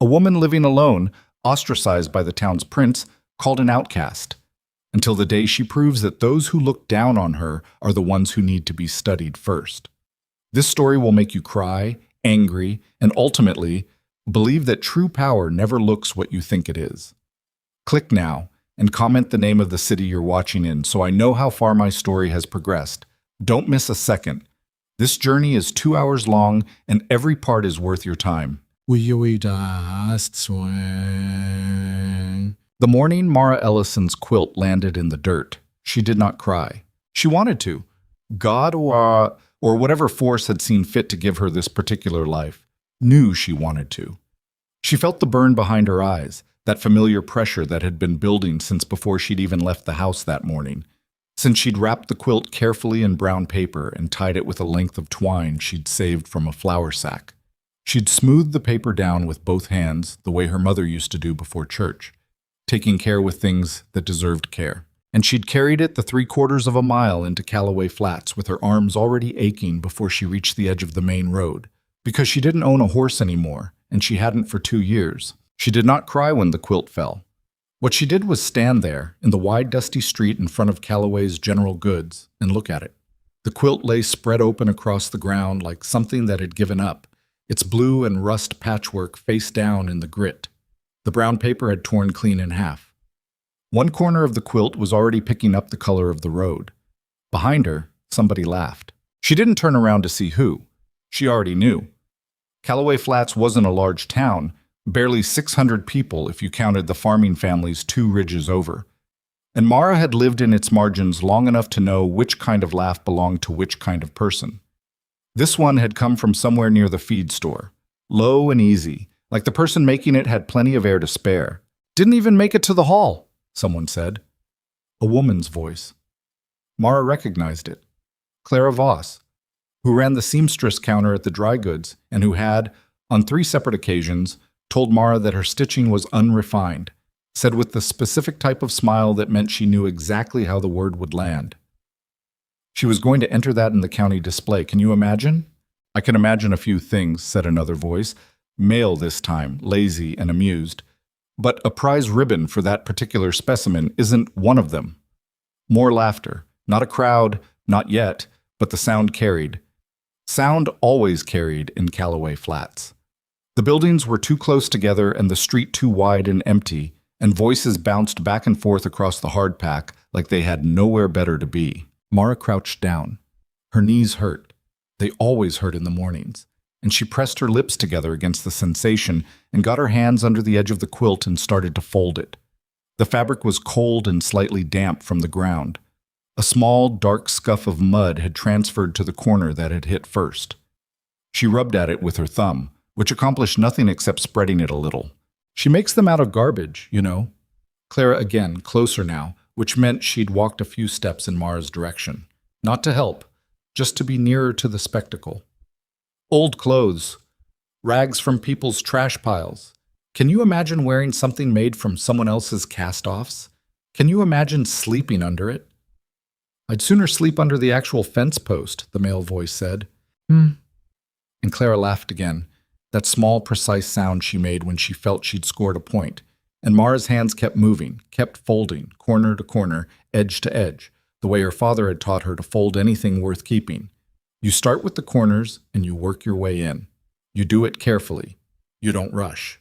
A woman living alone, ostracized by the town's prince, called an outcast, until the day she proves that those who look down on her are the ones who need to be studied first. This story will make you cry, angry, and ultimately believe that true power never looks what you think it is. Click now and comment the name of the city you're watching in so I know how far my story has progressed. Don't miss a second. This journey is 2 hours long and every part is worth your time. We just swing. The morning Mara Ellison's quilt landed in the dirt, she did not cry. She wanted to. God or whatever force had seen fit to give her this particular life knew she wanted to. She felt the burn behind her eyes, that familiar pressure that had been building since before she'd even left the house that morning, since she'd wrapped the quilt carefully in brown paper and tied it with a length of twine she'd saved from a flour sack. She'd smoothed the paper down with both hands the way her mother used to do before church, taking care with things that deserved care. And she'd carried it the 3/4 of a mile into Callaway Flats with her arms already aching before she reached the edge of the main road, because she didn't own a horse anymore, and she hadn't for 2 years. She did not cry when the quilt fell. What she did was stand there in the wide dusty street in front of Callaway's General Goods and look at it. The quilt lay spread open across the ground like something that had given up, its blue and rust patchwork face down in the grit. The brown paper had torn clean in half. One corner of the quilt was already picking up the color of the road. Behind her, somebody laughed. She didn't turn around to see who. She already knew. Callaway Flats wasn't a large town, barely 600 people if you counted the farming families 2 ridges over. And Mara had lived in its margins long enough to know which kind of laugh belonged to which kind of person. This one had come from somewhere near the feed store, low and easy, like the person making it had plenty of air to spare. "Didn't even make it to the hall," someone said. A woman's voice. Mara recognized it. Clara Voss, who ran the Seamstress counter at the dry goods and who had, on 3 separate occasions, told Mara that her stitching was unrefined, said with the specific type of smile that meant she knew exactly how the word would land. She was going to enter that in the county display. Can you imagine? "I can imagine a few things," said another voice, male this time, lazy and amused. "But a prize ribbon for that particular specimen isn't one of them." More laughter. Not a crowd, not yet, but the sound carried. Sound always carried in Callaway Flats. The buildings were too close together and the street too wide and empty, and voices bounced back and forth across the hardpack like they had nowhere better to be. Mara crouched down. Her knees hurt. They always hurt in the mornings. And she pressed her lips together against the sensation and got her hands under the edge of the quilt and started to fold it. The fabric was cold and slightly damp from the ground. A small, dark scuff of mud had transferred to the corner that had hit first. She rubbed at it with her thumb, which accomplished nothing except spreading it a little. "She makes them out of garbage, you know." Clara again, closer now, which meant she'd walked a few steps in Mara's direction. Not to help, just to be nearer to the spectacle. "Old clothes. Rags from people's trash piles. Can you imagine wearing something made from someone else's cast-offs? Can you imagine sleeping under it?" "I'd sooner sleep under the actual fence post," the male voice said. And Clara laughed again, that small, precise sound she made when she felt she'd scored a point. And Mara's hands kept moving, kept folding, corner to corner, edge to edge, the way her father had taught her to fold anything worth keeping. You start with the corners and you work your way in. You do it carefully. You don't rush.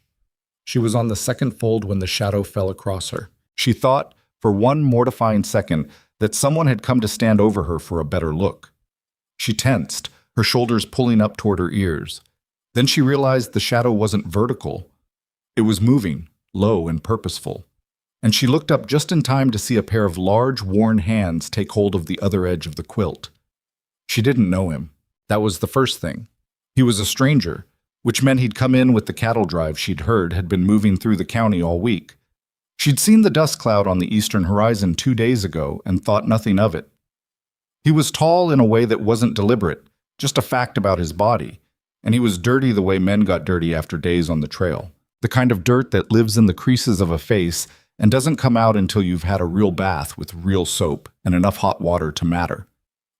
She was on the second fold when the shadow fell across her. She thought, for one mortifying second, that someone had come to stand over her for a better look. She tensed, her shoulders pulling up toward her ears. Then she realized the shadow wasn't vertical. It was moving, low and purposeful. And she looked up just in time to see a pair of large, worn hands take hold of the other edge of the quilt. She didn't know him. That was the first thing. He was a stranger, which meant he'd come in with the cattle drive she'd heard had been moving through the county all week. She'd seen the dust cloud on the eastern horizon 2 days ago and thought nothing of it. He was tall in a way that wasn't deliberate, just a fact about his body, and he was dirty the way men got dirty after days on the trail. The kind of dirt that lives in the creases of a face and doesn't come out until you've had a real bath with real soap and enough hot water to matter.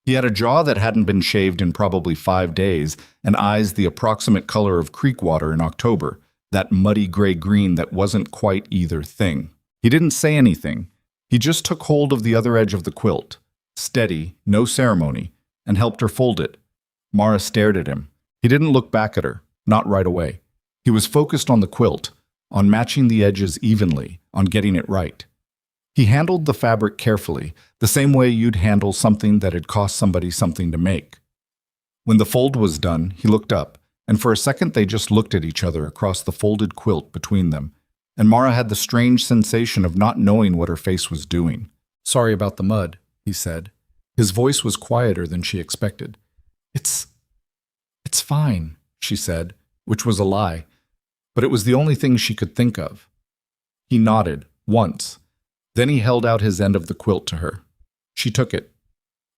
He had a jaw that hadn't been shaved in probably 5 days and eyes the approximate color of creek water in October, that muddy gray-green that wasn't quite either thing. He didn't say anything. He just took hold of the other edge of the quilt, steady, no ceremony, and helped her fold it. Mara stared at him. He didn't look back at her, not right away. He was focused on the quilt, on matching the edges evenly, on getting it right. He handled the fabric carefully, the same way you'd handle something that had cost somebody something to make. When the fold was done, he looked up, and for a second they just looked at each other across the folded quilt between them, and Mara had the strange sensation of not knowing what her face was doing. "Sorry about the mud," he said. His voice was quieter than she expected. It's fine," she said, which was a lie, but it was the only thing she could think of. He nodded, once. Then he held out his end of the quilt to her. She took it.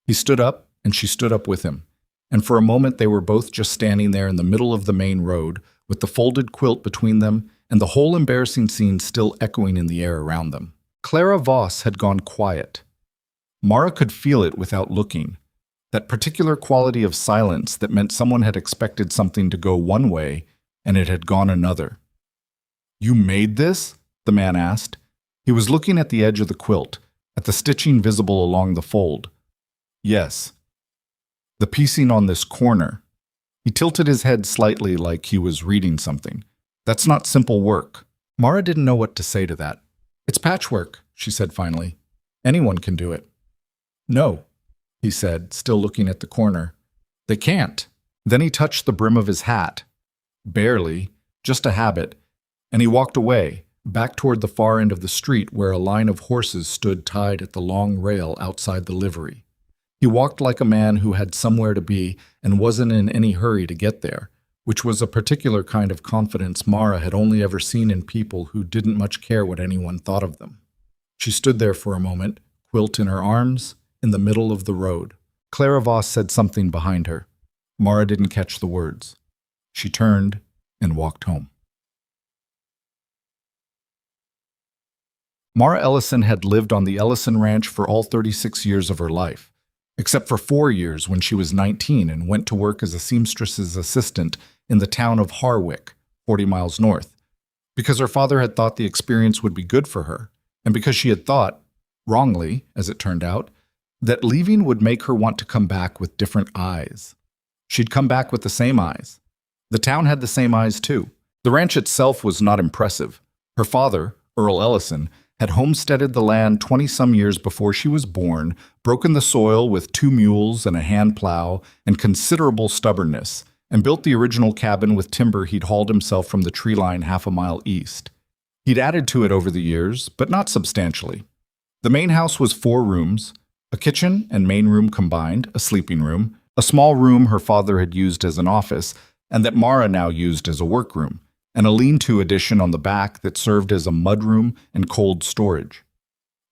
He stood up, and she stood up with him, and for a moment they were both just standing there in the middle of the main road, with the folded quilt between them, and the whole embarrassing scene still echoing in the air around them. Clara Voss had gone quiet. Mara could feel it without looking, that particular quality of silence that meant someone had expected something to go one way, and it had gone another. "You made this?" the man asked. He was looking at the edge of the quilt, at the stitching visible along the fold. "Yes. The piecing on this corner." He tilted his head slightly like he was reading something. "That's not simple work." Mara didn't know what to say to that. "It's patchwork," she said finally. "Anyone can do it." "No," he said, still looking at the corner. "They can't." Then he touched the brim of his hat. Barely, just a habit, and he walked away, back toward the far end of the street where a line of horses stood tied at the long rail outside the livery. He walked like a man who had somewhere to be and wasn't in any hurry to get there, which was a particular kind of confidence Mara had only ever seen in people who didn't much care what anyone thought of them. She stood there for a moment, quilt in her arms, in the middle of the road. Clara Voss said something behind her. Mara didn't catch the words. She turned and walked home. Mara Ellison had lived on the Ellison Ranch for all 36 years of her life, except for 4 years when she was 19 and went to work as a seamstress's assistant in the town of Harwick, 40 miles north, because her father had thought the experience would be good for her, and because she had thought, wrongly, as it turned out, that leaving would make her want to come back with different eyes. She'd come back with the same eyes. The town had the same eyes, too. The ranch itself was not impressive. Her father, Earl Ellison, had homesteaded the land 20-some years before she was born, broken the soil with 2 mules and a hand plow and considerable stubbornness, and built the original cabin with timber he'd hauled himself from the tree line half a mile east. He'd added to it over the years, but not substantially. The main house was 4 rooms, a kitchen and main room combined, a sleeping room, a small room her father had used as an office, and that Mara now used as a workroom, and a lean-to addition on the back that served as a mudroom and cold storage.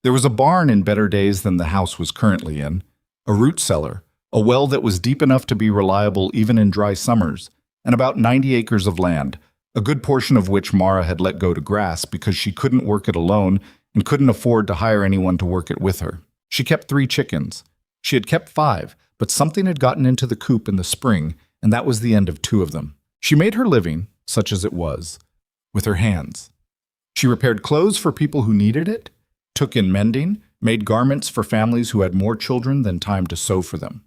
There was a barn in better days than the house was currently in, a root cellar, a well that was deep enough to be reliable even in dry summers, and about 90 acres of land, a good portion of which Mara had let go to grass because she couldn't work it alone and couldn't afford to hire anyone to work it with her. She kept 3 chickens. She had kept 5, but something had gotten into the coop in the spring, and that was the end of 2 of them. She made her living, such as it was, with her hands. She repaired clothes for people who needed it, took in mending, made garments for families who had more children than time to sew for them.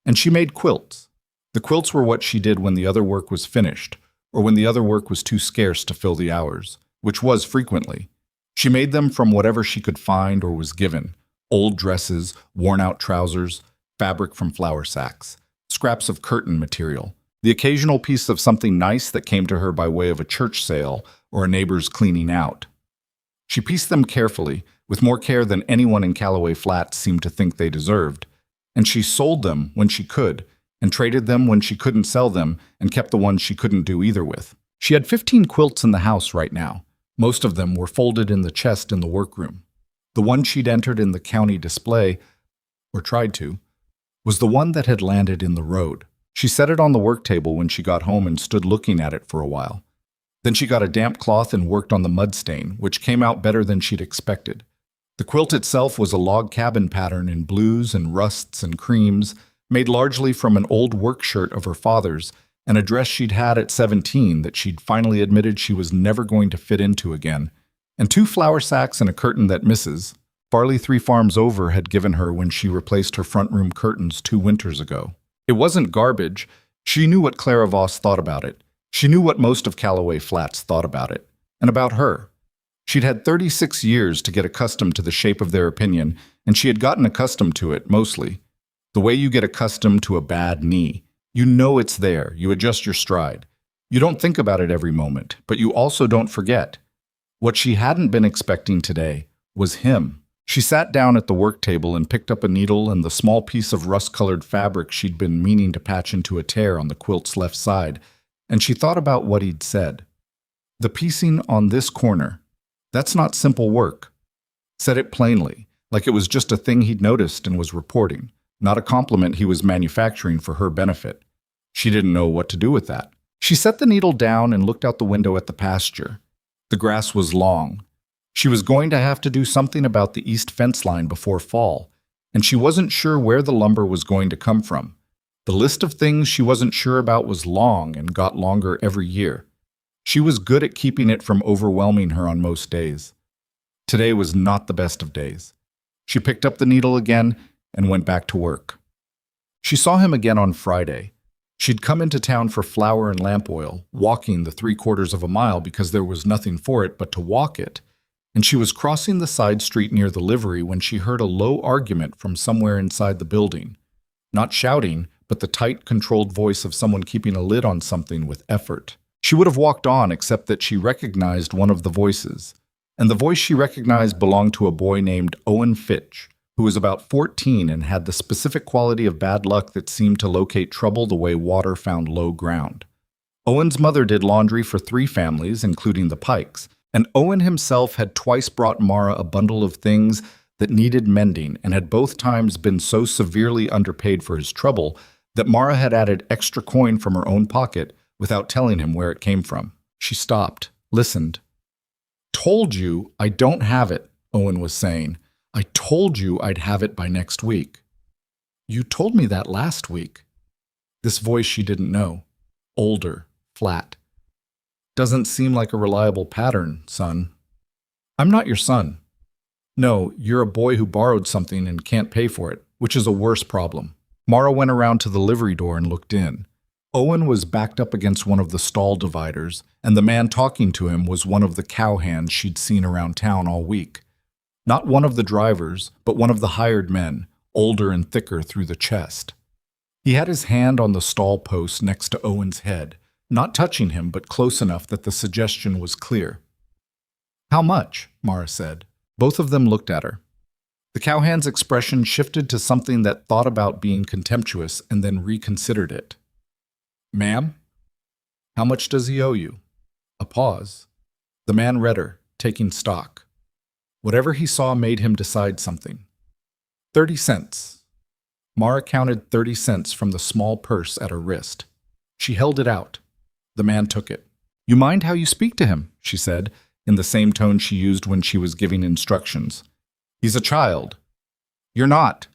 And she made quilts. The quilts were what she did when the other work was finished, or when the other work was too scarce to fill the hours, which was frequently. She made them from whatever she could find or was given: old dresses, worn-out trousers, fabric from flour sacks, scraps of curtain material, the occasional piece of something nice that came to her by way of a church sale or a neighbor's cleaning out. She pieced them carefully, with more care than anyone in Callaway Flats seemed to think they deserved, and she sold them when she could, and traded them when she couldn't sell them, and kept the ones she couldn't do either with. She had 15 quilts in the house right now. Most of them were folded in the chest in the workroom. The one she'd entered in the county display, or tried to, was the one that had landed in the road. She set it on the work table when she got home and stood looking at it for a while. Then she got a damp cloth and worked on the mud stain, which came out better than she'd expected. The quilt itself was a log cabin pattern in blues and rusts and creams, made largely from an old work shirt of her father's and a dress she'd had at 17 that she'd finally admitted she was never going to fit into again, and 2 flour sacks and a curtain that Mrs. Farley 3 farms over had given her when she replaced her front room curtains 2 winters ago. It wasn't garbage. She knew what Clara Voss thought about it. She knew what most of Callaway Flats thought about it, and about her. She'd had 36 years to get accustomed to the shape of their opinion, and she had gotten accustomed to it, mostly. The way you get accustomed to a bad knee. You know it's there, you adjust your stride. You don't think about it every moment, but you also don't forget. What she hadn't been expecting today was him. She sat down at the work table and picked up a needle and the small piece of rust-colored fabric she'd been meaning to patch into a tear on the quilt's left side, and she thought about what he'd said. The piecing on this corner, that's not simple work. Said it plainly, like it was just a thing he'd noticed and was reporting, not a compliment he was manufacturing for her benefit. She didn't know what to do with that. She set the needle down and looked out the window at the pasture. The grass was long. She was going to have to do something about the east fence line before fall, and she wasn't sure where the lumber was going to come from. The list of things she wasn't sure about was long and got longer every year. She was good at keeping it from overwhelming her on most days. Today was not the best of days. She picked up the needle again and went back to work. She saw him again on Friday. She'd come into town for flour and lamp oil, walking the 3/4 of a mile because there was nothing for it but to walk it, and she was crossing the side street near the livery when she heard a low argument from somewhere inside the building. Not shouting, but the tight, controlled voice of someone keeping a lid on something with effort. She would have walked on except that she recognized one of the voices, and the voice she recognized belonged to a boy named Owen Fitch, who was about 14 and had the specific quality of bad luck that seemed to locate trouble the way water found low ground. Owen's mother did laundry for 3 families, including the Pikes, and Owen himself had twice brought Mara a bundle of things that needed mending and had both times been so severely underpaid for his trouble that Mara had added extra coin from her own pocket without telling him where it came from. She stopped, listened. "Told you I don't have it," Owen was saying. "I told you I'd have it by next week." "You told me that last week." This voice she didn't know. Older, flat. "Doesn't seem like a reliable pattern, son." "I'm not your son." "No, you're a boy who borrowed something and can't pay for it, which is a worse problem." Mara went around to the livery door and looked in. Owen was backed up against one of the stall dividers, and the man talking to him was one of the cowhands she'd seen around town all week. Not one of the drivers, but one of the hired men, older and thicker through the chest. He had his hand on the stall post next to Owen's head, not touching him but close enough that the suggestion was clear. "How much?" Mara said. Both of them looked at her. The cowhand's expression shifted to something that thought about being contemptuous and then reconsidered it. "Ma'am? How much does he owe you?" A pause. The man read her, taking stock. Whatever he saw made him decide something. 30 cents. Mara counted 30 cents from the small purse at her wrist. She held it out. The man took it. "You mind how you speak to him?" she said, in the same tone she used when she was giving instructions. "He's a child." "You're not."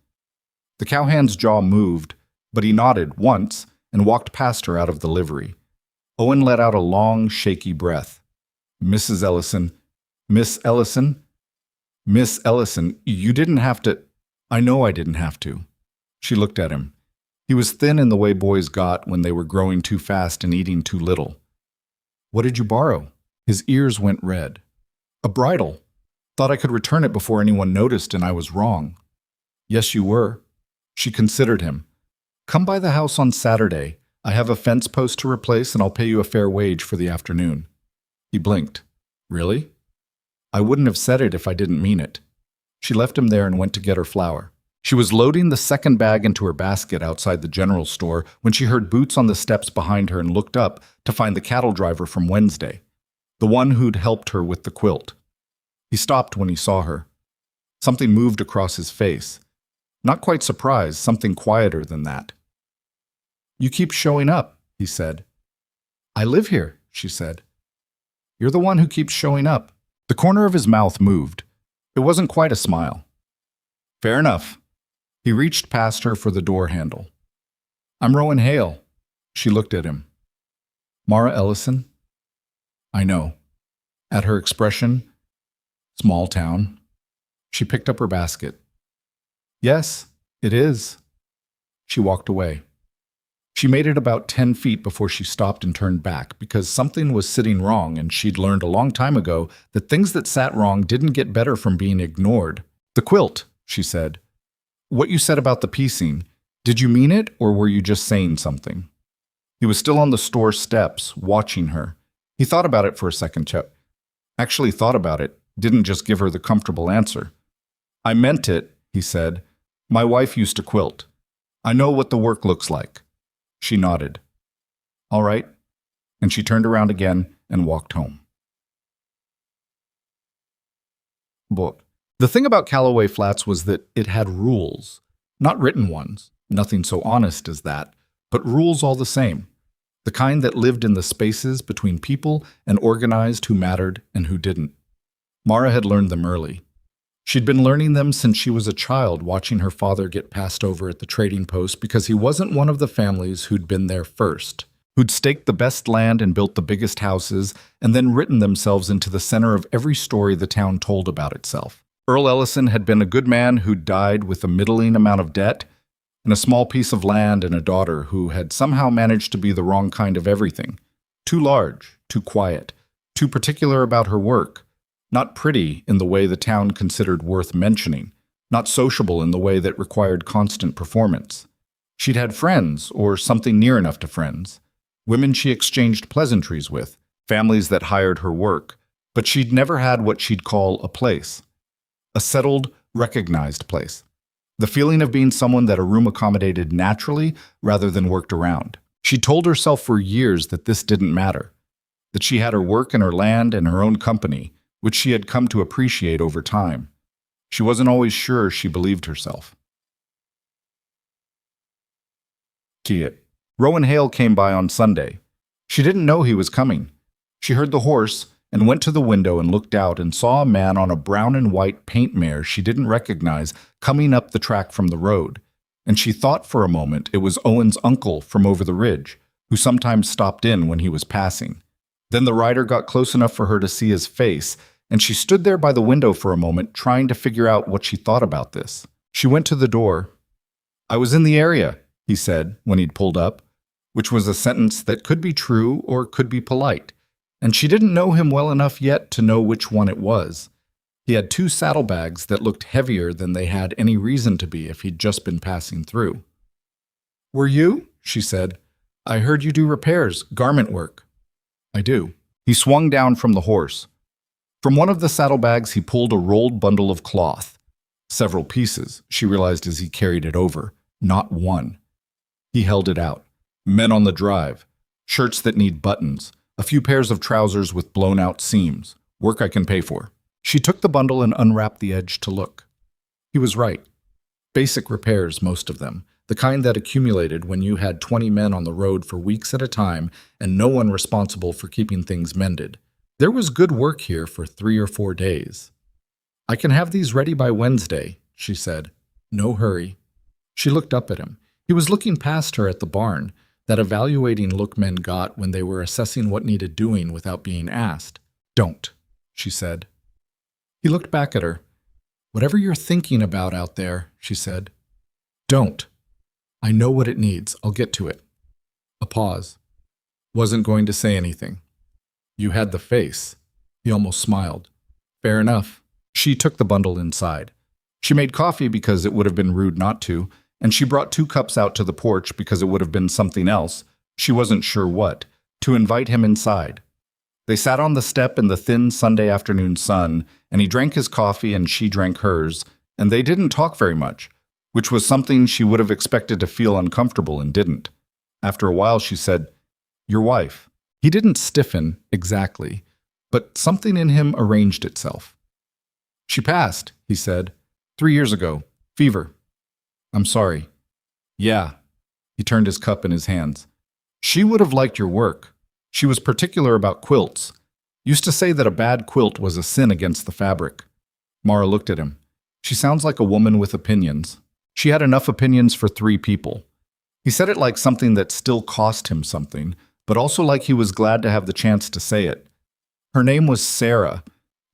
The cowhand's jaw moved, but he nodded once and walked past her out of the livery. Owen let out a long, shaky breath. "Mrs. Ellison, Miss Ellison? Miss Ellison, you didn't have to—" "I know I didn't have to." She looked at him. He was thin in the way boys got when they were growing too fast and eating too little. "What did you borrow?" His ears went red. "A bridle. Thought I could return it before anyone noticed and I was wrong." "Yes, you were." She considered him. "Come by the house on Saturday. I have a fence post to replace and I'll pay you a fair wage for the afternoon." He blinked. "Really?" "I wouldn't have said it if I didn't mean it." She left him there and went to get her flour. She was loading the second bag into her basket outside the general store when she heard boots on the steps behind her and looked up to find the cattle driver from Wednesday, the one who'd helped her with the quilt. He stopped when he saw her. Something moved across his face. Not quite surprise, something quieter than that. "You keep showing up," he said. "I live here," she said. "You're the one who keeps showing up." The corner of his mouth moved. It wasn't quite a smile. "Fair enough." He reached past her for the door handle. "I'm Rowan Hale." She looked at him. Mara Ellison? I know. At her expression, small town, she picked up her basket. Yes, it is. She walked away. She made it about 10 feet before she stopped and turned back because something was sitting wrong, and she'd learned a long time ago that things that sat wrong didn't get better from being ignored. The quilt, she said. What you said about the piecing, did you mean it or were you just saying something? He was still on the store steps, watching her. He thought about it for a second. Actually thought about it, didn't just give her the comfortable answer. I meant it, he said. My wife used to quilt. I know what the work looks like. She nodded. All right. And she turned around again and walked home. Book. The thing about Callaway Flats was that it had rules. Not written ones, nothing so honest as that, but rules all the same. The kind that lived in the spaces between people and organized who mattered and who didn't. Mara had learned them early. She'd been learning them since she was a child, watching her father get passed over at the trading post because he wasn't one of the families who'd been there first, who'd staked the best land and built the biggest houses, and then written themselves into the center of every story the town told about itself. Earl Ellison had been a good man who'd died with a middling amount of debt, and a small piece of land and a daughter who had somehow managed to be the wrong kind of everything. Too large, too quiet, too particular about her work. Not pretty in the way the town considered worth mentioning, not sociable in the way that required constant performance. She'd had friends, or something near enough to friends, women she exchanged pleasantries with, families that hired her work, but she'd never had what she'd call a place. A settled, recognized place. The feeling of being someone that a room accommodated naturally rather than worked around. She told herself for years that this didn't matter, that she had her work and her land and her own company, which she had come to appreciate over time. She wasn't always sure she believed herself. Kiet. Rowan Hale came by on Sunday. She didn't know he was coming. She heard the horse and went to the window and looked out and saw a man on a brown and white paint mare she didn't recognize coming up the track from the road. And she thought for a moment it was Owen's uncle from over the ridge, who sometimes stopped in when he was passing. Then the rider got close enough for her to see his face, and she stood there by the window for a moment trying to figure out what she thought about this. She went to the door. I was in the area, he said when he'd pulled up, which was a sentence that could be true or could be polite, and she didn't know him well enough yet to know which one it was. He had 2 saddlebags that looked heavier than they had any reason to be if he'd just been passing through. Were you? She said. I heard you do repairs, garment work. I do. He swung down from the horse. From one of the saddlebags, he pulled a rolled bundle of cloth. Several pieces, she realized as he carried it over, not one. He held it out. Men on the drive, shirts that need buttons, a few pairs of trousers with blown-out seams, work I can pay for. She took the bundle and unwrapped the edge to look. He was right. Basic repairs, most of them. The kind that accumulated when you had 20 men on the road for weeks at a time and no one responsible for keeping things mended. There was good work here for 3 or 4 days. I can have these ready by Wednesday, she said. No hurry. She looked up at him. He was looking past her at the barn, that evaluating look men got when they were assessing what needed doing without being asked. Don't, she said. He looked back at her. Whatever you're thinking about out there, she said. Don't. I know what it needs. I'll get to it. A pause. Wasn't going to say anything. You had the face. He almost smiled. Fair enough. She took the bundle inside. She made coffee because it would have been rude not to, and she brought 2 cups out to the porch because it would have been something else, she wasn't sure what, to invite him inside. They sat on the step in the thin Sunday afternoon sun, and he drank his coffee and she drank hers, and they didn't talk very much, which was something she would have expected to feel uncomfortable and didn't. After a while she said, Your wife. He didn't stiffen, exactly, but something in him arranged itself. She passed, he said, 3 years ago. Fever. I'm sorry. Yeah. He turned his cup in his hands. She would have liked your work. She was particular about quilts. Used to say that a bad quilt was a sin against the fabric. Mara looked at him. She sounds like a woman with opinions. She had enough opinions for 3 people. He said it like something that still cost him something, but also like he was glad to have the chance to say it. Her name was Sarah.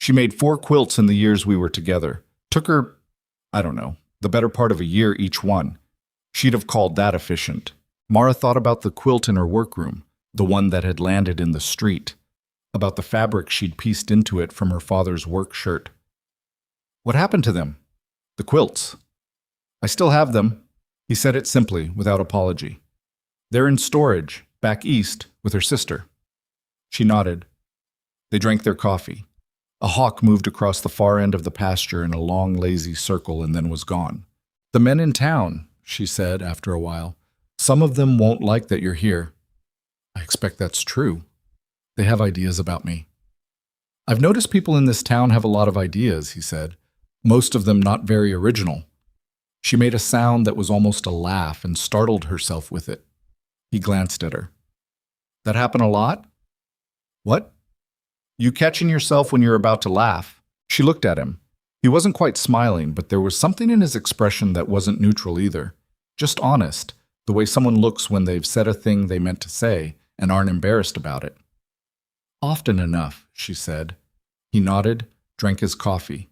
She made 4 quilts in the years we were together. Took her, I don't know, the better part of a year each one. She'd have called that efficient. Mara thought about the quilt in her workroom, the one that had landed in the street, about the fabric she'd pieced into it from her father's work shirt. What happened to them? The quilts. I still have them. He said it simply, without apology. They're in storage, back east, with her sister. She nodded. They drank their coffee. A hawk moved across the far end of the pasture in a long, lazy circle and then was gone. The men in town, she said after a while. Some of them won't like that you're here. I expect that's true. They have ideas about me. I've noticed people in this town have a lot of ideas, he said. Most of them not very original. She made a sound that was almost a laugh and startled herself with it. He glanced at her. That happen a lot? What? You catching yourself when you're about to laugh? She looked at him. He wasn't quite smiling, but there was something in his expression that wasn't neutral either. Just honest, the way someone looks when they've said a thing they meant to say and aren't embarrassed about it. Often enough, she said. He nodded, drank his coffee.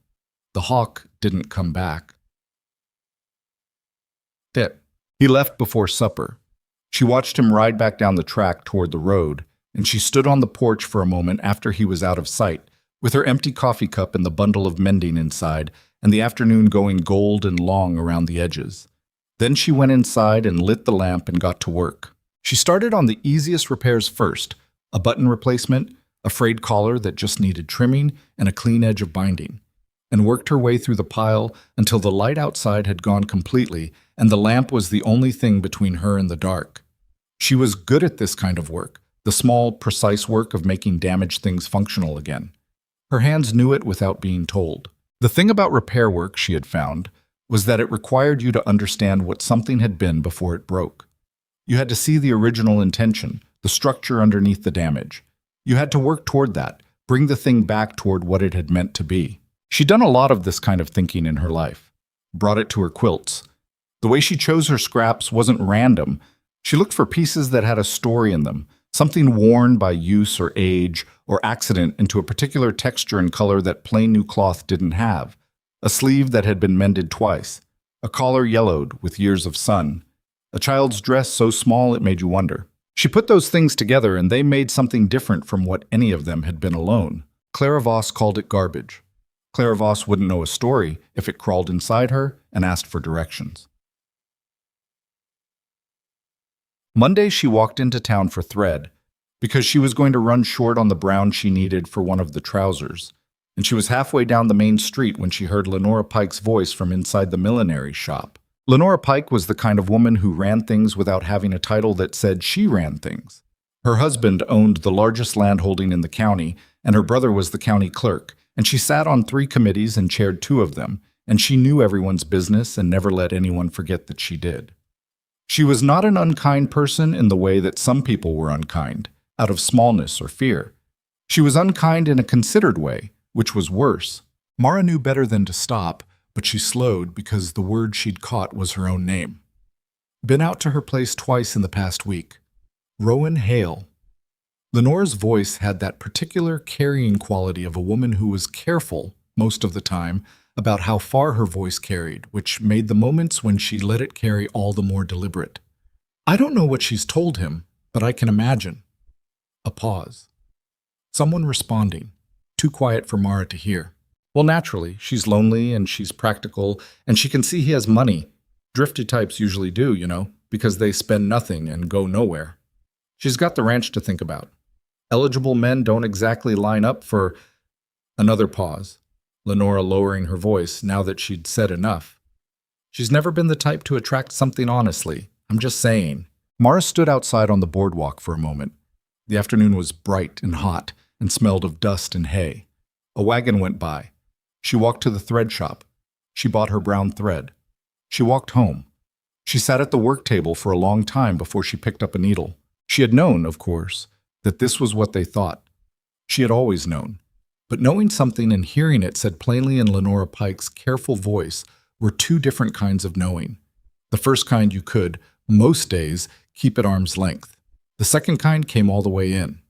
The hawk didn't come back. He left before supper. She watched him ride back down the track toward the road, and she stood on the porch for a moment after he was out of sight, with her empty coffee cup and the bundle of mending inside, and the afternoon going gold and long around the edges. Then she went inside and lit the lamp and got to work. She started on the easiest repairs first, a button replacement, a frayed collar that just needed trimming, and a clean edge of binding, and worked her way through the pile until the light outside had gone completely and the lamp was the only thing between her and the dark. She was good at this kind of work, the small, precise work of making damaged things functional again. Her hands knew it without being told. The thing about repair work, she had found, was that it required you to understand what something had been before it broke. You had to see the original intention, the structure underneath the damage. You had to work toward that, bring the thing back toward what it had meant to be. She'd done a lot of this kind of thinking in her life. Brought it to her quilts. The way she chose her scraps wasn't random. She looked for pieces that had a story in them, something worn by use or age or accident into a particular texture and color that plain new cloth didn't have, a sleeve that had been mended twice, a collar yellowed with years of sun, a child's dress so small it made you wonder. She put those things together and they made something different from what any of them had been alone. Clara Voss called it garbage. Clara Voss wouldn't know a story if it crawled inside her and asked for directions. Monday, she walked into town for thread, because she was going to run short on the brown she needed for one of the trousers, and she was halfway down the main street when she heard Lenora Pike's voice from inside the millinery shop. Lenora Pike was the kind of woman who ran things without having a title that said she ran things. Her husband owned the largest landholding in the county, and her brother was the county clerk, and she sat on 3 committees and chaired 2 of them, and she knew everyone's business and never let anyone forget that she did. She was not an unkind person in the way that some people were unkind, out of smallness or fear. She was unkind in a considered way, which was worse. Mara knew better than to stop, but she slowed because the word she'd caught was her own name. Been out to her place twice in the past week. Rowan Hale. Lenora's voice had that particular carrying quality of a woman who was careful, most of the time, about how far her voice carried, which made the moments when she let it carry all the more deliberate. I don't know what she's told him, but I can imagine. A pause. Someone responding, too quiet for Mara to hear. Well, naturally, she's lonely and she's practical, and she can see he has money. Drifty types usually do, because they spend nothing and go nowhere. She's got the ranch to think about. Eligible men don't exactly line up for... Another pause. Lenora lowering her voice now that she'd said enough. She's never been the type to attract something honestly. I'm just saying. Mara stood outside on the boardwalk for a moment. The afternoon was bright and hot and smelled of dust and hay. A wagon went by. She walked to the thread shop. She bought her brown thread. She walked home. She sat at the work table for a long time before she picked up a needle. She had known, of course, that this was what they thought. She had always known. But knowing something and hearing it said plainly in Lenora Pike's careful voice were 2 different kinds of knowing. The first kind you could, most days, keep at arm's length. The second kind came all the way in.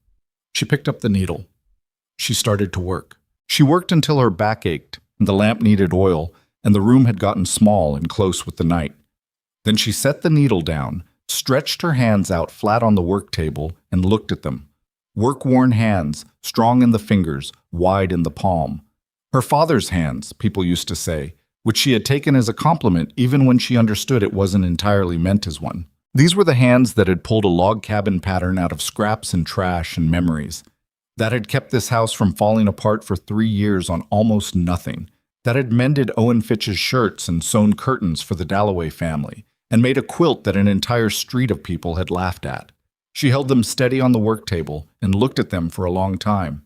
She picked up the needle. She started to work. She worked until her back ached, and the lamp needed oil, and the room had gotten small and close with the night. Then she set the needle down, stretched her hands out flat on the work table, and looked at them. Work-worn hands, strong in the fingers, wide in the palm. Her father's hands, people used to say, which she had taken as a compliment even when she understood it wasn't entirely meant as one. These were the hands that had pulled a log cabin pattern out of scraps and trash and memories, that had kept this house from falling apart for 3 years on almost nothing, that had mended Owen Fitch's shirts and sewn curtains for the Dalloway family, and made a quilt that an entire street of people had laughed at. She held them steady on the work table and looked at them for a long time.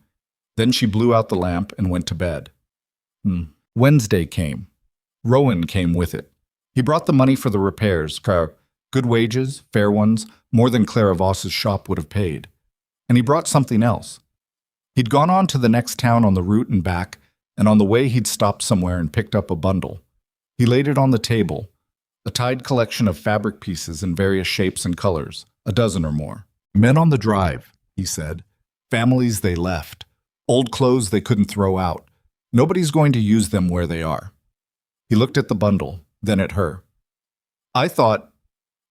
Then she blew out the lamp and went to bed. Wednesday came. Rowan came with it. He brought the money for the repairs, good wages, fair ones, more than Clara Voss's shop would have paid. And he brought something else. He'd gone on to the next town on the route and back, and on the way he'd stopped somewhere and picked up a bundle. He laid it on the table, a tied collection of fabric pieces in various shapes and colors, a dozen or more. Men on the drive, he said. Families they left. Old clothes they couldn't throw out. Nobody's going to use them where they are. He looked at the bundle, then at her. I thought...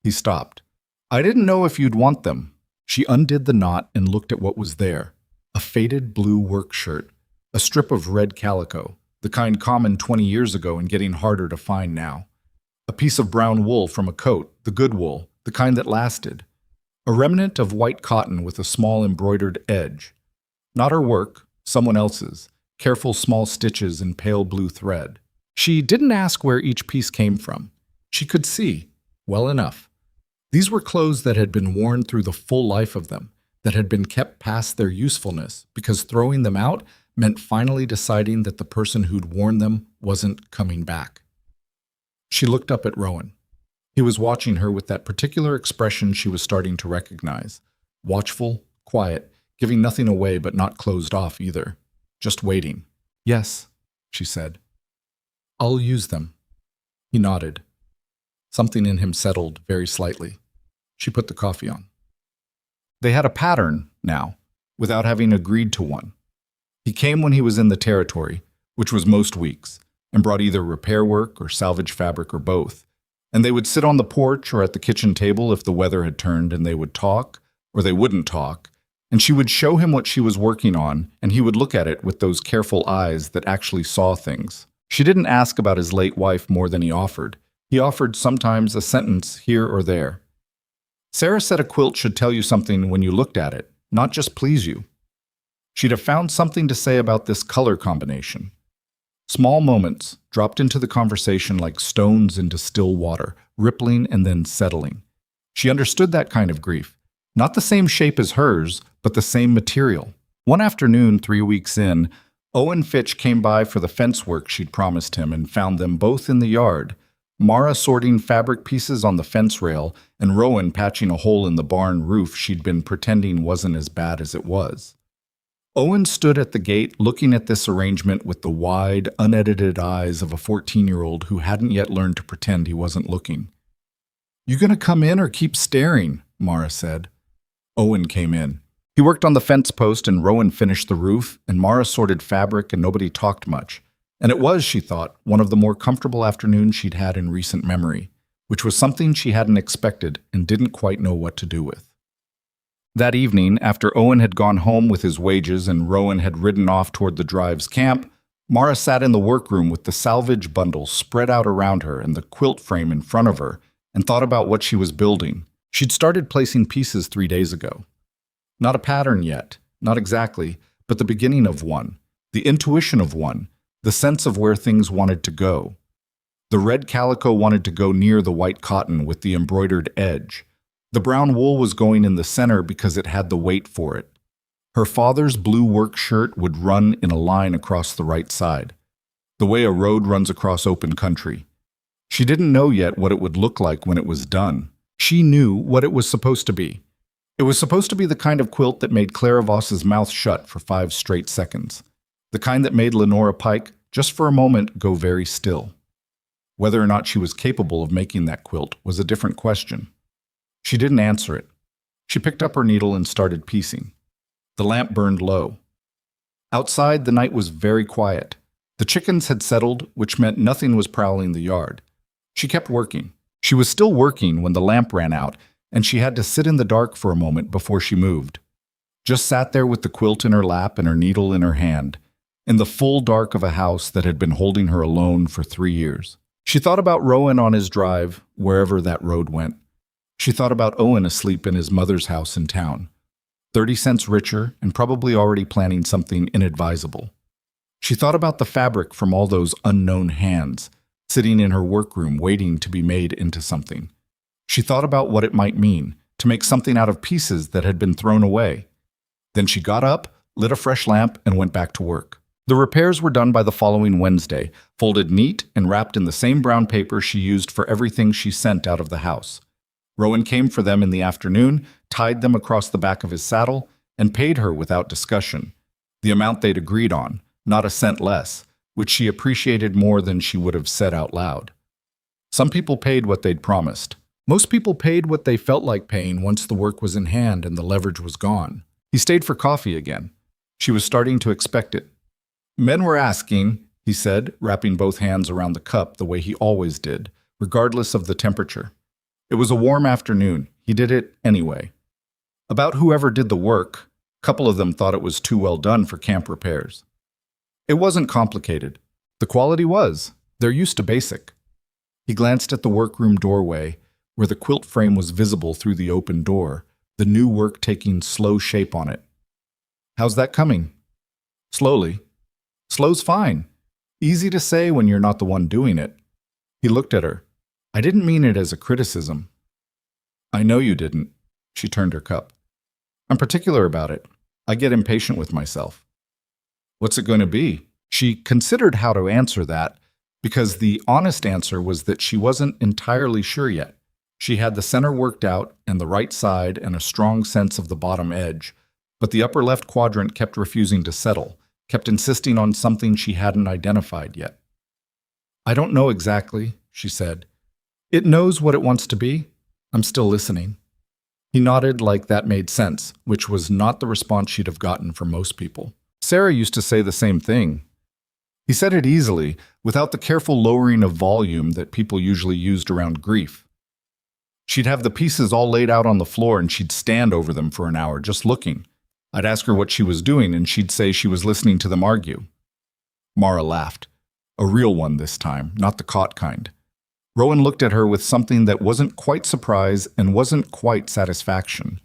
He stopped. I didn't know if you'd want them. She undid the knot and looked at what was there. A faded blue work shirt, a strip of red calico, the kind common 20 years ago and getting harder to find now. A piece of brown wool from a coat, the good wool, the kind that lasted. A remnant of white cotton with a small embroidered edge. Not her work, someone else's, careful small stitches in pale blue thread. She didn't ask where each piece came from. She could see, well enough. These were clothes that had been worn through the full life of them, that had been kept past their usefulness, because throwing them out meant finally deciding that the person who'd worn them wasn't coming back. She looked up at Rowan. He was watching her with that particular expression she was starting to recognize. Watchful, quiet, giving nothing away but not closed off either. Just waiting. Yes, she said. I'll use them. He nodded. Something in him settled very slightly. She put the coffee on. They had a pattern now, without having agreed to one. He came when he was in the territory, which was most weeks, and brought either repair work or salvage fabric or both. And they would sit on the porch or at the kitchen table if the weather had turned, and they would talk, or they wouldn't talk, and she would show him what she was working on, and he would look at it with those careful eyes that actually saw things. She didn't ask about his late wife more than he offered. He offered sometimes a sentence here or there. Sarah said a quilt should tell you something when you looked at it, not just please you. She'd have found something to say about this color combination. Small moments dropped into the conversation like stones into still water, rippling and then settling. She understood that kind of grief. Not the same shape as hers, but the same material. One afternoon, 3 weeks in, Owen Fitch came by for the fence work she'd promised him and found them both in the yard. Mara sorting fabric pieces on the fence rail, and Rowan patching a hole in the barn roof she'd been pretending wasn't as bad as it was. Owen stood at the gate looking at this arrangement with the wide, unedited eyes of a 14-year-old who hadn't yet learned to pretend he wasn't looking. You gonna come in or keep staring? Mara said. Owen came in. He worked on the fence post and Rowan finished the roof, and Mara sorted fabric and nobody talked much. And it was, she thought, one of the more comfortable afternoons she'd had in recent memory, which was something she hadn't expected and didn't quite know what to do with. That evening, after Owen had gone home with his wages and Rowan had ridden off toward the drive's camp, Mara sat in the workroom with the salvage bundle spread out around her and the quilt frame in front of her and thought about what she was building. She'd started placing pieces 3 days ago. Not a pattern yet, not exactly, but the beginning of one, the intuition of one, the sense of where things wanted to go. The red calico wanted to go near the white cotton with the embroidered edge. The brown wool was going in the center because it had the weight for it. Her father's blue work shirt would run in a line across the right side, the way a road runs across open country. She didn't know yet what it would look like when it was done. She knew what it was supposed to be. It was supposed to be the kind of quilt that made Clara Voss's mouth shut for 5 straight seconds. The kind that made Lenora Pike, just for a moment, go very still. Whether or not she was capable of making that quilt was a different question. She didn't answer it. She picked up her needle and started piecing. The lamp burned low. Outside, the night was very quiet. The chickens had settled, which meant nothing was prowling the yard. She kept working. She was still working when the lamp ran out, and she had to sit in the dark for a moment before she moved. Just sat there with the quilt in her lap and her needle in her hand, in the full dark of a house that had been holding her alone for 3 years. She thought about Rowan on his drive, wherever that road went. She thought about Owen asleep in his mother's house in town, 30 cents richer and probably already planning something inadvisable. She thought about the fabric from all those unknown hands, sitting in her workroom waiting to be made into something. She thought about what it might mean to make something out of pieces that had been thrown away. Then she got up, lit a fresh lamp, and went back to work. The repairs were done by the following Wednesday, folded neat and wrapped in the same brown paper she used for everything she sent out of the house. Rowan came for them in the afternoon, tied them across the back of his saddle, and paid her without discussion. The amount they'd agreed on, not a cent less, which she appreciated more than she would have said out loud. Some people paid what they'd promised. Most people paid what they felt like paying once the work was in hand and the leverage was gone. He stayed for coffee again. She was starting to expect it. Men were asking, he said, wrapping both hands around the cup the way he always did, regardless of the temperature. It was a warm afternoon. He did it anyway. About whoever did the work, a couple of them thought it was too well done for camp repairs. It wasn't complicated. The quality was. They're used to basic. He glanced at the workroom doorway, where the quilt frame was visible through the open door, the new work taking slow shape on it. How's that coming? Slowly. Slow's fine. Easy to say when you're not the one doing it. He looked at her. I didn't mean it as a criticism. I know you didn't. She turned her cup. I'm particular about it. I get impatient with myself. What's it going to be? She considered how to answer that, because the honest answer was that she wasn't entirely sure yet. She had the center worked out and the right side and a strong sense of the bottom edge, but the upper left quadrant kept refusing to settle, kept insisting on something she hadn't identified yet. I don't know exactly, she said. It knows what it wants to be. I'm still listening. He nodded like that made sense, which was not the response she'd have gotten from most people. Sarah used to say the same thing. He said it easily, without the careful lowering of volume that people usually used around grief. She'd have the pieces all laid out on the floor and she'd stand over them for an hour just looking. I'd ask her what she was doing and she'd say she was listening to them argue. Mara laughed. A real one this time, not the caught kind. Rowan looked at her with something that wasn't quite surprise and wasn't quite satisfaction.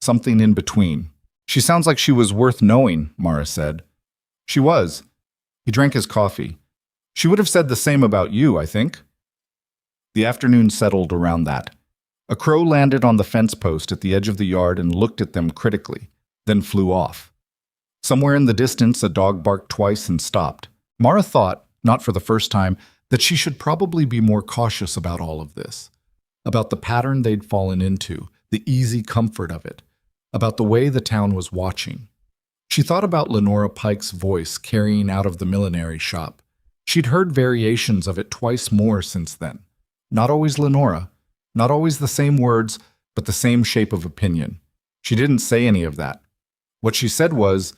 Something in between. She sounds like she was worth knowing, Mara said. She was. He drank his coffee. She would have said the same about you, I think. The afternoon settled around that. A crow landed on the fence post at the edge of the yard and looked at them critically, then flew off. Somewhere in the distance, a dog barked twice and stopped. Mara thought, not for the first time, that she should probably be more cautious about all of this, about the pattern they'd fallen into, the easy comfort of it, about the way the town was watching. She thought about Lenora Pike's voice carrying out of the millinery shop. She'd heard variations of it twice more since then. Not always Lenora, not always the same words, but the same shape of opinion. She didn't say any of that. What she said was,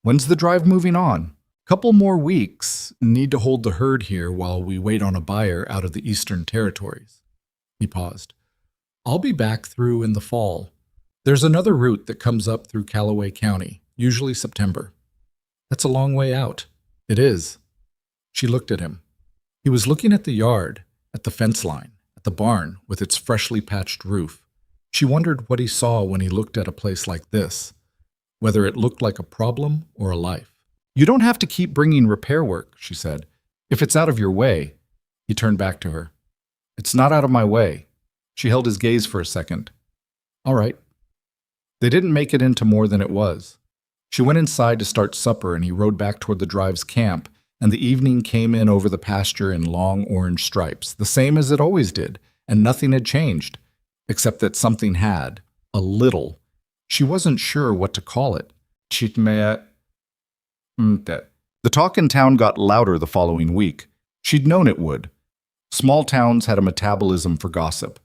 "When's the drive moving on? Couple more weeks. Need to hold the herd here while we wait on a buyer out of the Eastern Territories." He paused. "I'll be back through in the fall. There's another route that comes up through Callaway County, usually September." "That's a long way out." "It is." She looked at him. He was looking at the yard, at the fence line, at the barn with its freshly patched roof. She wondered what he saw when he looked at a place like this, whether it looked like a problem or a life. "You don't have to keep bringing repair work," she said. "If it's out of your way." He turned back to her. "It's not out of my way." She held his gaze for a second. "All right." They didn't make it into more than it was. She went inside to start supper and he rode back toward the drive's camp, and the evening came in over the pasture in long orange stripes, the same as it always did, and nothing had changed, except that something had, a little. She wasn't sure what to call it. The talk in town got louder the following week. She'd known it would. Small towns had a metabolism for gossip.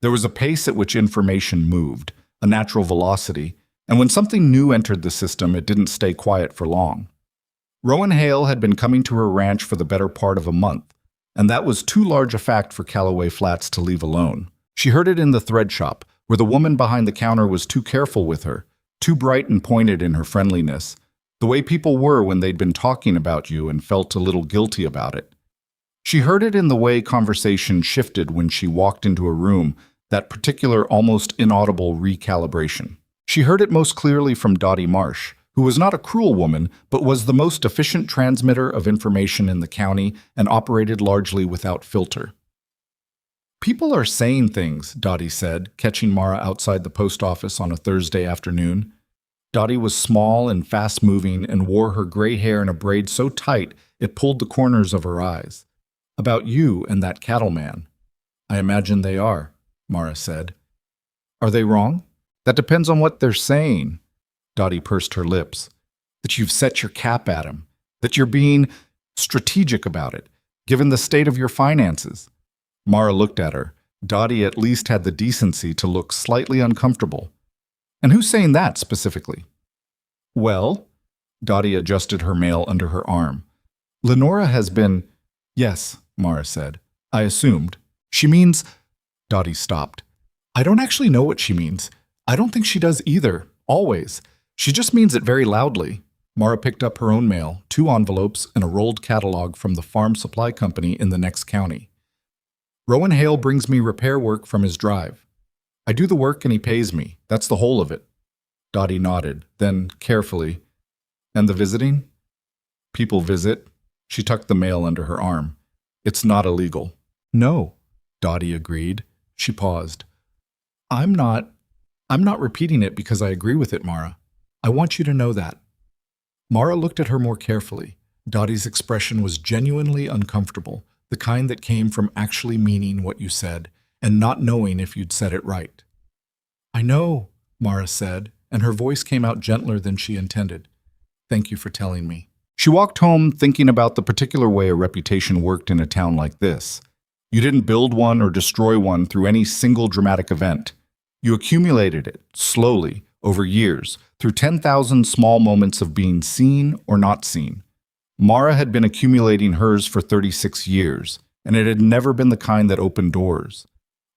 There was a pace at which information moved, a natural velocity, and when something new entered the system, it didn't stay quiet for long. Rowan Hale had been coming to her ranch for the better part of a month, and that was too large a fact for Callaway Flats to leave alone. She heard it in the thread shop, where the woman behind the counter was too careful with her, too bright and pointed in her friendliness, the way people were when they'd been talking about you and felt a little guilty about it. She heard it in the way conversation shifted when she walked into a room, that particular almost inaudible recalibration. She heard it most clearly from Dottie Marsh, who was not a cruel woman, but was the most efficient transmitter of information in the county and operated largely without filter. "People are saying things," Dottie said, catching Mara outside the post office on a Thursday afternoon. Dottie was small and fast-moving and wore her gray hair in a braid so tight it pulled the corners of her eyes. "About you and that cattleman." "I imagine they are," Mara said. "Are they wrong?" "That depends on what they're saying." Dottie pursed her lips. "That you've set your cap at him. That you're being strategic about it, given the state of your finances." Mara looked at her. Dottie at least had the decency to look slightly uncomfortable. "And who's saying that specifically?" "Well," Dottie adjusted her mail under her arm. "Lenora has been—" "Yes," Mara said. "I assumed. She means—" Dottie stopped. "I don't actually know what she means. I don't think she does either, always. She just means it very loudly." Mara picked up her own mail, 2 envelopes, and a rolled catalog from the farm supply company in the next county. "Rowan Hale brings me repair work from his drive. I do the work and he pays me. That's the whole of it." Dottie nodded, then, carefully, "And the visiting?" "People visit." She tucked the mail under her arm. "It's not illegal." "No," Dottie agreed. She paused. I'm not repeating it because I agree with it, Mara. I want you to know that." Mara looked at her more carefully. Dottie's expression was genuinely uncomfortable, the kind that came from actually meaning what you said and not knowing if you'd said it right. "I know," Mara said, and her voice came out gentler than she intended. "Thank you for telling me." She walked home thinking about the particular way a reputation worked in a town like this. You didn't build one or destroy one through any single dramatic event. You accumulated it, slowly, over years, through 10,000 small moments of being seen or not seen. Mara had been accumulating hers for 36 years, and it had never been the kind that opened doors.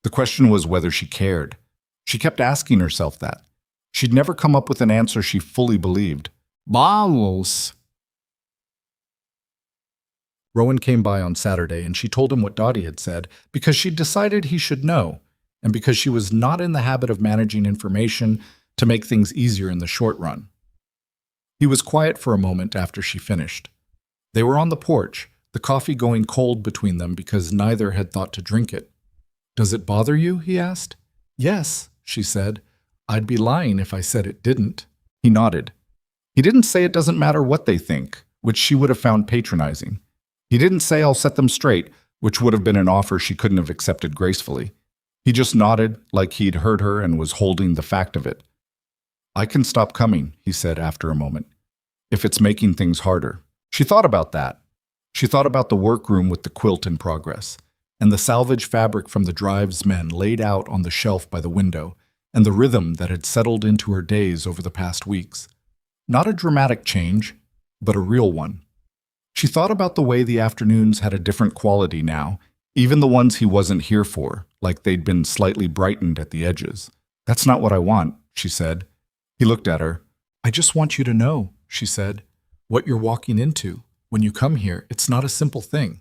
The question was whether she cared. She kept asking herself that. She'd never come up with an answer she fully believed. "Balls." Rowan came by on Saturday, and she told him what Dottie had said because she'd decided he should know, and because she was not in the habit of managing information to make things easier in the short run. He was quiet for a moment after she finished. They were on the porch, the coffee going cold between them because neither had thought to drink it. "Does it bother you?" he asked. "Yes," she said. "I'd be lying if I said it didn't." He nodded. He didn't say it doesn't matter what they think, which she would have found patronizing. He didn't say I'll set them straight, which would have been an offer she couldn't have accepted gracefully. He just nodded like he'd heard her and was holding the fact of it. "I can stop coming," he said after a moment, "if it's making things harder." She thought about that. She thought about the workroom with the quilt in progress, and the salvage fabric from the drive's men laid out on the shelf by the window, and the rhythm that had settled into her days over the past weeks. Not a dramatic change, but a real one. She thought about the way the afternoons had a different quality now, even the ones he wasn't here for, like they'd been slightly brightened at the edges. "That's not what I want," she said. He looked at her. "I just want you to know," she said, "what you're walking into. When you come here, it's not a simple thing."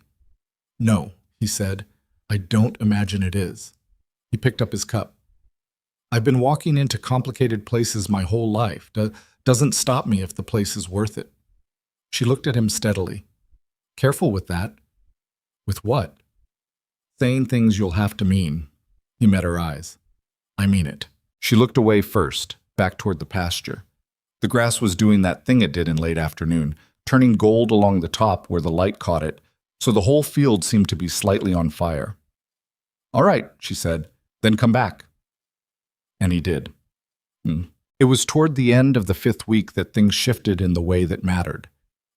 "No," he said, "I don't imagine it is." He picked up his cup. "I've been walking into complicated places my whole life. Doesn't stop me if the place is worth it." She looked at him steadily. "Careful with that." "With what?" "Saying things you'll have to mean." He met her eyes. "I mean it." She looked away first, back toward the pasture. The grass was doing that thing it did in late afternoon, turning gold along the top where the light caught it, so the whole field seemed to be slightly on fire. "All right," she said, "then come back." And he did. It was toward the end of the 5th week that things shifted in the way that mattered.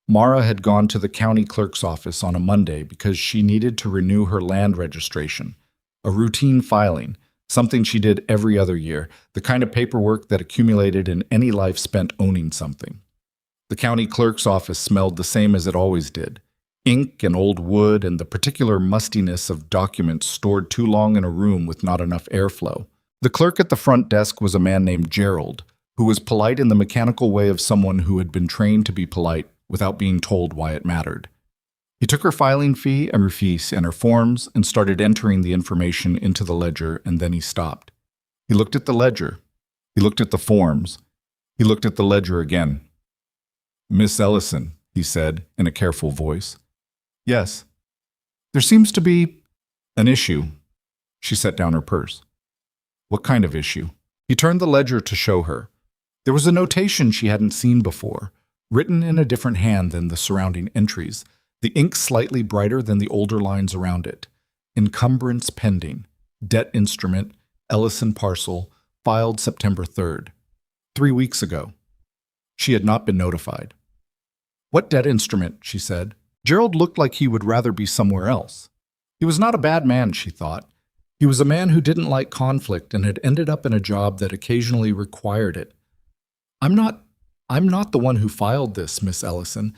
Mara had gone to the county clerk's office on a Monday because she needed to renew her land registration, a routine filing, Something she did every other year, the kind of paperwork that accumulated in any life spent owning something. The county clerk's office smelled the same as it always did. Ink and old wood and the particular mustiness of documents stored too long in a room with not enough airflow. The clerk at the front desk was a man named Gerald, who was polite in the mechanical way of someone who had been trained to be polite without being told why it mattered. He took her filing fee and her forms and started entering the information into the ledger, and then he stopped. He looked at the ledger. He looked at the forms. He looked at the ledger again. "Miss Ellison," he said in a careful voice. "Yes." "There seems to be an issue." She set down her purse. "What kind of issue?" He turned the ledger to show her. There was a notation she hadn't seen before, written in a different hand than the surrounding entries, the ink slightly brighter than the older lines around it. Encumbrance pending. Debt instrument, Ellison parcel, filed September 3rd. 3 weeks ago. She had not been notified. "What debt instrument?" she said. Gerald looked like he would rather be somewhere else. He was not a bad man, she thought. He was a man who didn't like conflict and had ended up in a job that occasionally required it. I'm not the one who filed this, Miss Ellison.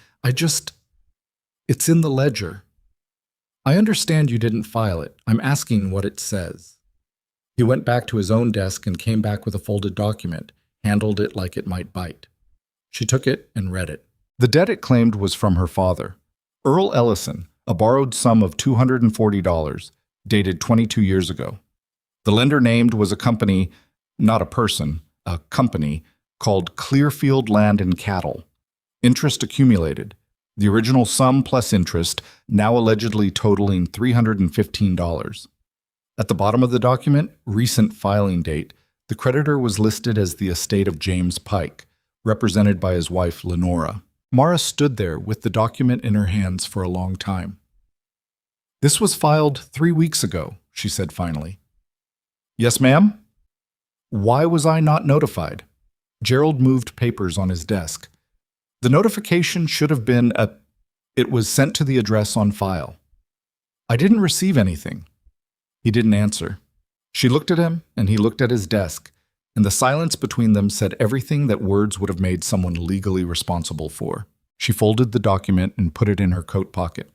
It's in the ledger." "I understand you didn't file it. I'm asking what it says." He went back to his own desk and came back with a folded document, handled it like it might bite. She took it and read it. The debt it claimed was from her father, Earl Ellison, a borrowed sum of $240, dated 22 years ago. The lender named was a company, not a person, a company, called Clearfield Land and Cattle. Interest accumulated. The original sum plus interest, now allegedly totaling $315. At the bottom of the document, recent filing date, the creditor was listed as the estate of James Pike, represented by his wife Lenora. Mara stood there with the document in her hands for a long time. "This was filed 3 weeks ago," she said finally. "Yes, ma'am?" "Why was I not notified?" Gerald moved papers on his desk. "The notification should have been it was sent to the address on file." "I didn't receive anything." He didn't answer. She looked at him, and he looked at his desk, and the silence between them said everything that words would have made someone legally responsible for. She folded the document and put it in her coat pocket.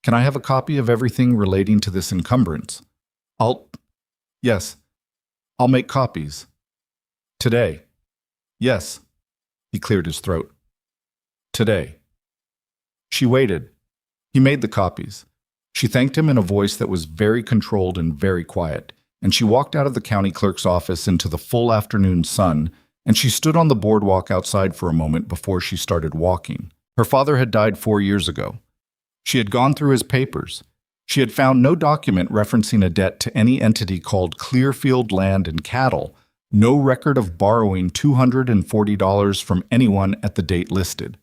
"Can I have a copy of everything relating to this encumbrance?" Yes. I'll make copies." "Today?" "Yes." He cleared his throat. "Today." She waited. He made the copies. She thanked him in a voice that was very controlled and very quiet, and she walked out of the county clerk's office into the full afternoon sun, and she stood on the boardwalk outside for a moment before she started walking. Her father had died 4 years ago. She had gone through his papers. She had found no document referencing a debt to any entity called Clearfield Land and Cattle, no record of borrowing $240 from anyone at the date listed.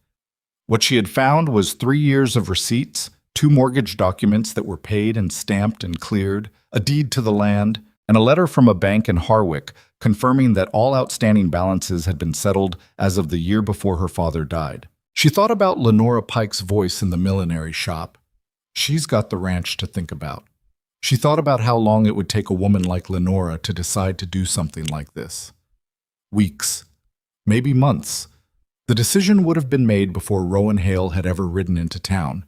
What she had found was 3 years of receipts, 2 mortgage documents that were paid and stamped and cleared, a deed to the land, and a letter from a bank in Harwick confirming that all outstanding balances had been settled as of the year before her father died. She thought about Lenora Pike's voice in the millinery shop. She's got the ranch to think about. She thought about how long it would take a woman like Lenora to decide to do something like this. Weeks, maybe months. The decision would have been made before Rowan Hale had ever ridden into town,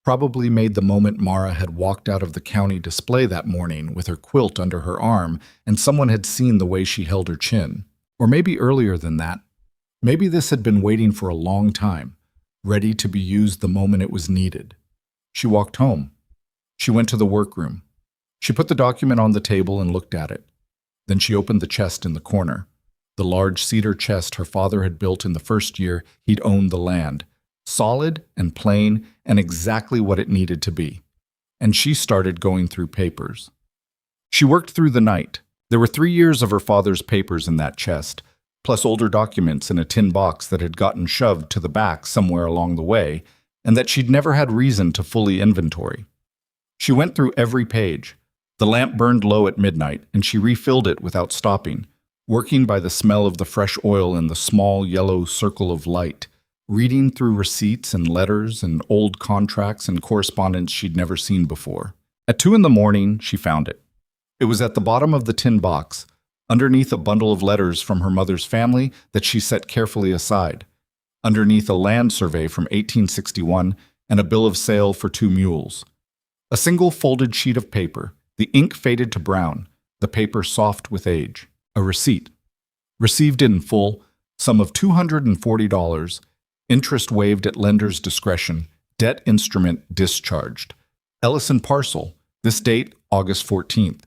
probably made the moment Mara had walked out of the county display that morning with her quilt under her arm and someone had seen the way she held her chin. Or maybe earlier than that. Maybe this had been waiting for a long time, ready to be used the moment it was needed. She walked home. She went to the workroom. She put the document on the table and looked at it. Then she opened the chest in the corner. The large cedar chest her father had built in the first year he'd owned the land, solid and plain and exactly what it needed to be. And she started going through papers. She worked through the night. There were 3 years of her father's papers in that chest, plus older documents in a tin box that had gotten shoved to the back somewhere along the way, and that she'd never had reason to fully inventory. She went through every page. The lamp burned low at midnight, and she refilled it without stopping, working by the smell of the fresh oil in the small yellow circle of light, reading through receipts and letters and old contracts and correspondence she'd never seen before. At 2 in the morning, she found it. It was at the bottom of the tin box, underneath a bundle of letters from her mother's family that she set carefully aside, underneath a land survey from 1861 and a bill of sale for 2 mules. A single folded sheet of paper, the ink faded to brown, the paper soft with age. A receipt. Received in full, sum of $240, interest waived at lender's discretion, debt instrument discharged. Ellison parcel, this date, August 14th.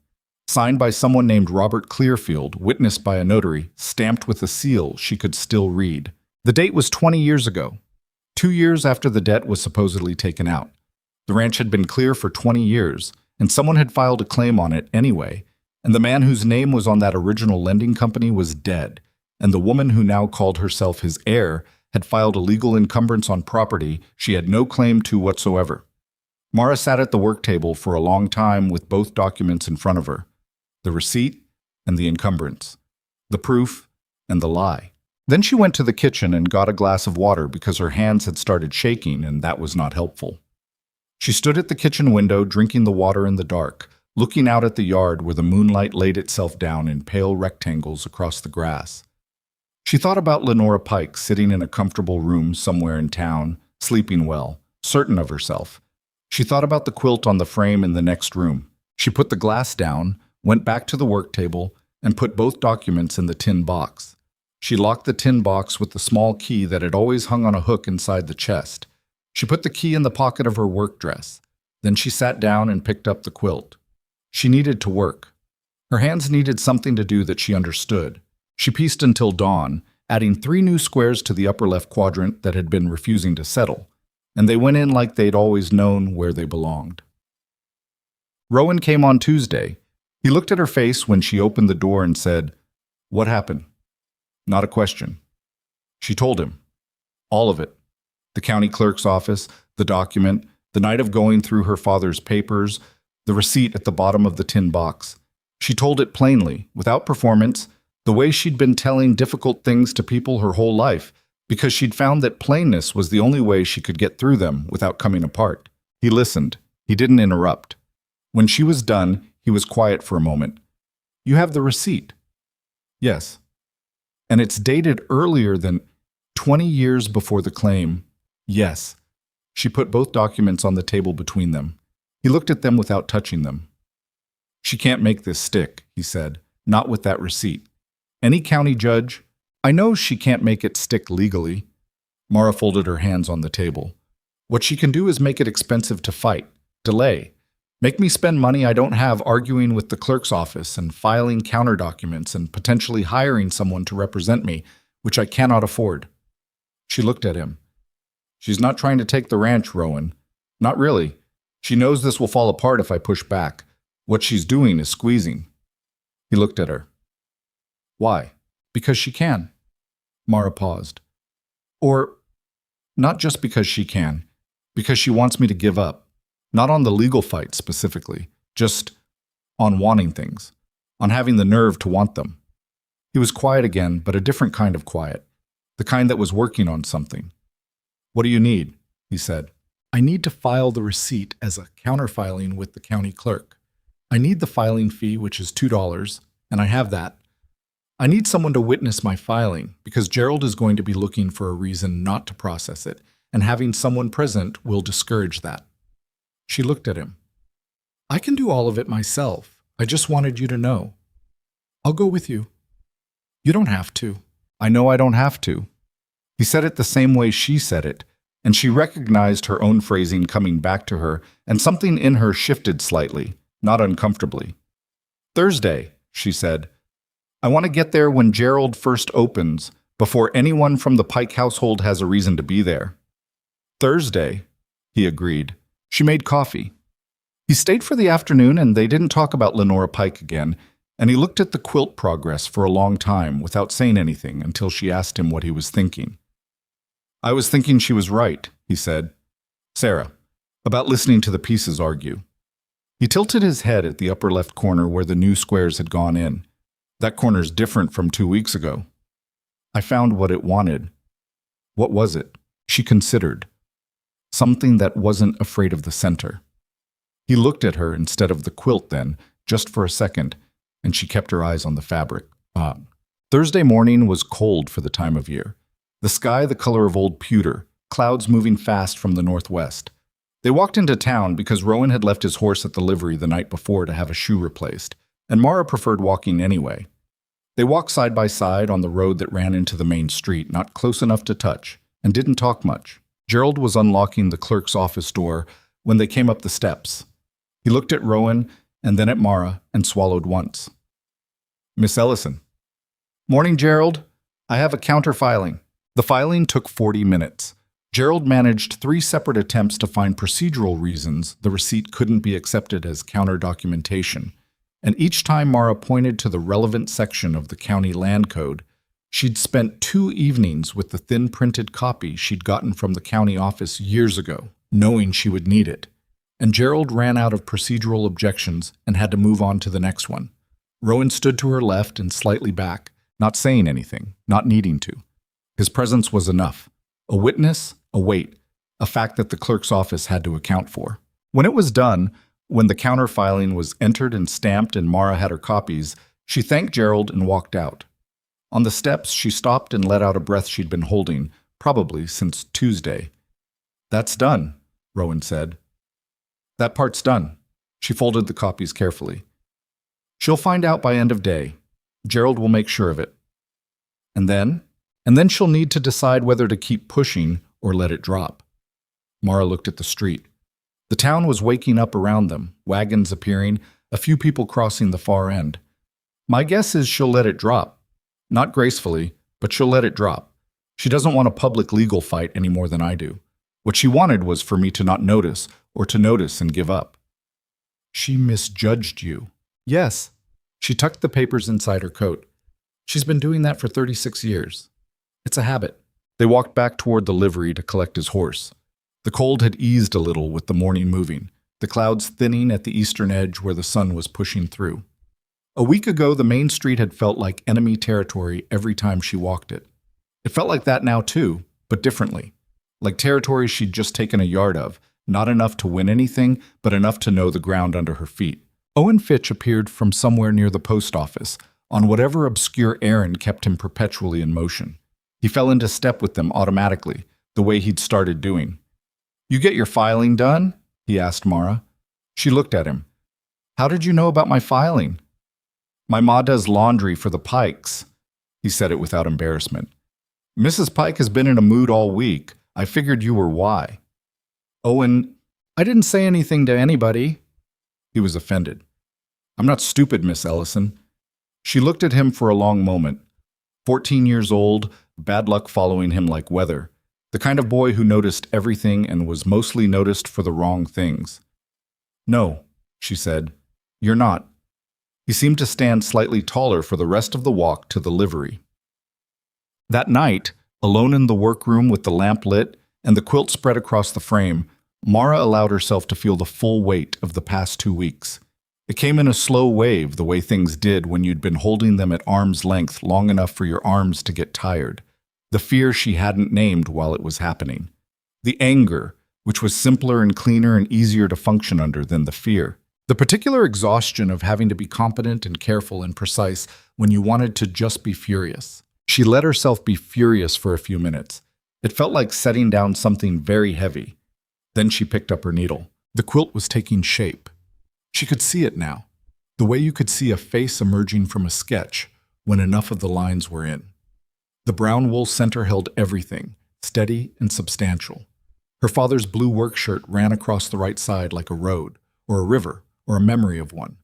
Signed by someone named Robert Clearfield, witnessed by a notary, stamped with a seal she could still read. The date was 20 years ago, 2 years after the debt was supposedly taken out. The ranch had been clear for 20 years, and someone had filed a claim on it anyway, and the man whose name was on that original lending company was dead, and the woman who now called herself his heir had filed a legal encumbrance on property she had no claim to whatsoever. Mara sat at the work table for a long time with both documents in front of her, the receipt and the encumbrance, the proof and the lie. Then she went to the kitchen and got a glass of water because her hands had started shaking and that was not helpful. She stood at the kitchen window drinking the water in the dark, looking out at the yard where the moonlight laid itself down in pale rectangles across the grass. She thought about Lenora Pike sitting in a comfortable room somewhere in town, sleeping well, certain of herself. She thought about the quilt on the frame in the next room. She put the glass down, went back to the work table, and put both documents in the tin box. She locked the tin box with the small key that had always hung on a hook inside the chest. She put the key in the pocket of her work dress. Then she sat down and picked up the quilt. She needed to work. Her hands needed something to do that she understood. She pieced until dawn, adding 3 new squares to the upper left quadrant that had been refusing to settle, and they went in like they'd always known where they belonged. Rowan came on Tuesday. He looked at her face when she opened the door and said, "What happened?" Not a question. She told him. All of it. The county clerk's office, the document, the night of going through her father's papers, the receipt at the bottom of the tin box. She told it plainly, without performance, the way she'd been telling difficult things to people her whole life, because she'd found that plainness was the only way she could get through them without coming apart. He listened. He didn't interrupt. When she was done, he was quiet for a moment. "You have the receipt?" "Yes." "And it's dated earlier than 20 years before the claim?" "Yes." She put both documents on the table between them. He looked at them without touching them. "She can't make this stick," he said, "not with that receipt. Any county judge, I know she can't make it stick legally." Mara folded her hands on the table. "What she can do is make it expensive to fight, delay, make me spend money I don't have arguing with the clerk's office and filing counter documents and potentially hiring someone to represent me, which I cannot afford." She looked at him. "She's not trying to take the ranch, Rowan. Not really. She knows this will fall apart if I push back. What she's doing is squeezing." He looked at her. "Why?" "Because she can." Mara paused. "Or, not just because she can, because she wants me to give up. Not on the legal fight specifically, just on wanting things, on having the nerve to want them." He was quiet again, but a different kind of quiet, the kind that was working on something. "What do you need?" he said. "I need to file the receipt as a counterfiling with the county clerk. I need the filing fee, which is $2, and I have that. I need someone to witness my filing, because Gerald is going to be looking for a reason not to process it, and having someone present will discourage that." She looked at him. "I can do all of it myself. I just wanted you to know. I'll go with you." "You don't have to." "I know I don't have to." He said it the same way she said it, and she recognized her own phrasing coming back to her, and something in her shifted slightly, not uncomfortably. "Thursday," she said. "I want to get there when Gerald first opens, before anyone from the Pike household has a reason to be there." "Thursday," he agreed. She made coffee. He stayed for the afternoon, and they didn't talk about Lenora Pike again, and he looked at the quilt progress for a long time without saying anything until she asked him what he was thinking. "I was thinking she was right," he said. "Sarah, about listening to the pieces argue." He tilted his head at the upper left corner where the new squares had gone in. "That corner's different from 2 weeks ago." "I found what it wanted." "What was it?" She considered. "Something that wasn't afraid of the center." He looked at her instead of the quilt then, just for a second, and she kept her eyes on the fabric. Thursday morning was cold for the time of year. The sky the color of old pewter, clouds moving fast from the northwest. They walked into town because Rowan had left his horse at the livery the night before to have a shoe replaced, and Mara preferred walking anyway. They walked side by side on the road that ran into the main street, not close enough to touch, and didn't talk much. Gerald was unlocking the clerk's office door when they came up the steps. He looked at Rowan and then at Mara and swallowed once. "Miss Ellison." "Morning, Gerald. I have a counter filing." The filing took 40 minutes. Gerald managed 3 separate attempts to find procedural reasons the receipt couldn't be accepted as counter documentation, and each time Mara pointed to the relevant section of the county land code, she'd spent 2 evenings with the thin printed copy she'd gotten from the county office years ago, knowing she would need it. And Gerald ran out of procedural objections and had to move on to the next one. Rowan stood to her left and slightly back, not saying anything, not needing to. His presence was enough. A witness, a weight, a fact that the clerk's office had to account for. When it was done, when the counter filing was entered and stamped and Mara had her copies, she thanked Gerald and walked out. On the steps, she stopped and let out a breath she'd been holding, probably since Tuesday. "That's done," Rowan said. "That part's done." She folded the copies carefully. "She'll find out by end of day. Gerald will make sure of it. And then she'll need to decide whether to keep pushing or let it drop." Mara looked at the street. The town was waking up around them, wagons appearing, a few people crossing the far end. "My guess is she'll let it drop. Not gracefully, but she'll let it drop. She doesn't want a public legal fight any more than I do. What she wanted was for me to not notice, or to notice and give up." "She misjudged you." "Yes." She tucked the papers inside her coat. "She's been doing that for 36 years. It's a habit." They walked back toward the livery to collect his horse. The cold had eased a little with the morning moving, the clouds thinning at the eastern edge where the sun was pushing through. A week ago, the main street had felt like enemy territory every time she walked it. It felt like that now too, but differently. Like territory she'd just taken a yard of, not enough to win anything, but enough to know the ground under her feet. Owen Fitch appeared from somewhere near the post office, on whatever obscure errand kept him perpetually in motion. He fell into step with them automatically, the way he'd started doing. "You get your filing done?" he asked Mara. She looked at him. "How did you know about my filing?" "My ma does laundry for the Pikes." He said it without embarrassment. "Mrs. Pike has been in a mood all week. I figured you were why." "Owen, I didn't say anything to anybody." He was offended. "I'm not stupid, Miss Ellison." She looked at him for a long moment. 14 years old, bad luck following him like weather. The kind of boy who noticed everything and was mostly noticed for the wrong things. "No," she said. "You're not." He seemed to stand slightly taller for the rest of the walk to the livery. That night, alone in the workroom with the lamp lit and the quilt spread across the frame, Mara allowed herself to feel the full weight of the past 2 weeks. It came in a slow wave, the way things did when you'd been holding them at arm's length long enough for your arms to get tired. The fear she hadn't named while it was happening. The anger, which was simpler and cleaner and easier to function under than the fear. The particular exhaustion of having to be competent and careful and precise when you wanted to just be furious. She let herself be furious for a few minutes. It felt like setting down something very heavy. Then she picked up her needle. The quilt was taking shape. She could see it now, the way you could see a face emerging from a sketch when enough of the lines were in. The brown wool center held everything, steady and substantial. Her father's blue work shirt ran across the right side like a road, or a river, or a memory of one.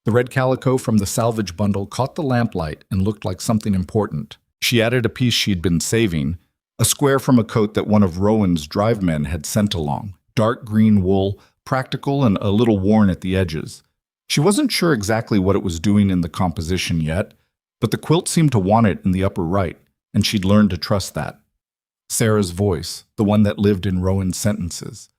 The red calico from the salvage bundle caught the lamplight and looked like something important. She added a piece she'd been saving, a square from a coat that one of Rowan's drive men had sent along, dark green wool, practical and a little worn at the edges. She wasn't sure exactly what it was doing in the composition yet, but the quilt seemed to want it in the upper right, and she'd learned to trust that. Sarah's voice, the one that lived in Rowan's sentences,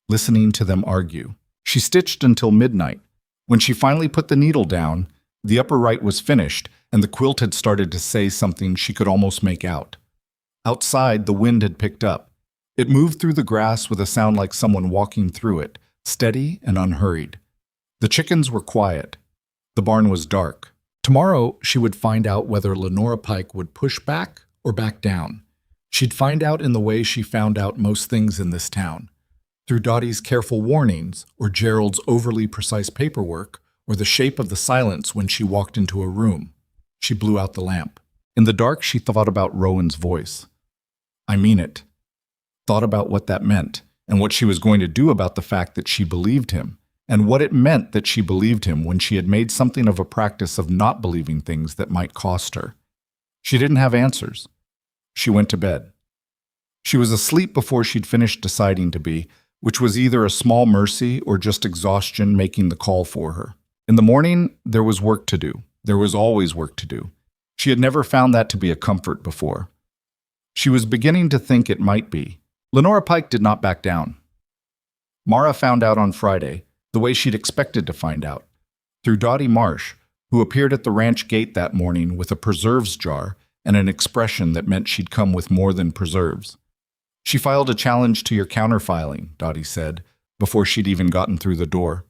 listening to them argue. She stitched until midnight. When she finally put the needle down, the upper right was finished, and the quilt had started to say something she could almost make out. Outside, the wind had picked up. It moved through the grass with a sound like someone walking through it, steady and unhurried. The chickens were quiet. The barn was dark. Tomorrow, she would find out whether Lenora Pike would push back or back down. She'd find out in the way she found out most things in this town, through Dottie's careful warnings, or Gerald's overly precise paperwork, or the shape of the silence when she walked into a room. She blew out the lamp. In the dark, she thought about Rowan's voice. I mean it. Thought about what that meant, and what she was going to do about the fact that she believed him, and what it meant that she believed him when she had made something of a practice of not believing things that might cost her. She didn't have answers. She went to bed. She was asleep before she'd finished deciding to be, which was either a small mercy or just exhaustion making the call for her. In the morning, there was work to do. There was always work to do. She had never found that to be a comfort before. She was beginning to think it might be. Lenora Pike did not back down. Mara found out on Friday, the way she'd expected to find out, through Dottie Marsh, who appeared at the ranch gate that morning with a preserves jar and an expression that meant she'd come with more than preserves. She filed a challenge to your counterfiling, Dottie said, before she'd even gotten through the door.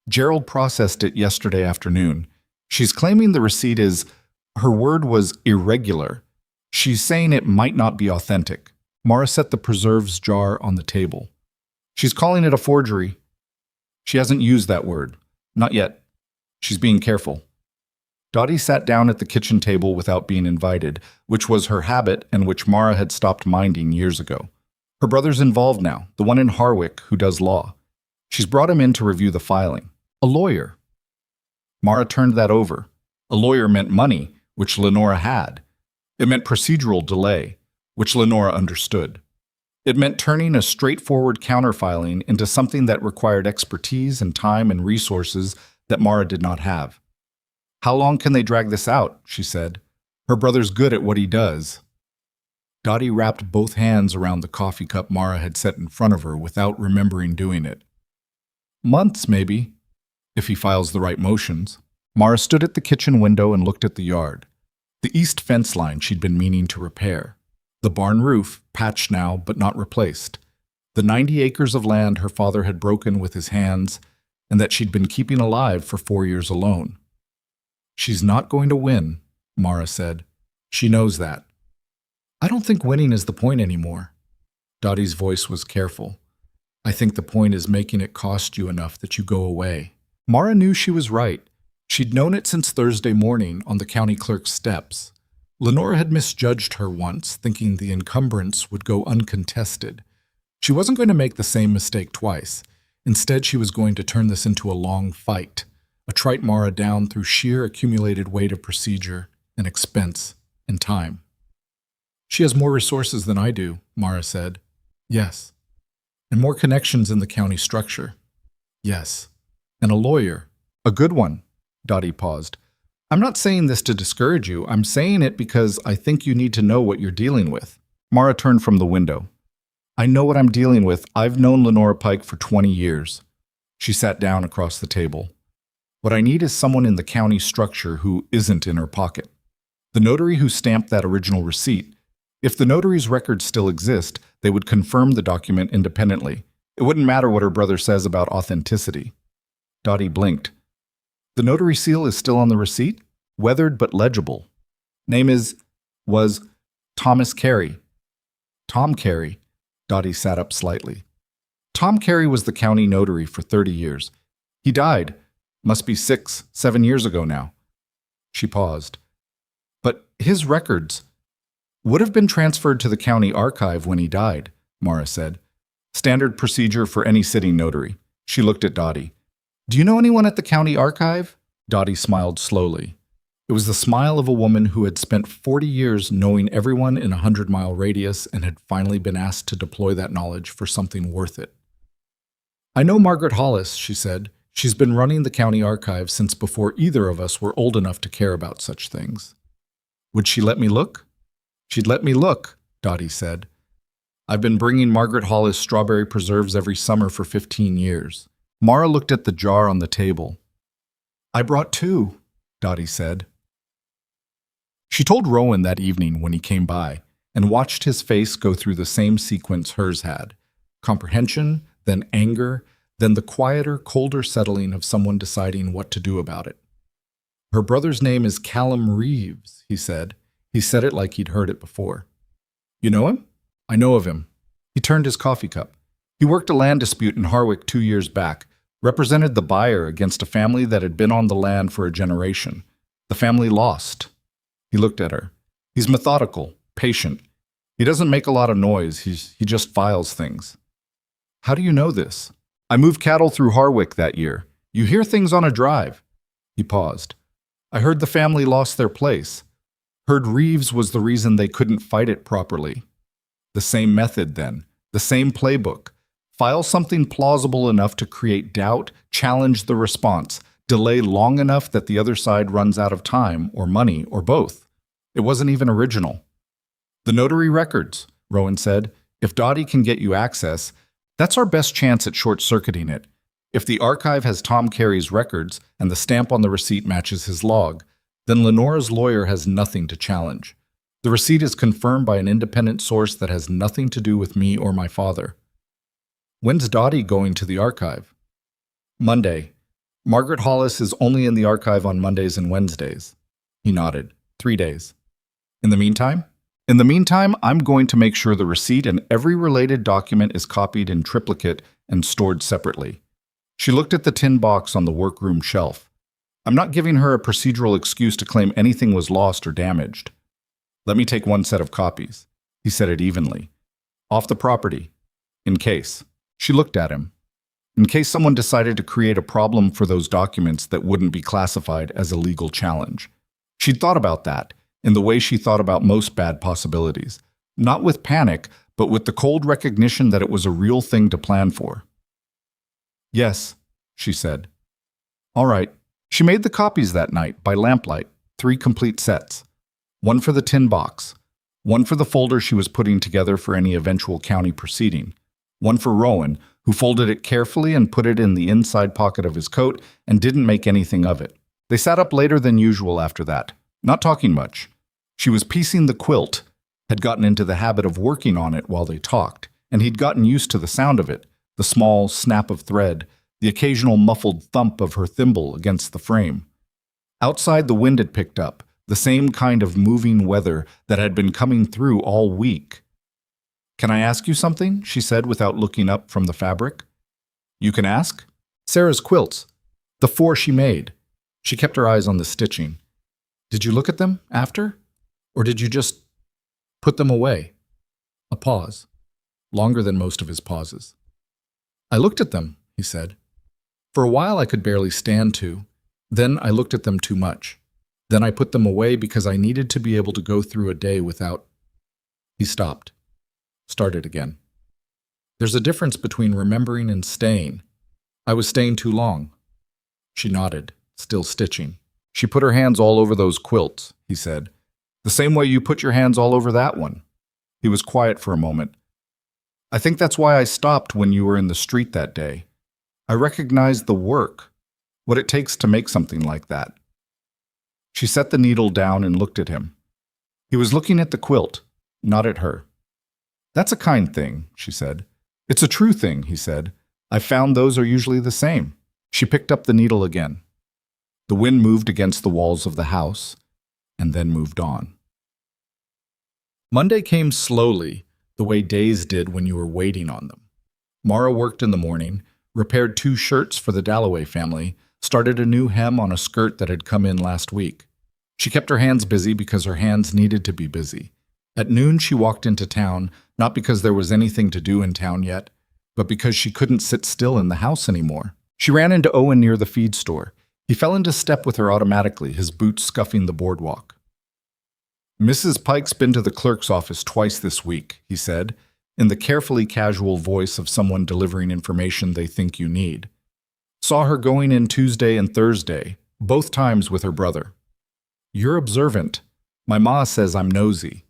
Gerald processed it yesterday afternoon. She's claiming the receipt is, her word was irregular. She's saying it might not be authentic. Mara set the preserves jar on the table. She's calling it a forgery. She hasn't used that word. Not yet. She's being careful. Dottie sat down at the kitchen table without being invited, which was her habit and which Mara had stopped minding years ago. Her brother's involved now, the one in Harwick who does law. She's brought him in to review the filing. A lawyer. Mara turned that over. A lawyer meant money, which Lenora had. It meant procedural delay, which Lenora understood. It meant turning a straightforward counterfiling into something that required expertise and time and resources that Mara did not have. How long can they drag this out? She said. Her brother's good at what he does. Dottie wrapped both hands around the coffee cup Mara had set in front of her without remembering doing it. Months, maybe, if he files the right motions. Mara stood at the kitchen window and looked at the yard. The east fence line she'd been meaning to repair. The barn roof, patched now but not replaced. The 90 acres of land her father had broken with his hands and that she'd been keeping alive for 4 years alone. She's not going to win, Mara said. She knows that. I don't think winning is the point anymore. Dottie's voice was careful. I think the point is making it cost you enough that you go away. Mara knew she was right. She'd known it since Thursday morning on the county clerk's steps. Lenora had misjudged her once, thinking the encumbrance would go uncontested. She wasn't going to make the same mistake twice. Instead, she was going to turn this into a long fight, a trite Mara down through sheer accumulated weight of procedure and expense and time. She has more resources than I do, Mara said. Yes. And more connections in the county structure. Yes. And a lawyer. A good one. Dottie paused. I'm not saying this to discourage you. I'm saying it because I think you need to know what you're dealing with. Mara turned from the window. I know what I'm dealing with. I've known Lenora Pike for 20 years. She sat down across the table. What I need is someone in the county structure who isn't in her pocket. The notary who stamped that original receipt. If the notary's records still exist, they would confirm the document independently. It wouldn't matter what her brother says about authenticity. Dottie blinked. The notary seal is still on the receipt? Weathered but legible. Name was Thomas Carey. Tom Carey. Dottie sat up slightly. Tom Carey was the county notary for 30 years. He died. Must be 6, 7 years ago now. She paused. But his records would have been transferred to the county archive when he died, Mara said. Standard procedure for any sitting notary. She looked at Dottie. Do you know anyone at the county archive? Dottie smiled slowly. It was the smile of a woman who had spent 40 years knowing everyone in a 100-mile radius and had finally been asked to deploy that knowledge for something worth it. I know Margaret Hollis, she said. She's been running the county archive since before either of us were old enough to care about such things. Would she let me look? She'd let me look, Dottie said. I've been bringing Margaret Hollis strawberry preserves every summer for 15 years. Mara looked at the jar on the table. I brought 2, Dottie said. She told Rowan that evening when he came by and watched his face go through the same sequence hers had. Comprehension, then anger, then the quieter, colder settling of someone deciding what to do about it. Her brother's name is Callum Reeves, he said. He said it like he'd heard it before. You know him? I know of him. He turned his coffee cup. He worked a land dispute in Harwick 2 years back, represented the buyer against a family that had been on the land for a generation. The family lost. He looked at her. He's methodical, patient. He doesn't make a lot of noise. He just files things. How do you know this? I moved cattle through Harwick that year. You hear things on a drive. He paused. I heard the family lost their place. Heard Reeves was the reason they couldn't fight it properly. The same method, then. The same playbook. File something plausible enough to create doubt, challenge the response, delay long enough that the other side runs out of time or money or both. It wasn't even original. The notary records, Rowan said. If Dottie can get you access, that's our best chance at short-circuiting it. If the archive has Tom Carey's records and the stamp on the receipt matches his log, then Lenora's lawyer has nothing to challenge. The receipt is confirmed by an independent source that has nothing to do with me or my father. When's Dottie going to the archive? Monday. Margaret Hollis is only in the archive on Mondays and Wednesdays. He nodded. 3 days. In the meantime? In the meantime, I'm going to make sure the receipt and every related document is copied in triplicate and stored separately. She looked at the tin box on the workroom shelf. I'm not giving her a procedural excuse to claim anything was lost or damaged. Let me take 1 set of copies. He said it evenly. Off the property. In case. She looked at him. In case someone decided to create a problem for those documents that wouldn't be classified as a legal challenge. She'd thought about that, in the way she thought about most bad possibilities. Not with panic, but with the cold recognition that it was a real thing to plan for. Yes, she said. All right. She made the copies that night, by lamplight, 3 complete sets. 1 for the tin box, 1 for the folder she was putting together for any eventual county proceeding, 1 for Rowan, who folded it carefully and put it in the inside pocket of his coat and didn't make anything of it. They sat up later than usual after that, not talking much. She was piecing the quilt, had gotten into the habit of working on it while they talked, and he'd gotten used to the sound of it, the small snap of thread, the occasional muffled thump of her thimble against the frame. Outside, the wind had picked up, the same kind of moving weather that had been coming through all week. Can I ask you something? She said without looking up from the fabric. You can ask? Sarah's quilts. The 4 she made. She kept her eyes on the stitching. Did you look at them after? Or did you just put them away? A pause. Longer than most of his pauses. I looked at them, he said. For a while I could barely stand to. Then I looked at them too much. Then I put them away because I needed to be able to go through a day without... He stopped. Started again. There's a difference between remembering and staying. I was staying too long. She nodded, still stitching. She put her hands all over those quilts, he said. The same way you put your hands all over that one. He was quiet for a moment. I think that's why I stopped when you were in the street that day. I recognized the work, what it takes to make something like that. She set the needle down and looked at him. He was looking at the quilt, not at her. That's a kind thing, she said. It's a true thing, he said. I've found those are usually the same. She picked up the needle again. The wind moved against the walls of the house, and then moved on. Monday came slowly, the way days did when you were waiting on them. Mara worked in the morning, repaired 2 shirts for the Dalloway family, started a new hem on a skirt that had come in last week. She kept her hands busy because her hands needed to be busy. At noon, she walked into town, not because there was anything to do in town yet, but because she couldn't sit still in the house anymore. She ran into Owen near the feed store. He fell into step with her automatically, his boots scuffing the boardwalk. Mrs. Pike's been to the clerk's office twice this week, he said, in the carefully casual voice of someone delivering information they think you need. Saw her going in Tuesday and Thursday, both times with her brother. You're observant. My ma says I'm nosy.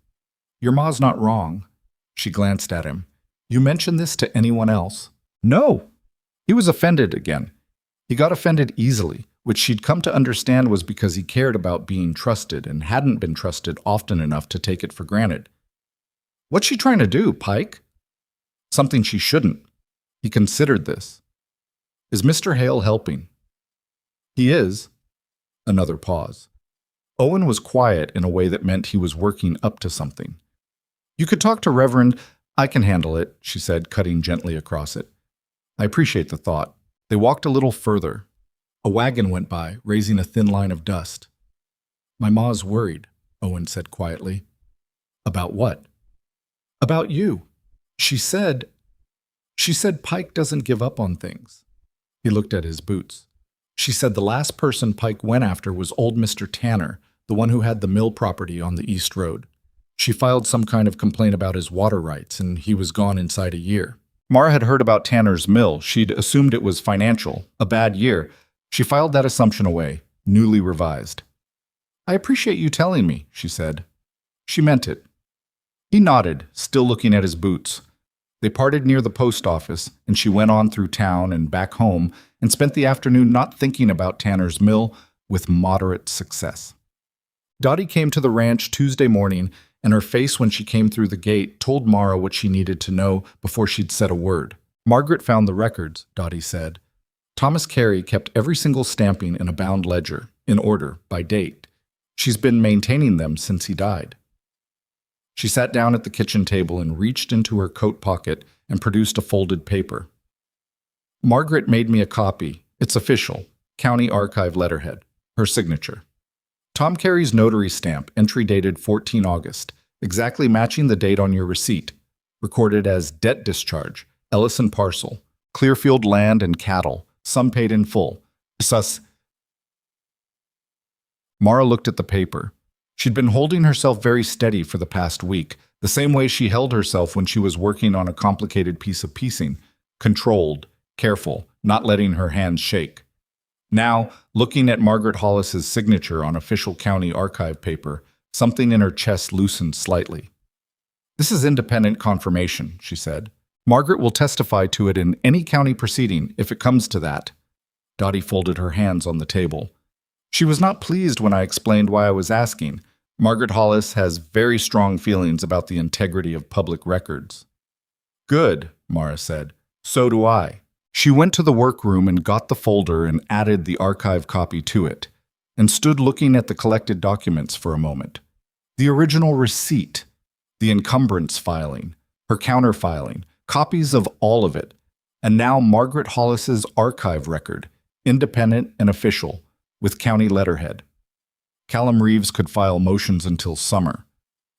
Your ma's not wrong. She glanced at him. You mentioned this to anyone else? No. He was offended again. He got offended easily, which she'd come to understand was because he cared about being trusted and hadn't been trusted often enough to take it for granted. What's she trying to do, Pike? Something she shouldn't. He considered this. Is Mr. Hale helping? He is. Another pause. Owen was quiet in a way that meant he was working up to something. You could talk to Reverend. I can handle it, she said, cutting gently across it. I appreciate the thought. They walked a little further. A wagon went by, raising a thin line of dust. My ma's worried, Owen said quietly. About what? About you. She said Pike doesn't give up on things. He looked at his boots. She said the last person Pike went after was old Mr. Tanner, the one who had the mill property on the East Road. She filed some kind of complaint about his water rights, and he was gone inside a year. Mara had heard about Tanner's mill. She'd assumed it was financial, a bad year. She filed that assumption away, newly revised. I appreciate you telling me, she said. She meant it. He nodded, still looking at his boots. They parted near the post office, and she went on through town and back home and spent the afternoon not thinking about Tanner's mill with moderate success. Dottie came to the ranch Tuesday morning, and her face when she came through the gate told Mara what she needed to know before she'd said a word. Margaret found the records, Dottie said. Thomas Carey kept every single stamping in a bound ledger, in order, by date. She's been maintaining them since he died. She sat down at the kitchen table and reached into her coat pocket and produced a folded paper. Margaret made me a copy. It's official. County Archive letterhead. Her signature. Tom Carey's notary stamp, entry dated 14 August, exactly matching the date on your receipt. Recorded as debt discharge, Ellison parcel, Clearfield land and cattle, some paid in full. Mara looked at the paper. She'd been holding herself very steady for the past week, the same way she held herself when she was working on a complicated piece of piecing, controlled, careful, not letting her hands shake. Now, looking at Margaret Hollis's signature on official county archive paper, something in her chest loosened slightly. This is independent confirmation, she said. Margaret will testify to it in any county proceeding if it comes to that. Dottie folded her hands on the table. She was not pleased when I explained why I was asking. Margaret Hollis has very strong feelings about the integrity of public records. Good, Mara said. So do I. She went to the workroom and got the folder and added the archive copy to it, and stood looking at the collected documents for a moment. The original receipt, the encumbrance filing, her counterfiling, copies of all of it, and now Margaret Hollis's archive record, independent and official, with county letterhead. Callum Reeves could file motions until summer.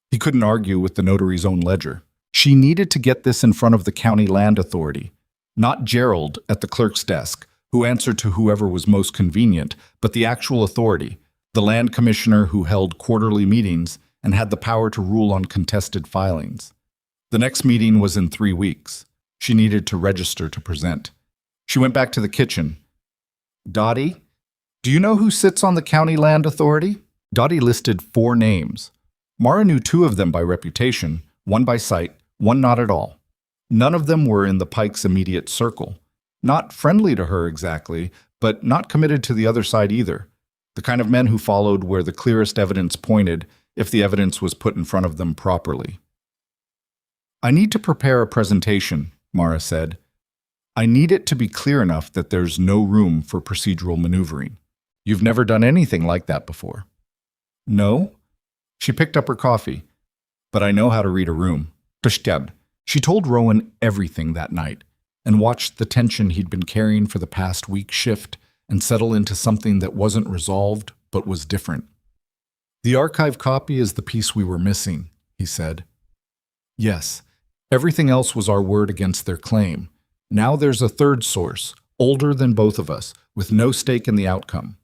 He couldn't argue with the notary's own ledger. She needed to get this in front of the county land authority, not Gerald at the clerk's desk, who answered to whoever was most convenient, but the actual authority, the land commissioner who held quarterly meetings and had the power to rule on contested filings. The next meeting was in 3 weeks. She needed to register to present. She went back to the kitchen. Dottie, do you know who sits on the county land authority? Dottie listed 4 names. Mara knew 2 of them by reputation, one by sight, one not at all. None of them were in the Pikes' immediate circle. Not friendly to her exactly, but not committed to the other side either. The kind of men who followed where the clearest evidence pointed, if the evidence was put in front of them properly. I need to prepare a presentation, Mara said. I need it to be clear enough that there's no room for procedural maneuvering. You've never done anything like that before. No? She picked up her coffee. But I know how to read a room. She told Rowan everything that night and watched the tension he'd been carrying for the past week shift and settle into something that wasn't resolved but was different. The archive copy is the piece we were missing, he said. Yes, everything else was our word against their claim. Now there's a third source, older than both of us, with no stake in the outcome.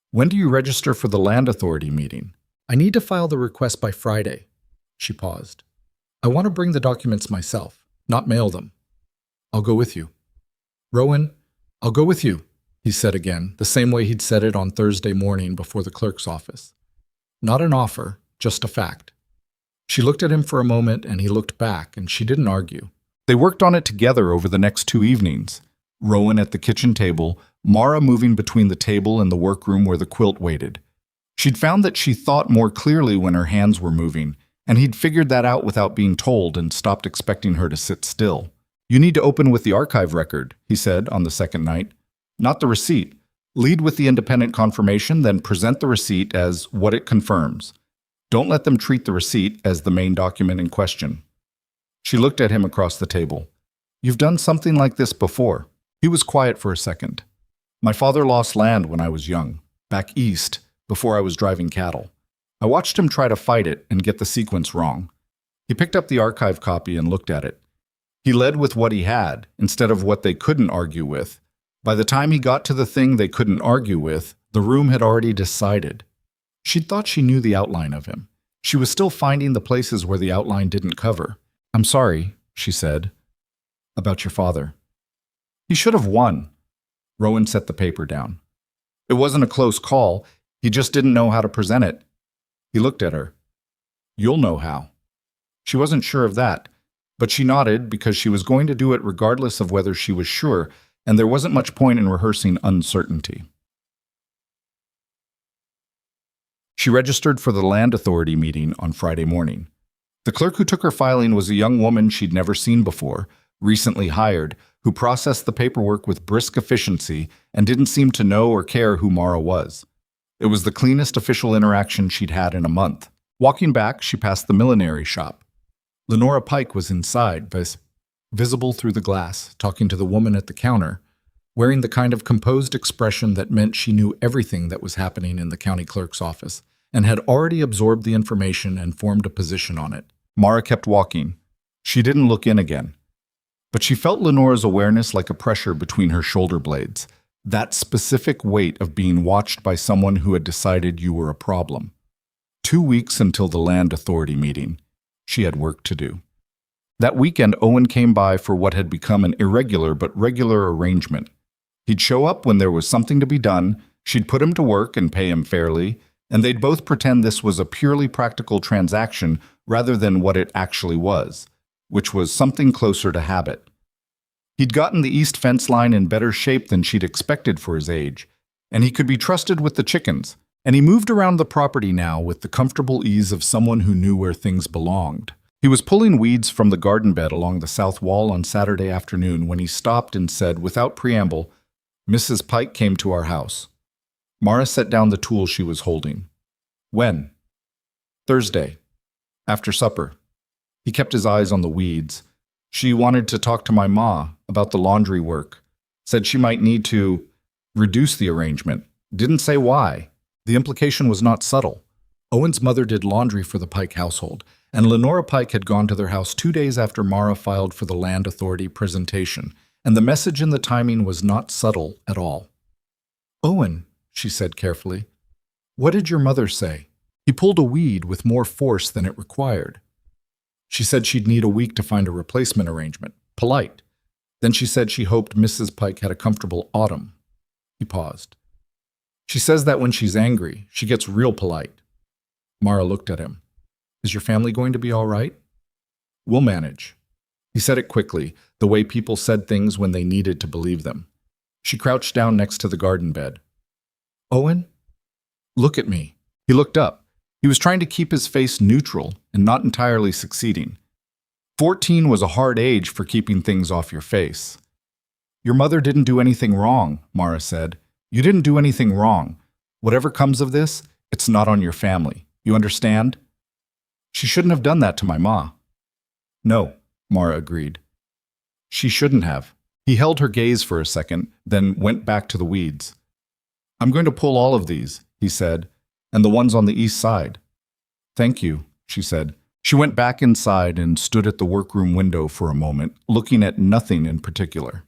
When do you register for the land authority meeting? I need to file the request by Friday. She paused. I want to bring the documents myself, not mail them. I'll go with you. Rowan, I'll go with you, he said again, the same way he'd said it on Thursday morning before the clerk's office. Not an offer, just a fact. She looked at him for a moment and he looked back, and she didn't argue. They worked on it together over the next 2 evenings. Rowan at the kitchen table, Mara moving between the table and the workroom where the quilt waited. She'd found that she thought more clearly when her hands were moving, and he'd figured that out without being told and stopped expecting her to sit still. You need to open with the archive record, he said on the second night. Not the receipt. Lead with the independent confirmation, then present the receipt as what it confirms. Don't let them treat the receipt as the main document in question. She looked at him across the table. You've done something like this before. He was quiet for a second. My father lost land when I was young, back east, before I was driving cattle. I watched him try to fight it and get the sequence wrong. He picked up the archive copy and looked at it. He led with what he had, instead of what they couldn't argue with. By the time he got to the thing they couldn't argue with, the room had already decided. She'd thought she knew the outline of him. She was still finding the places where the outline didn't cover. I'm sorry, she said, about your father. He should have won. Rowan set the paper down. It wasn't a close call. He just didn't know how to present it. He looked at her. You'll know how. She wasn't sure of that, but she nodded because she was going to do it regardless of whether she was sure, and there wasn't much point in rehearsing uncertainty. She registered for the Land Authority meeting on Friday morning. The clerk who took her filing was a young woman she'd never seen before, recently hired, who processed the paperwork with brisk efficiency and didn't seem to know or care who Mara was. It was the cleanest official interaction she'd had in a month. Walking back, she passed the millinery shop. Lenora Pike was inside, visible through the glass, talking to the woman at the counter, wearing the kind of composed expression that meant she knew everything that was happening in the county clerk's office and had already absorbed the information and formed a position on it. Mara kept walking. She didn't look in again. But she felt Lenora's awareness like a pressure between her shoulder blades, that specific weight of being watched by someone who had decided you were a problem. 2 weeks until the Land Authority meeting. She had work to do. That weekend, Owen came by for what had become an irregular but regular arrangement. He'd show up when there was something to be done, she'd put him to work and pay him fairly, and they'd both pretend this was a purely practical transaction rather than what it actually was, which was something closer to habit. He'd gotten the east fence line in better shape than she'd expected for his age, and he could be trusted with the chickens, and he moved around the property now with the comfortable ease of someone who knew where things belonged. He was pulling weeds from the garden bed along the south wall on Saturday afternoon when he stopped and said, without preamble, Mrs. Pike came to our house. Mara set down the tool she was holding. When? Thursday. After supper. He kept his eyes on the weeds. She wanted to talk to my ma about the laundry work. Said she might need to reduce the arrangement. Didn't say why. The implication was not subtle. Owen's mother did laundry for the Pike household, and Lenora Pike had gone to their house 2 days after Mara filed for the Land Authority presentation, and the message in the timing was not subtle at all. Owen, she said carefully, what did your mother say? He pulled a weed with more force than it required. She said she'd need a week to find a replacement arrangement. Polite. Then she said she hoped Mrs. Pike had a comfortable autumn. He paused. She says that when she's angry, she gets real polite. Mara looked at him. Is your family going to be all right? We'll manage. He said it quickly, the way people said things when they needed to believe them. She crouched down next to the garden bed. Owen? Look at me. He looked up. He was trying to keep his face neutral and not entirely succeeding. 14 was a hard age for keeping things off your face. Your mother didn't do anything wrong, Mara said. You didn't do anything wrong. Whatever comes of this, it's not on your family. You understand? She shouldn't have done that to my ma. No, Mara agreed. She shouldn't have. He held her gaze for a second, then went back to the weeds. I'm going to pull all of these, he said, and the ones on the east side. Thank you, she said. She went back inside and stood at the workroom window for a moment, looking at nothing in particular.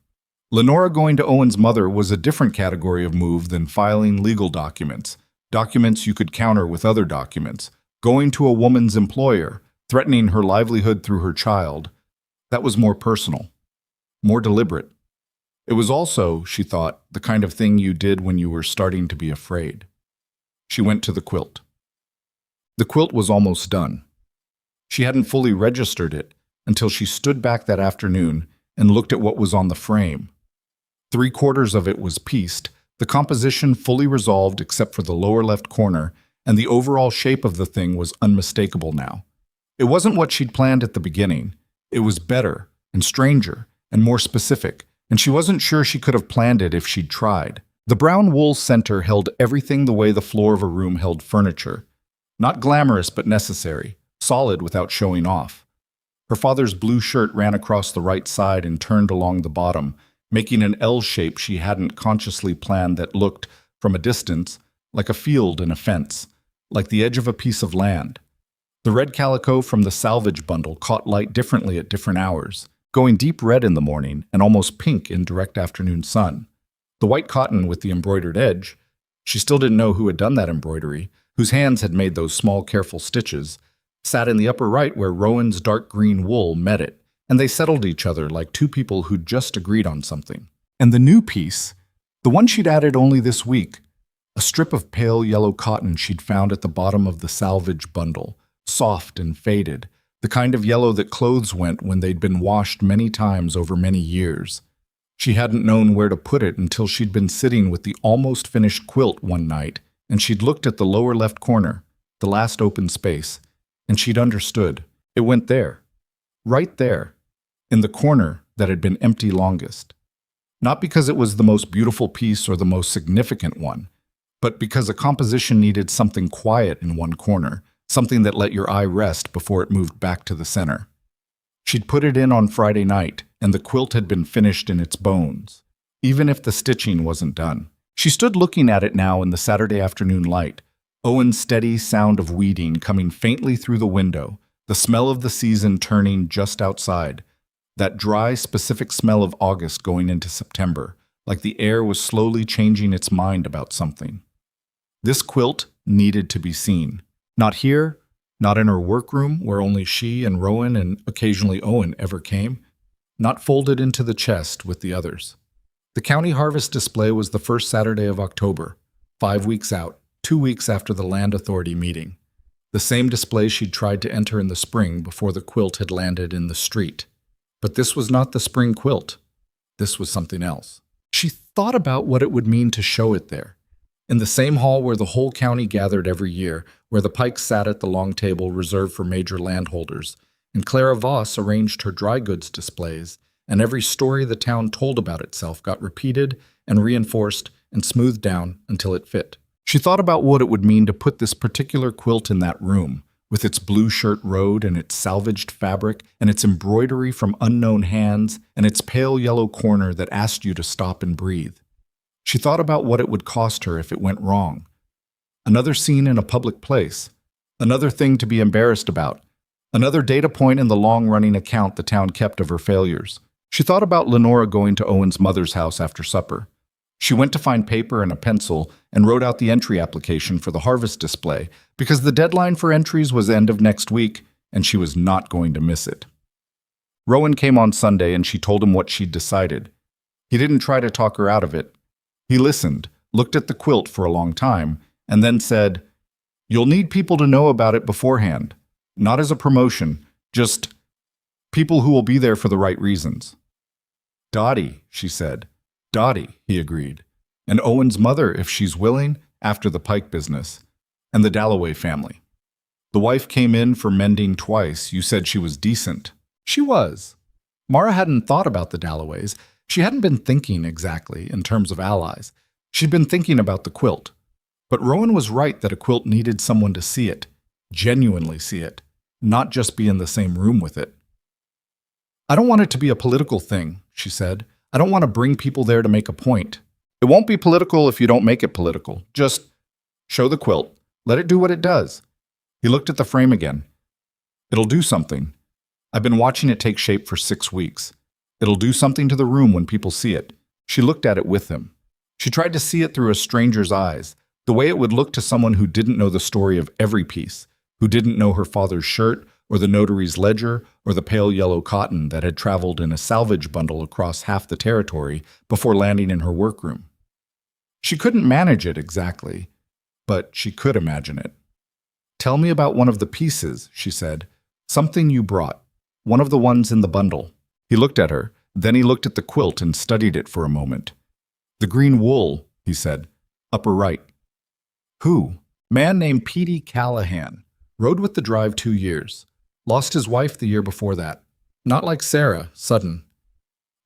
Lenora going to Owen's mother was a different category of move than filing legal documents, documents you could counter with other documents, going to a woman's employer, threatening her livelihood through her child. That was more personal, more deliberate. It was also, she thought, the kind of thing you did when you were starting to be afraid. She went to the quilt. The quilt was almost done. She hadn't fully registered it until she stood back that afternoon and looked at what was on the frame. 3/4 of it was pieced, the composition fully resolved except for the lower left corner, and the overall shape of the thing was unmistakable now. It wasn't what she'd planned at the beginning. It was better and stranger and more specific, and she wasn't sure she could have planned it if she'd tried. The brown wool center held everything the way the floor of a room held furniture. Not glamorous but necessary, solid without showing off. Her father's blue shirt ran across the right side and turned along the bottom, making an L shape she hadn't consciously planned that looked, from a distance, like a field and a fence, like the edge of a piece of land. The red calico from the salvage bundle caught light differently at different hours, going deep red in the morning and almost pink in direct afternoon sun. The white cotton with the embroidered edge, she still didn't know who had done that embroidery, whose hands had made those small, careful stitches, sat in the upper right where Rowan's dark green wool met it, and they settled each other like two people who'd just agreed on something. And the new piece, the one she'd added only this week, a strip of pale yellow cotton she'd found at the bottom of the salvage bundle, soft and faded, the kind of yellow that clothes went when they'd been washed many times over many years. She hadn't known where to put it until she'd been sitting with the almost finished quilt one night, and she'd looked at the lower left corner, the last open space, and she'd understood. It went there, right there, in the corner that had been empty longest. Not because it was the most beautiful piece or the most significant one, but because a composition needed something quiet in one corner, something that let your eye rest before it moved back to the center. She'd put it in on Friday night, and the quilt had been finished in its bones, even if the stitching wasn't done. She stood looking at it now in the Saturday afternoon light, Owen's steady sound of weeding coming faintly through the window, the smell of the season turning just outside, that dry, specific smell of August going into September, like the air was slowly changing its mind about something. This quilt needed to be seen. Not here, not in her workroom where only she and Rowan and occasionally Owen ever came, not folded into the chest with the others. The county harvest display was the first Saturday of October, 5 weeks out, 2 weeks after the land authority meeting. The same display she'd tried to enter in the spring before the quilt had landed in the street. But this was not the spring quilt. This was something else. She thought about what it would mean to show it there. In the same hall where the whole county gathered every year, where the Pikes sat at the long table reserved for major landholders, and Clara Voss arranged her dry goods displays, and every story the town told about itself got repeated and reinforced and smoothed down until it fit. She thought about what it would mean to put this particular quilt in that room, with its blue shirt road and its salvaged fabric and its embroidery from unknown hands and its pale yellow corner that asked you to stop and breathe. She thought about what it would cost her if it went wrong. Another scene in a public place. Another thing to be embarrassed about. Another data point in the long-running account the town kept of her failures. She thought about Lenora going to Owen's mother's house after supper. She went to find paper and a pencil and wrote out the entry application for the harvest display because the deadline for entries was end of next week and she was not going to miss it. Rowan came on Sunday and she told him what she'd decided. He didn't try to talk her out of it. He listened, looked at the quilt for a long time, and then said, "You'll need people to know about it beforehand. Not as a promotion, just people who will be there for the right reasons." "Dottie," she said. "Dottie," he agreed. "And Owen's mother, if she's willing, after the Pike business. And the Dalloway family. The wife came in for mending twice. You said she was decent." She was. Mara hadn't thought about the Dalloways. She hadn't been thinking exactly in terms of allies. She'd been thinking about the quilt. But Rowan was right that a quilt needed someone to see it, genuinely see it, not just be in the same room with it. "I don't want it to be a political thing," she said. "I don't want to bring people there to make a point. It won't be political if you don't make it political. Just show the quilt. Let it do what it does." He looked at the frame again. "It'll do something. I've been watching it take shape for 6 weeks. It'll do something to the room when people see it." She looked at it with him. She tried to see it through a stranger's eyes, the way it would look to someone who didn't know the story of every piece, who didn't know her father's shirt, or the notary's ledger, or the pale yellow cotton that had traveled in a salvage bundle across half the territory before landing in her workroom. She couldn't manage it exactly, but she could imagine it. "Tell me about one of the pieces," she said. "Something you brought. One of the ones in the bundle." He looked at her, then he looked at the quilt and studied it for a moment. "The green wool," he said. "Upper right." "Who?" "Man named Petey Callahan. Rode with the drive 2 years. Lost his wife the year before that. Not like Sarah, sudden.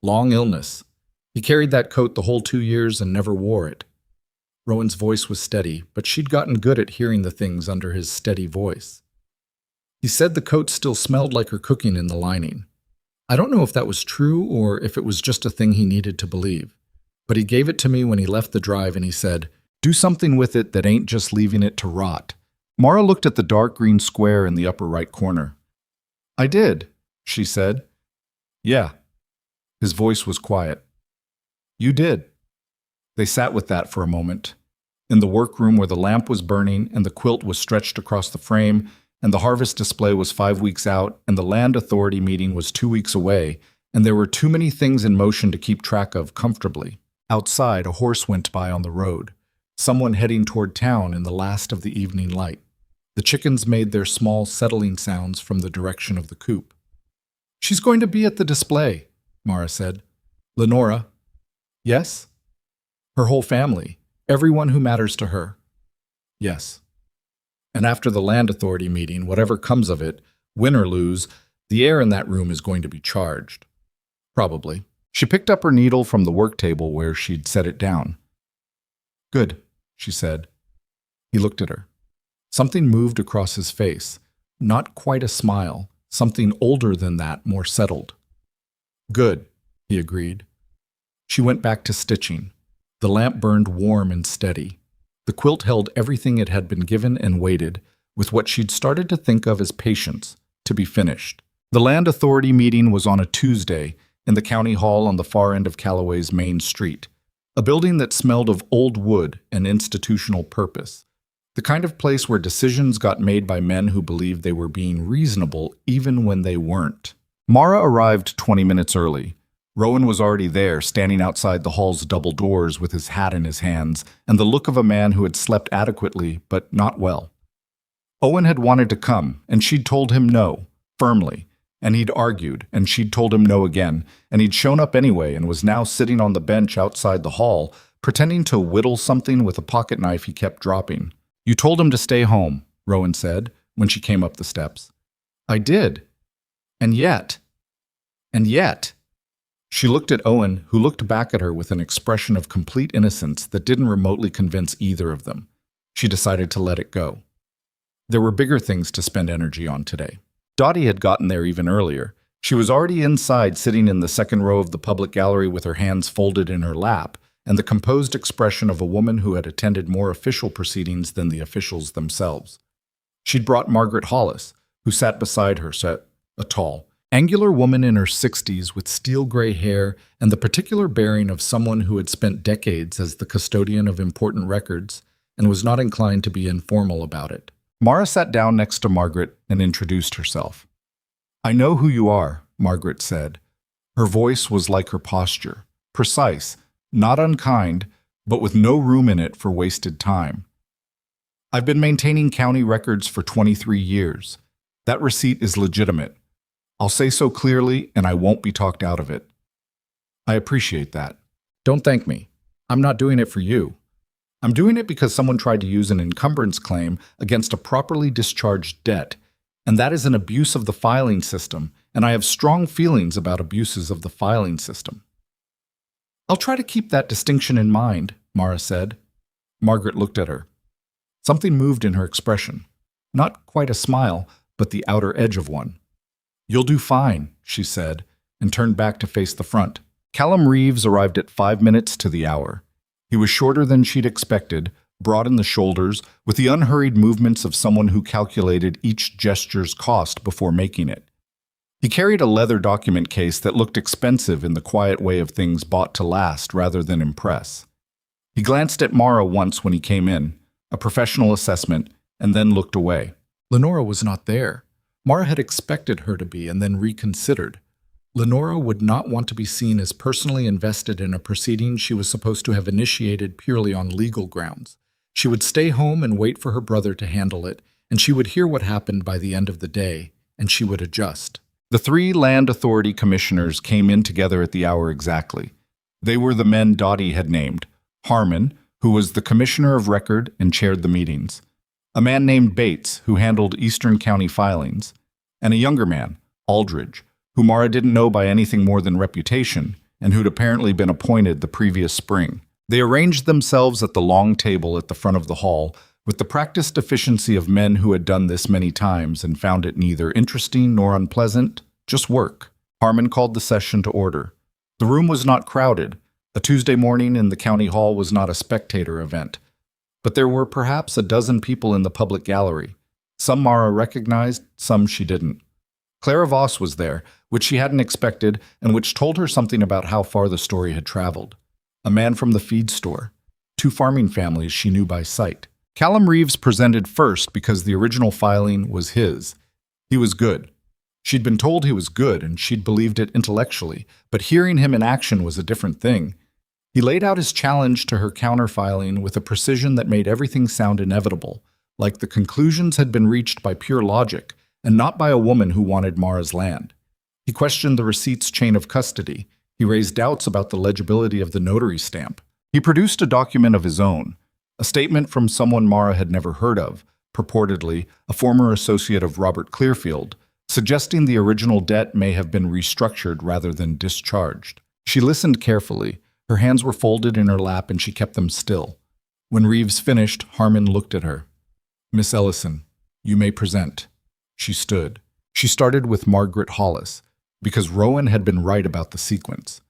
Long illness. He carried that coat the whole 2 years and never wore it. Rowan's voice was steady, but she'd gotten good at hearing the things under his steady voice. He said the coat still smelled like her cooking in the lining. I don't know if that was true or if it was just a thing he needed to believe, but he gave it to me when he left the drive and he said, "Do something with it that ain't just leaving it to rot." Mara looked at the dark green square in the upper right corner. "I did," she said. "Yeah." His voice was quiet. "You did." They sat with that for a moment. In the workroom where the lamp was burning and the quilt was stretched across the frame, and the harvest display was 5 weeks out, and the land authority meeting was 2 weeks away, and there were too many things in motion to keep track of comfortably. Outside, a horse went by on the road, someone heading toward town in the last of the evening light. The chickens made their small settling sounds from the direction of the coop. "She's going to be at the display," Mara said. "Lenora." "Yes?" "Her whole family, everyone who matters to her." "Yes." "And after the land authority meeting, whatever comes of it, win or lose, the air in that room is going to be charged." "Probably." She picked up her needle from the work table where she'd set it down. "Good," she said. He looked at her. Something moved across his face. Not quite a smile, something older than that, more settled. "Good," he agreed. She went back to stitching. The lamp burned warm and steady. The quilt held everything it had been given and waited, with what she'd started to think of as patience, to be finished. The land authority meeting was on a Tuesday in the county hall on the far end of Callaway's main street, a building that smelled of old wood and institutional purpose, the kind of place where decisions got made by men who believed they were being reasonable even when they weren't. Mara arrived 20 minutes early. Rowan was already there, standing outside the hall's double doors with his hat in his hands and the look of a man who had slept adequately but not well. Owen had wanted to come, and she'd told him no, firmly, and he'd argued, and she'd told him no again, and he'd shown up anyway and was now sitting on the bench outside the hall, pretending to whittle something with a pocket knife he kept dropping. "You told him to stay home," Rowan said, when she came up the steps. "I did. And yet. She looked at Owen, who looked back at her with an expression of complete innocence that didn't remotely convince either of them. She decided to let it go. There were bigger things to spend energy on today. Dottie had gotten there even earlier. She was already inside, sitting in the second row of the public gallery with her hands folded in her lap, and the composed expression of a woman who had attended more official proceedings than the officials themselves. She'd brought Margaret Hollis, who sat beside her, a tall, angular woman in her 60s with steel-gray hair and the particular bearing of someone who had spent decades as the custodian of important records and was not inclined to be informal about it. Mara sat down next to Margaret and introduced herself. "I know who you are," Margaret said. Her voice was like her posture, precise, not unkind, but with no room in it for wasted time. "I've been maintaining county records for 23 years. That receipt is legitimate. I'll say so clearly, and I won't be talked out of it." "I appreciate that. Don't thank me. I'm not doing it for you. I'm doing it because someone tried to use an encumbrance claim against a properly discharged debt, and that is an abuse of the filing system, and I have strong feelings about abuses of the filing system." "I'll try to keep that distinction in mind," Mara said. Margaret looked at her. Something moved in her expression. Not quite a smile, but the outer edge of one. "You'll do fine," she said, and turned back to face the front. Callum Reeves arrived at 5 minutes to the hour. He was shorter than she'd expected, broad in the shoulders, with the unhurried movements of someone who calculated each gesture's cost before making it. He carried a leather document case that looked expensive in the quiet way of things bought to last rather than impress. He glanced at Mara once when he came in, a professional assessment, and then looked away. Lenora was not there. Mara had expected her to be and then reconsidered. Lenora would not want to be seen as personally invested in a proceeding she was supposed to have initiated purely on legal grounds. She would stay home and wait for her brother to handle it, and she would hear what happened by the end of the day, and she would adjust. The 3 land authority commissioners came in together at the hour exactly. They were the men Dottie had named: Harmon, who was the commissioner of record and chaired the meetings; a man named Bates, who handled Eastern County filings; and a younger man, Aldridge, who Mara didn't know by anything more than reputation, and who'd apparently been appointed the previous spring. They arranged themselves at the long table at the front of the hall, with the practiced efficiency of men who had done this many times and found it neither interesting nor unpleasant, just work. Harmon called the session to order. The room was not crowded. A Tuesday morning in the county hall was not a spectator event. But there were perhaps a dozen people in the public gallery. Some Mara recognized, some she didn't. Clara Voss was there, which she hadn't expected and which told her something about how far the story had traveled. A man from the feed store. 2 farming families she knew by sight. Callum Reeves presented first because the original filing was his. He was good. She'd been told he was good and she'd believed it intellectually, but hearing him in action was a different thing. He laid out his challenge to her counterfiling with a precision that made everything sound inevitable, like the conclusions had been reached by pure logic and not by a woman who wanted Mara's land. He questioned the receipt's chain of custody. He raised doubts about the legibility of the notary stamp. He produced a document of his own, a statement from someone Mara had never heard of, purportedly a former associate of Robert Clearfield, suggesting the original debt may have been restructured rather than discharged. She listened carefully. Her hands were folded in her lap and she kept them still. When Reeves finished, Harmon looked at her. "Miss Ellison, you may present." She stood. She started with Margaret Hollis, because Rowan had been right about the sequence.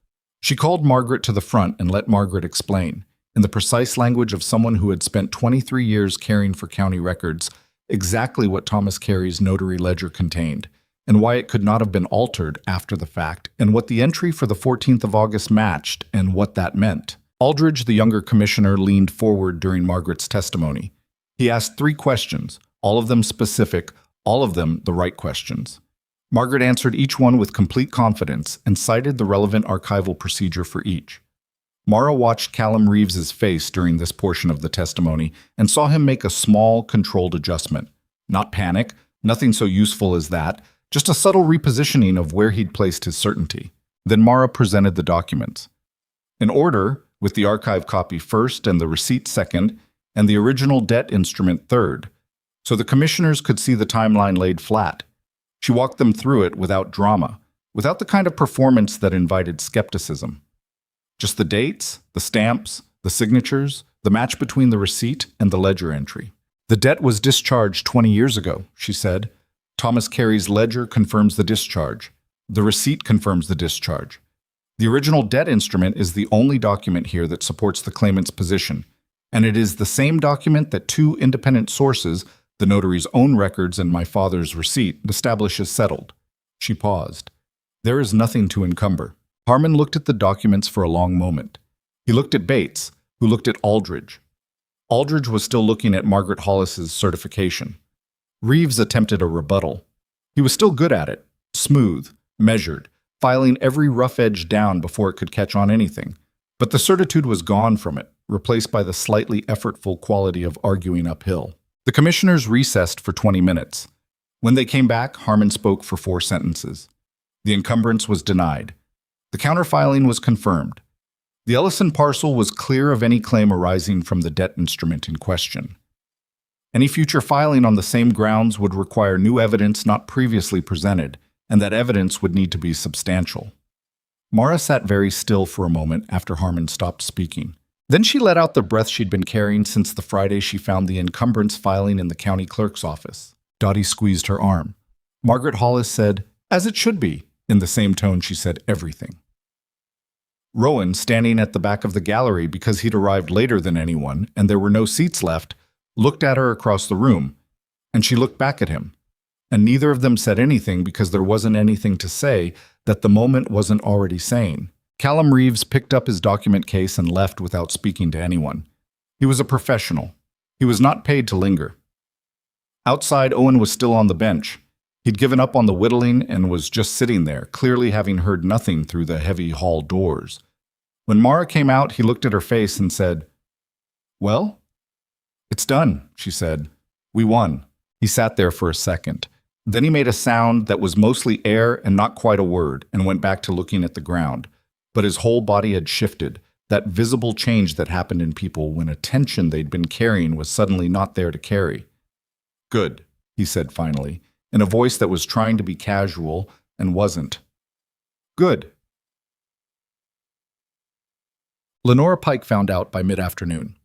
She called Margaret to the front and let Margaret explain, in the precise language of someone who had spent 23 years caring for county records, exactly what Thomas Carey's notary ledger contained, and why it could not have been altered after the fact, and what the entry for the 14th of August matched, and what that meant. Aldridge, the younger commissioner, leaned forward during Margaret's testimony. He asked 3 questions, all of them specific, all of them the right questions. Margaret answered each one with complete confidence and cited the relevant archival procedure for each. Mara watched Callum Reeves's face during this portion of the testimony and saw him make a small, controlled adjustment. Not panic, nothing so useful as that, just a subtle repositioning of where he'd placed his certainty. Then Mara presented the documents. In order, with the archive copy first and the receipt second, and the original debt instrument third, so the commissioners could see the timeline laid flat. She walked them through it without drama, without the kind of performance that invited skepticism. Just the dates, the stamps, the signatures, the match between the receipt and the ledger entry. "The debt was discharged 20 years ago," she said. "Thomas Carey's ledger confirms the discharge. The receipt confirms the discharge. The original debt instrument is the only document here that supports the claimant's position, and it is the same document that 2 independent sources, the notary's own records and my father's receipt, establish as settled." She paused. "There is nothing to encumber." Harmon looked at the documents for a long moment. He looked at Bates, who looked at Aldridge. Aldridge was still looking at Margaret Hollis's certification. Reeves attempted a rebuttal. He was still good at it, smooth, measured, filing every rough edge down before it could catch on anything. But the certitude was gone from it, replaced by the slightly effortful quality of arguing uphill. The commissioners recessed for 20 minutes. When they came back, Harmon spoke for 4 sentences. The encumbrance was denied. The counterfiling was confirmed. The Ellison parcel was clear of any claim arising from the debt instrument in question. Any future filing on the same grounds would require new evidence not previously presented, and that evidence would need to be substantial. Mara sat very still for a moment after Harmon stopped speaking. Then she let out the breath she'd been carrying since the Friday she found the encumbrance filing in the county clerk's office. Dottie squeezed her arm. Margaret Hollis said, "As it should be." In the same tone she said everything. Rowan, standing at the back of the gallery because he'd arrived later than anyone and there were no seats left, looked at her across the room, and she looked back at him. And neither of them said anything because there wasn't anything to say that the moment wasn't already saying. Callum Reeves picked up his document case and left without speaking to anyone. He was a professional. He was not paid to linger. Outside, Owen was still on the bench. He'd given up on the whittling and was just sitting there, clearly having heard nothing through the heavy hall doors. When Mara came out, he looked at her face and said, "Well?" "It's done," she said. "We won." He sat there for a second. Then he made a sound that was mostly air and not quite a word, and went back to looking at the ground. But his whole body had shifted, that visible change that happened in people when a tension they'd been carrying was suddenly not there to carry. "Good," he said finally, in a voice that was trying to be casual and wasn't. "Good." Lenora Pike found out by mid-afternoon.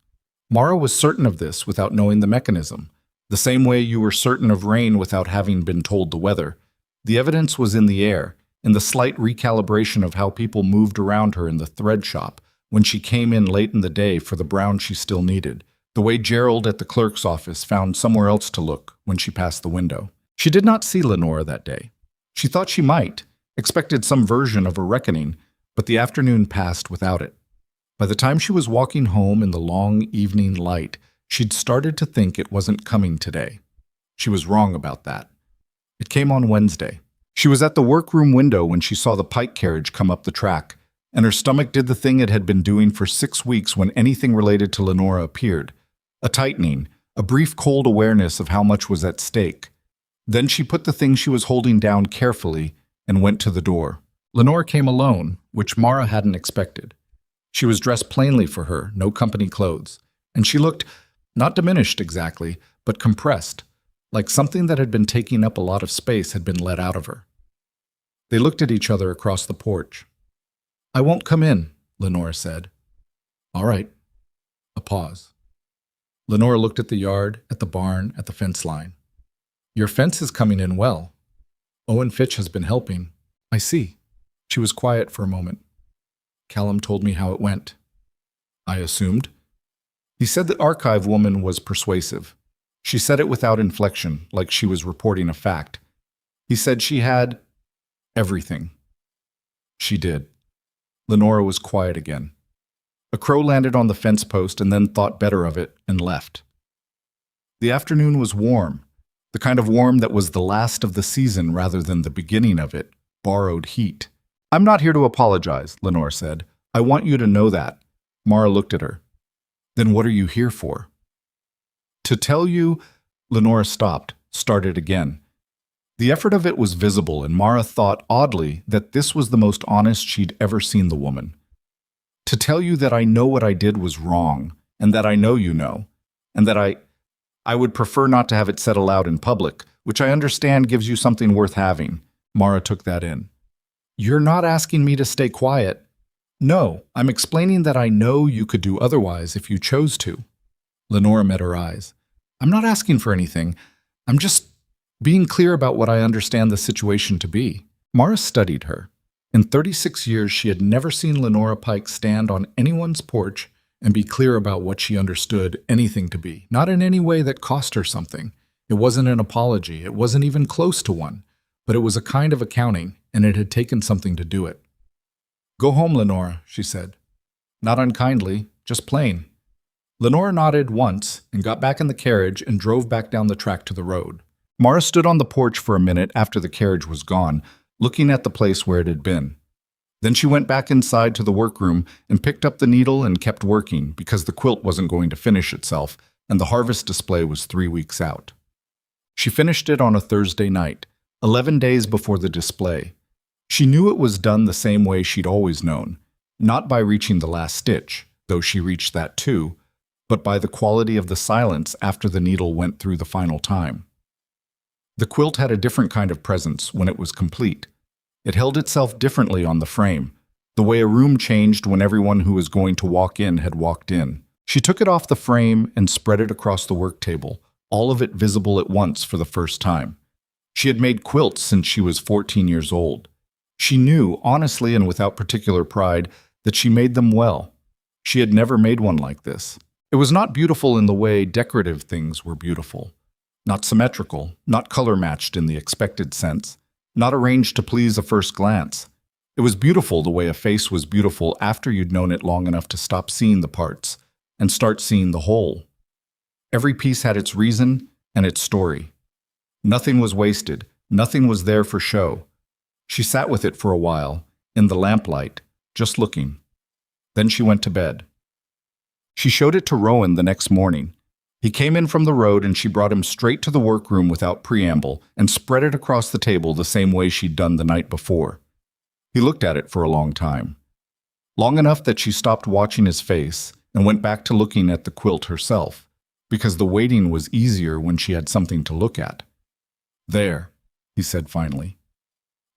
Mara was certain of this without knowing the mechanism, the same way you were certain of rain without having been told the weather. The evidence was in the air, in the slight recalibration of how people moved around her in the thread shop when she came in late in the day for the brown she still needed, the way Gerald at the clerk's office found somewhere else to look when she passed the window. She did not see Lenora that day. She thought she might, expected some version of a reckoning, but the afternoon passed without it. By the time she was walking home in the long evening light, she'd started to think it wasn't coming today. She was wrong about that. It came on Wednesday. She was at the workroom window when she saw the Pike carriage come up the track, and her stomach did the thing it had been doing for 6 weeks when anything related to Lenora appeared. A tightening, a brief cold awareness of how much was at stake. Then she put the thing she was holding down carefully and went to the door. Lenora came alone, which Mara hadn't expected. She was dressed plainly for her, no company clothes, and she looked, not diminished exactly, but compressed, like something that had been taking up a lot of space had been let out of her. They looked at each other across the porch. "I won't come in," Lenora said. "All right." A pause. Lenora looked at the yard, at the barn, at the fence line. "Your fence is coming in well. Owen Fitch has been helping." "I see." She was quiet for a moment. "Callum told me how it went." "I assumed." "He said the archive woman was persuasive. She said it without inflection, like she was reporting a fact. He said she had everything." "She did." Lenora was quiet again. A crow landed on the fence post and then thought better of it and left. The afternoon was warm, the kind of warm that was the last of the season rather than the beginning of it, borrowed heat. "I'm not here to apologize," Lenora said. "I want you to know that." Mara looked at her. "Then what are you here for?" "To tell you," Lenora stopped, started again. The effort of it was visible, and Mara thought, oddly, that this was the most honest she'd ever seen the woman. "To tell you that I know what I did was wrong, and that I know you know, and that I would prefer not to have it said aloud in public, which I understand gives you something worth having." Mara took that in. "You're not asking me to stay quiet." "No, I'm explaining that I know you could do otherwise if you chose to." Lenora met her eyes. "I'm not asking for anything. I'm just being clear about what I understand the situation to be." Mara studied her. In 36 years, she had never seen Lenora Pike stand on anyone's porch and be clear about what she understood anything to be, not in any way that cost her something. It wasn't an apology. It wasn't even close to one. But it was a kind of accounting, and it had taken something to do it. "Go home, Lenora," she said. Not unkindly, just plain. Lenora nodded once and got back in the carriage and drove back down the track to the road. Mara stood on the porch for a minute after the carriage was gone, looking at the place where it had been. Then she went back inside to the workroom and picked up the needle and kept working because the quilt wasn't going to finish itself and the harvest display was 3 weeks out. She finished it on a Thursday night, 11 days before the display. She knew it was done the same way she'd always known, not by reaching the last stitch, though she reached that too, but by the quality of the silence after the needle went through the final time. The quilt had a different kind of presence when it was complete. It held itself differently on the frame, the way a room changed when everyone who was going to walk in had walked in. She took it off the frame and spread it across the work table, all of it visible at once for the first time. She had made quilts since she was 14 years old. She knew, honestly and without particular pride, that she made them well. She had never made one like this. It was not beautiful in the way decorative things were beautiful. Not symmetrical, not color-matched in the expected sense, not arranged to please a first glance. It was beautiful the way a face was beautiful after you'd known it long enough to stop seeing the parts and start seeing the whole. Every piece had its reason and its story. Nothing was wasted, nothing was there for show. She sat with it for a while, in the lamplight, just looking. Then she went to bed. She showed it to Rowan the next morning. He came in from the road and she brought him straight to the workroom without preamble and spread it across the table the same way she'd done the night before. He looked at it for a long time. Long enough that she stopped watching his face and went back to looking at the quilt herself, because the waiting was easier when she had something to look at. "There," he said finally.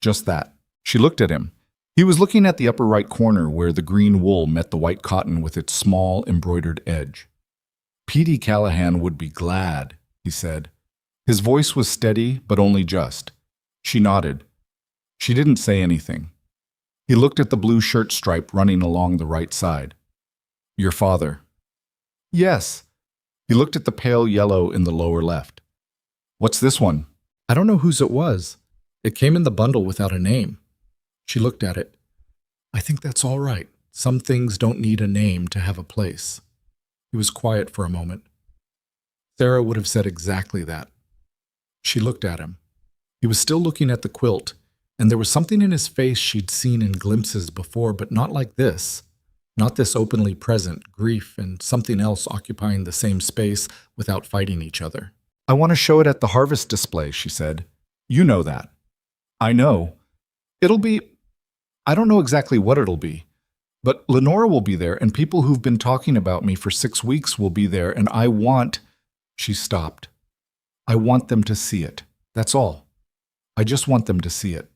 Just that. She looked at him. He was looking at the upper right corner where the green wool met the white cotton with its small embroidered edge. Petey Callahan would be glad, he said. His voice was steady, but only just. She nodded. She didn't say anything. He looked at the blue shirt stripe running along the right side. Your father. Yes. He looked at the pale yellow in the lower left. What's this one? I don't know whose it was. It came in the bundle without a name. She looked at it. I think that's all right. Some things don't need a name to have a place. He was quiet for a moment. Sarah would have said exactly that. She looked at him. He was still looking at the quilt, and there was something in his face she'd seen in glimpses before, but not like this. Not this openly present grief and something else occupying the same space without fighting each other. I want to show it at the harvest display, she said. You know that. I know. I don't know exactly what it'll be, but Lenora will be there, and people who've been talking about me for 6 weeks will be there, and She stopped. I want them to see it. That's all. I just want them to see it.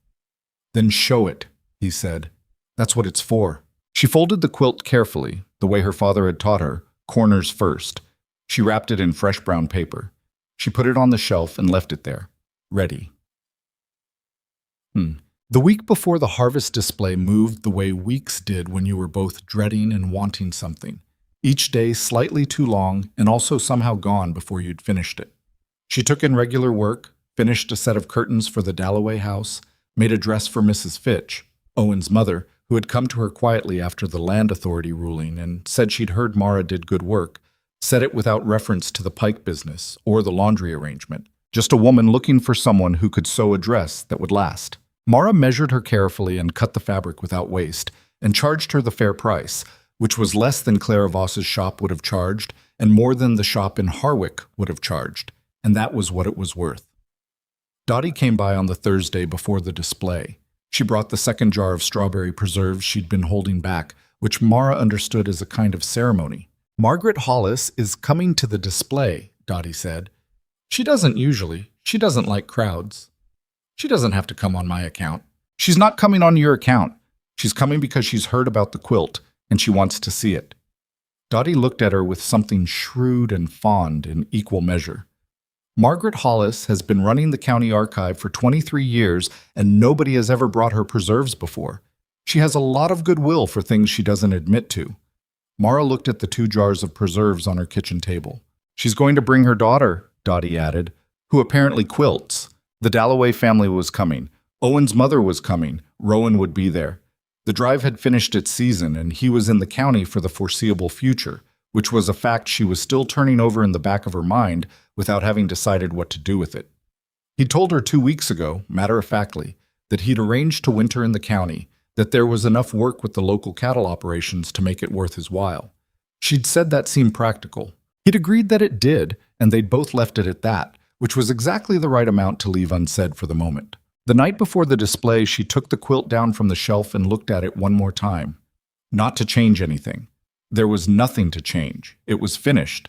Then show it, he said. That's what it's for. She folded the quilt carefully, the way her father had taught her, corners first. She wrapped it in fresh brown paper. She put it on the shelf and left it there, ready. The week before the harvest display moved the way weeks did when you were both dreading and wanting something, each day slightly too long and also somehow gone before you'd finished it. She took in regular work, finished a set of curtains for the Dalloway house, made a dress for Mrs. Fitch, Owen's mother, who had come to her quietly after the land authority ruling and said she'd heard Mara did good work, said it without reference to the Pike business or the laundry arrangement, just a woman looking for someone who could sew a dress that would last. Mara measured her carefully and cut the fabric without waste, and charged her the fair price, which was less than Clara Voss's shop would have charged, and more than the shop in Harwick would have charged, and that was what it was worth. Dottie came by on the Thursday before the display. She brought the second jar of strawberry preserves she'd been holding back, which Mara understood as a kind of ceremony. Margaret Hollis is coming to the display, Dottie said. She doesn't usually. She doesn't like crowds. She doesn't have to come on my account. She's not coming on your account. She's coming because she's heard about the quilt, and she wants to see it. Dottie looked at her with something shrewd and fond in equal measure. Margaret Hollis has been running the county archive for 23 years, and nobody has ever brought her preserves before. She has a lot of goodwill for things she doesn't admit to. Mara looked at the 2 jars of preserves on her kitchen table. She's going to bring her daughter, Dottie added, who apparently quilts. The Dalloway family was coming. Owen's mother was coming. Rowan would be there. The drive had finished its season, and he was in the county for the foreseeable future, which was a fact she was still turning over in the back of her mind without having decided what to do with it. He'd told her 2 weeks ago, matter-of-factly, that he'd arranged to winter in the county, that there was enough work with the local cattle operations to make it worth his while. She'd said that seemed practical. He'd agreed that it did, and they'd both left it at that, which was exactly the right amount to leave unsaid for the moment. The night before the display, she took the quilt down from the shelf and looked at it one more time. Not to change anything. There was nothing to change. It was finished.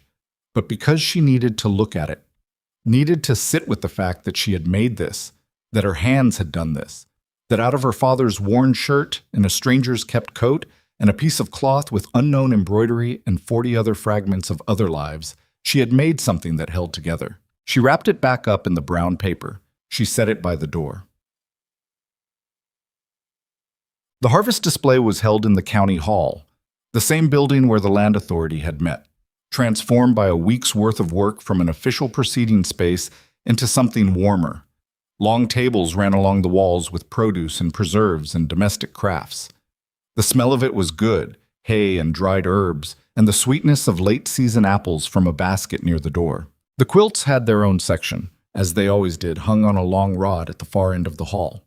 But because she needed to look at it, needed to sit with the fact that she had made this, that her hands had done this, that out of her father's worn shirt and a stranger's kept coat and a piece of cloth with unknown embroidery and 40 other fragments of other lives, she had made something that held together. She wrapped it back up in the brown paper. She set it by the door. The harvest display was held in the county hall, the same building where the land authority had met, transformed by a week's worth of work from an official proceeding space into something warmer. Long tables ran along the walls with produce and preserves and domestic crafts. The smell of it was good, hay and dried herbs, and the sweetness of late-season apples from a basket near the door. The quilts had their own section, as they always did, hung on a long rod at the far end of the hall.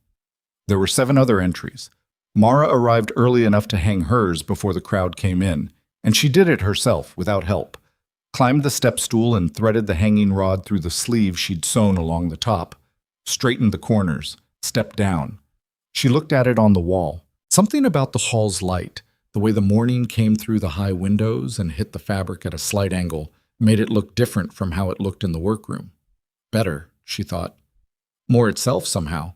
There were 7 other entries. Mara arrived early enough to hang hers before the crowd came in, and she did it herself, without help. Climbed the step stool and threaded the hanging rod through the sleeve she'd sewn along the top. Straightened the corners, stepped down. She looked at it on the wall. Something about the hall's light, the way the morning came through the high windows and hit the fabric at a slight angle, made it look different from how it looked in the workroom. Better, she thought. More itself somehow.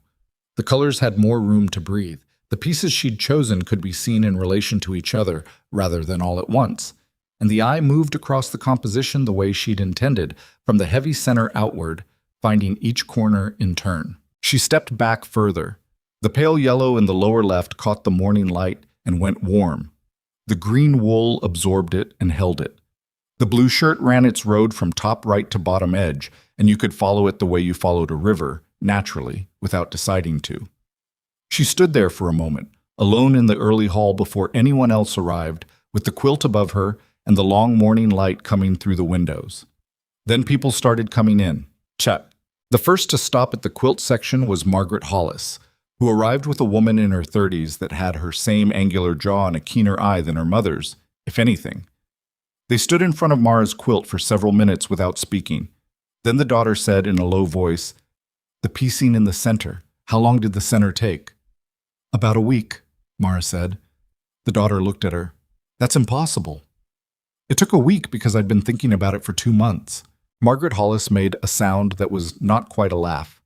The colors had more room to breathe. The pieces she'd chosen could be seen in relation to each other rather than all at once, and the eye moved across the composition the way she'd intended, from the heavy center outward, finding each corner in turn. She stepped back further. The pale yellow in the lower left caught the morning light and went warm. The green wool absorbed it and held it. The blue shirt ran its road from top right to bottom edge, and you could follow it the way you followed a river, naturally, without deciding to. She stood there for a moment, alone in the early hall before anyone else arrived, with the quilt above her and the long morning light coming through the windows. Then people started coming in. Check. The first to stop at the quilt section was Margaret Hollis, who arrived with a woman in her 30s that had her same angular jaw and a keener eye than her mother's, if anything. They stood in front of Mara's quilt for several minutes without speaking. Then the daughter said in a low voice, "The piecing in the center. How long did the center take?" "About a week," Mara said. The daughter looked at her. "That's impossible." "It took a week because I'd been thinking about it for 2 months." Margaret Hollis made a sound that was not quite a laugh.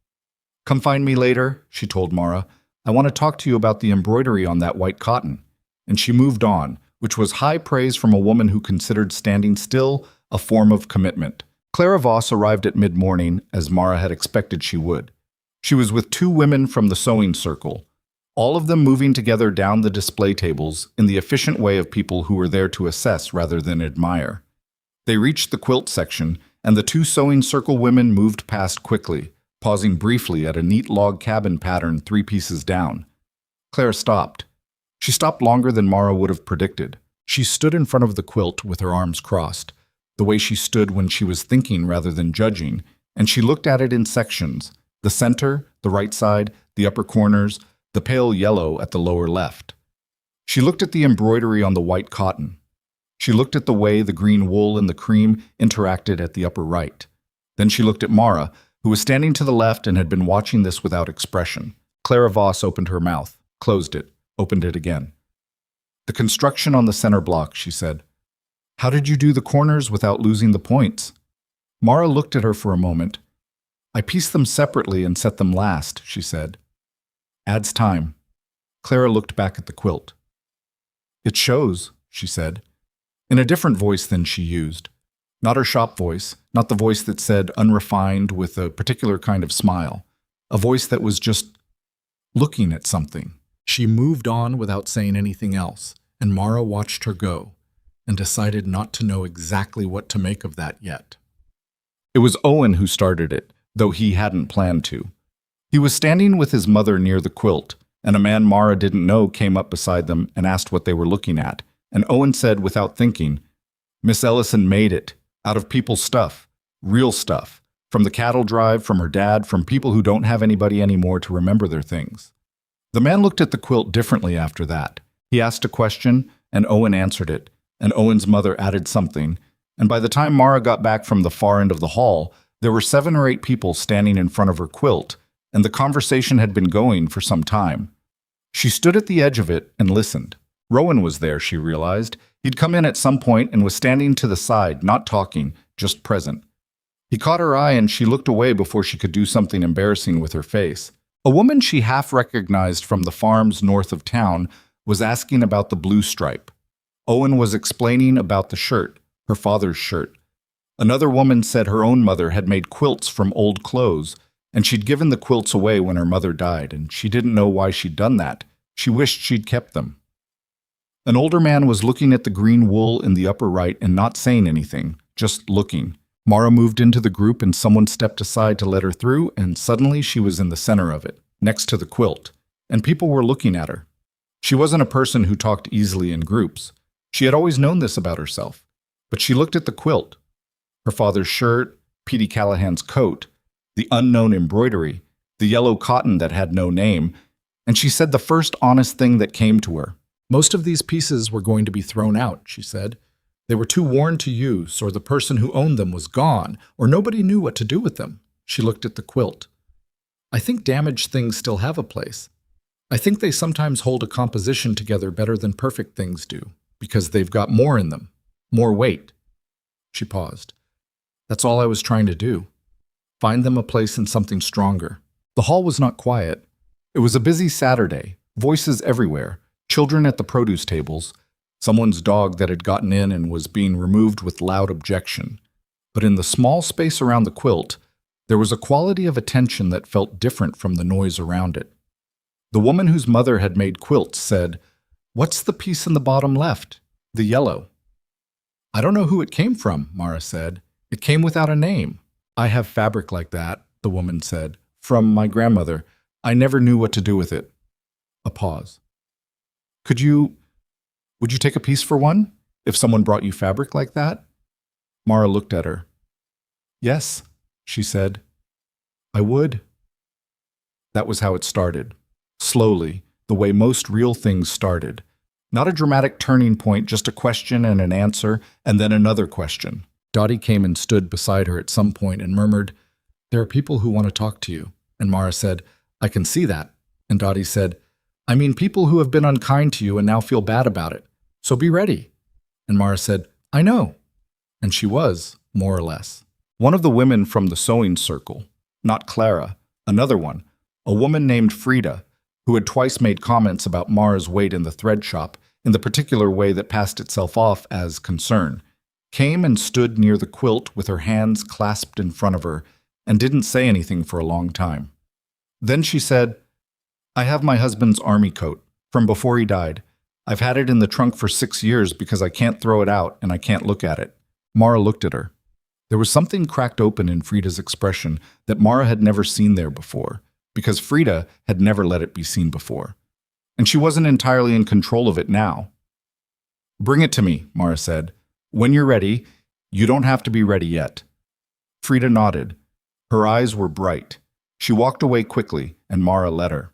"Come find me later," she told Mara. "I want to talk to you about the embroidery on that white cotton." And she moved on, which was high praise from a woman who considered standing still a form of commitment. Clara Voss arrived at mid-morning, as Mara had expected she would. She was with 2 women from the sewing circle, all of them moving together down the display tables in the efficient way of people who were there to assess rather than admire. They reached the quilt section, and the 2 sewing circle women moved past quickly, pausing briefly at a neat log cabin pattern 3 pieces down. Claire stopped. She stopped longer than Mara would have predicted. She stood in front of the quilt with her arms crossed, the way she stood when she was thinking rather than judging, and she looked at it in sections: the center, the right side, the upper corners, the pale yellow at the lower left. She looked at the embroidery on the white cotton. She looked at the way the green wool and the cream interacted at the upper right. Then she looked at Mara, who was standing to the left and had been watching this without expression. Clara Voss opened her mouth, closed it, opened it again. "The construction on the center block," she said. "How did you do the corners without losing the points?" Mara looked at her for a moment. "I pieced them separately and set them last," she said. "Adds time." Clara looked back at the quilt. "It shows," she said, in a different voice than she used. Not her shop voice, not the voice that said unrefined with a particular kind of smile. A voice that was just looking at something. She moved on without saying anything else, and Mara watched her go, and decided not to know exactly what to make of that yet. It was Owen who started it, though he hadn't planned to. He was standing with his mother near the quilt, and a man Mara didn't know came up beside them and asked what they were looking at, and Owen said without thinking, "Miss Ellison made it, out of people's stuff, real stuff, from the cattle drive, from her dad, from people who don't have anybody anymore to remember their things." The man looked at the quilt differently after that. He asked a question, and Owen answered it, and Owen's mother added something, and by the time Mara got back from the far end of the hall, there were 7 or 8 people standing in front of her quilt, and the conversation had been going for some time. She stood at the edge of it and listened. Rowan was there, she realized. He'd come in at some point and was standing to the side, not talking, just present. He caught her eye and she looked away before she could do something embarrassing with her face. A woman she half recognized from the farms north of town was asking about the blue stripe. Owen was explaining about the shirt, her father's shirt. Another woman said her own mother had made quilts from old clothes, and she'd given the quilts away when her mother died, and she didn't know why she'd done that. She wished she'd kept them. An older man was looking at the green wool in the upper right and not saying anything, just looking. Mara moved into the group and someone stepped aside to let her through, and suddenly she was in the center of it, next to the quilt, and people were looking at her. She wasn't a person who talked easily in groups. She had always known this about herself, but she looked at the quilt. Her father's shirt, Petey Callahan's coat, the unknown embroidery, the yellow cotton that had no name, and she said the first honest thing that came to her. "Most of these pieces were going to be thrown out," she said. "They were too worn to use, or the person who owned them was gone, or nobody knew what to do with them." She looked at the quilt. "I think damaged things still have a place. I think they sometimes hold a composition together better than perfect things do, because they've got more in them, more weight." She paused. "That's all I was trying to do. Find them a place in something stronger." The hall was not quiet. It was a busy Saturday. Voices everywhere, children at the produce tables, someone's dog that had gotten in and was being removed with loud objection. But in the small space around the quilt, there was a quality of attention that felt different from the noise around it. The woman whose mother had made quilts said, "What's the piece in the bottom left? The yellow." "I don't know who it came from," Mara said. "It came without a name." "I have fabric like that," the woman said, "from my grandmother. I never knew what to do with it." A pause. Would you take a piece for one, if someone brought you fabric like that?" Mara looked at her. "Yes," she said. "I would." That was how it started. Slowly, the way most real things started. Not a dramatic turning point, just a question and an answer, and then another question. Dottie came and stood beside her at some point and murmured, "There are people who want to talk to you." And Mara said, "I can see that." And Dottie said, "I mean people who have been unkind to you and now feel bad about it. So be ready." And Mara said, "I know." And she was, more or less. One of the women from the sewing circle, not Clara, another one, a woman named Frida, who had twice made comments about Mara's weight in the thread shop in the particular way that passed itself off as concern, came and stood near the quilt with her hands clasped in front of her and didn't say anything for a long time. Then she said, "I have my husband's army coat, from before he died. I've had it in the trunk for 6 years because I can't throw it out and I can't look at it." Mara looked at her. There was something cracked open in Frida's expression that Mara had never seen there before, because Frida had never let it be seen before. And she wasn't entirely in control of it now. "Bring it to me," Mara said. "When you're ready. You don't have to be ready yet." Frida nodded. Her eyes were bright. She walked away quickly, and Mara let her.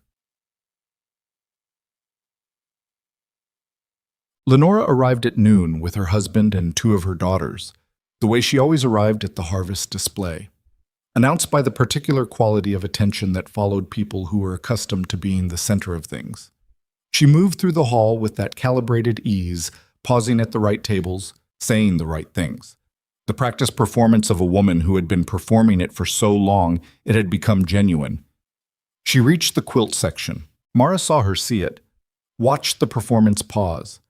Lenora arrived at noon with her husband and 2 of her daughters, the way she always arrived at the harvest display, announced by the particular quality of attention that followed people who were accustomed to being the center of things. She moved through the hall with that calibrated ease, pausing at the right tables, saying the right things. The practiced performance of a woman who had been performing it for so long it had become genuine. She reached the quilt section. Mara saw her see it, watched the performance pause.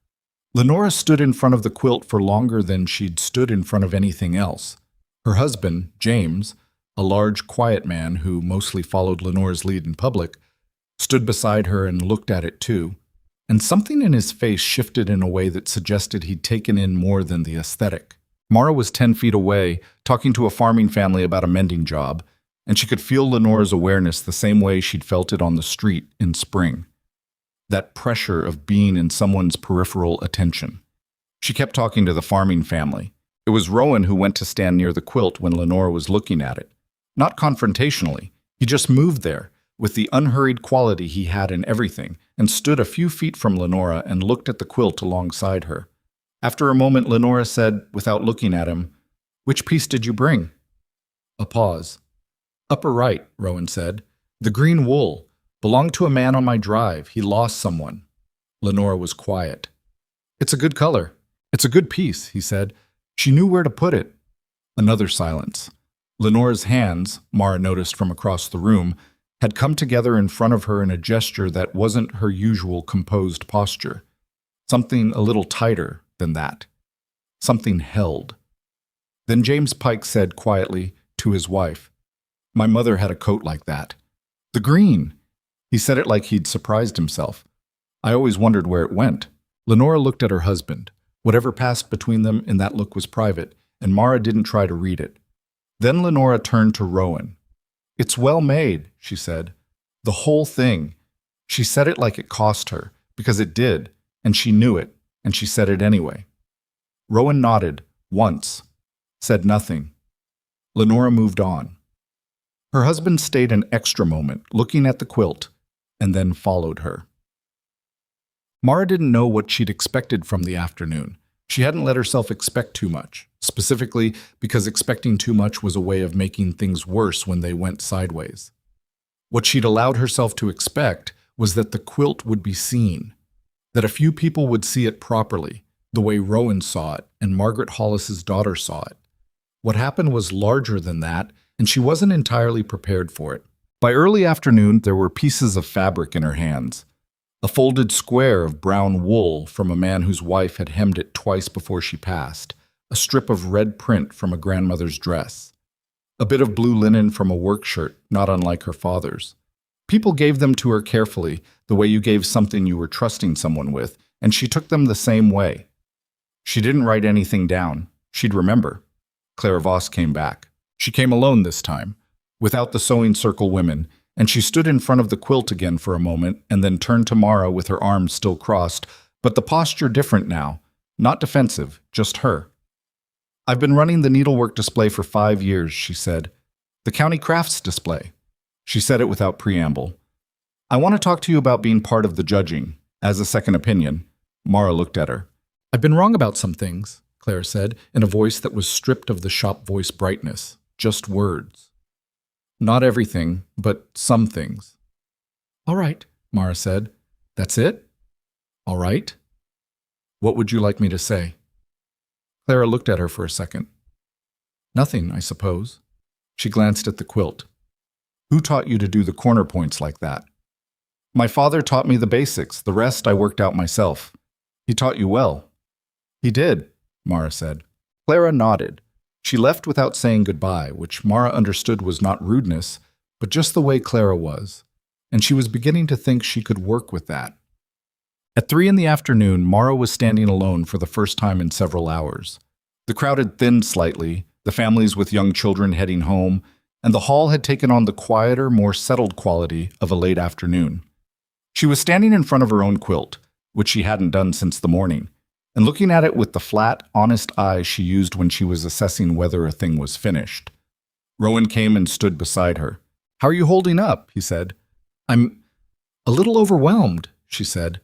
Lenora stood in front of the quilt for longer than she'd stood in front of anything else. Her husband, James, a large, quiet man who mostly followed Lenora's lead in public, stood beside her and looked at it too, and something in his face shifted in a way that suggested he'd taken in more than the aesthetic. Mara was 10 feet away, talking to a farming family about a mending job, and she could feel Lenora's awareness the same way she'd felt it on the street in spring. That pressure of being in someone's peripheral attention. She kept talking to the farming family. It was Rowan who went to stand near the quilt when Lenora was looking at it. Not confrontationally. He just moved there, with the unhurried quality he had in everything, and stood a few feet from Lenora and looked at the quilt alongside her. After a moment, Lenora said, without looking at him, "Which piece did you bring?" A pause. "Upper right," Rowan said. "The green wool. Belonged to a man on my drive. He lost someone." Lenora was quiet. "It's a good color. It's a good piece," he said. "She knew where to put it." Another silence. Lenora's hands, Mara noticed from across the room, had come together in front of her in a gesture that wasn't her usual composed posture. Something a little tighter than that. Something held. Then James Pike said quietly to his wife, "My mother had a coat like that. The green." He said it like he'd surprised himself. "I always wondered where it went." Lenora looked at her husband. Whatever passed between them in that look was private, and Mara didn't try to read it. Then Lenora turned to Rowan. "It's well made," she said. "The whole thing." She said it like it cost her, because it did, and she knew it, and she said it anyway. Rowan nodded, once, said nothing. Lenora moved on. Her husband stayed an extra moment, looking at the quilt, and then followed her. Mara didn't know what she'd expected from the afternoon. She hadn't let herself expect too much, specifically because expecting too much was a way of making things worse when they went sideways. What she'd allowed herself to expect was that the quilt would be seen, that a few people would see it properly, the way Rowan saw it and Margaret Hollis's daughter saw it. What happened was larger than that, and she wasn't entirely prepared for it. By early afternoon, there were pieces of fabric in her hands. A folded square of brown wool from a man whose wife had hemmed it twice before she passed, a strip of red print from a grandmother's dress, a bit of blue linen from a work shirt not unlike her father's. People gave them to her carefully, the way you gave something you were trusting someone with, and she took them the same way. She didn't write anything down. She'd remember. Clara Voss came back. She came alone this time, without the sewing circle women, and she stood in front of the quilt again for a moment and then turned to Mara with her arms still crossed, but the posture different now, not defensive, just her. "I've been running the needlework display for 5 years," she said. "The county crafts display." She said it without preamble. "I want to talk to you about being part of the judging, as a second opinion." Mara looked at her. "I've been wrong about some things," Clara said, in a voice that was stripped of the shop voice brightness, just words. "Not everything, but some things." "All right," Mara said. "That's it? All right. What would you like me to say?" Clara looked at her for a second. "Nothing, I suppose." She glanced at the quilt. "Who taught you to do the corner points like that?" "My father taught me the basics. The rest I worked out myself." "He taught you well." "He did," Mara said. Clara nodded. She left without saying goodbye, which Mara understood was not rudeness, but just the way Clara was, and she was beginning to think she could work with that. At 3 in the afternoon, Mara was standing alone for the first time in several hours. The crowd had thinned slightly, the families with young children heading home, and the hall had taken on the quieter, more settled quality of a late afternoon. She was standing in front of her own quilt, which she hadn't done since the morning, and looking at it with the flat, honest eyes she used when she was assessing whether a thing was finished. Rowan came and stood beside her. "How are you holding up?" he said. "I'm a little overwhelmed," she said.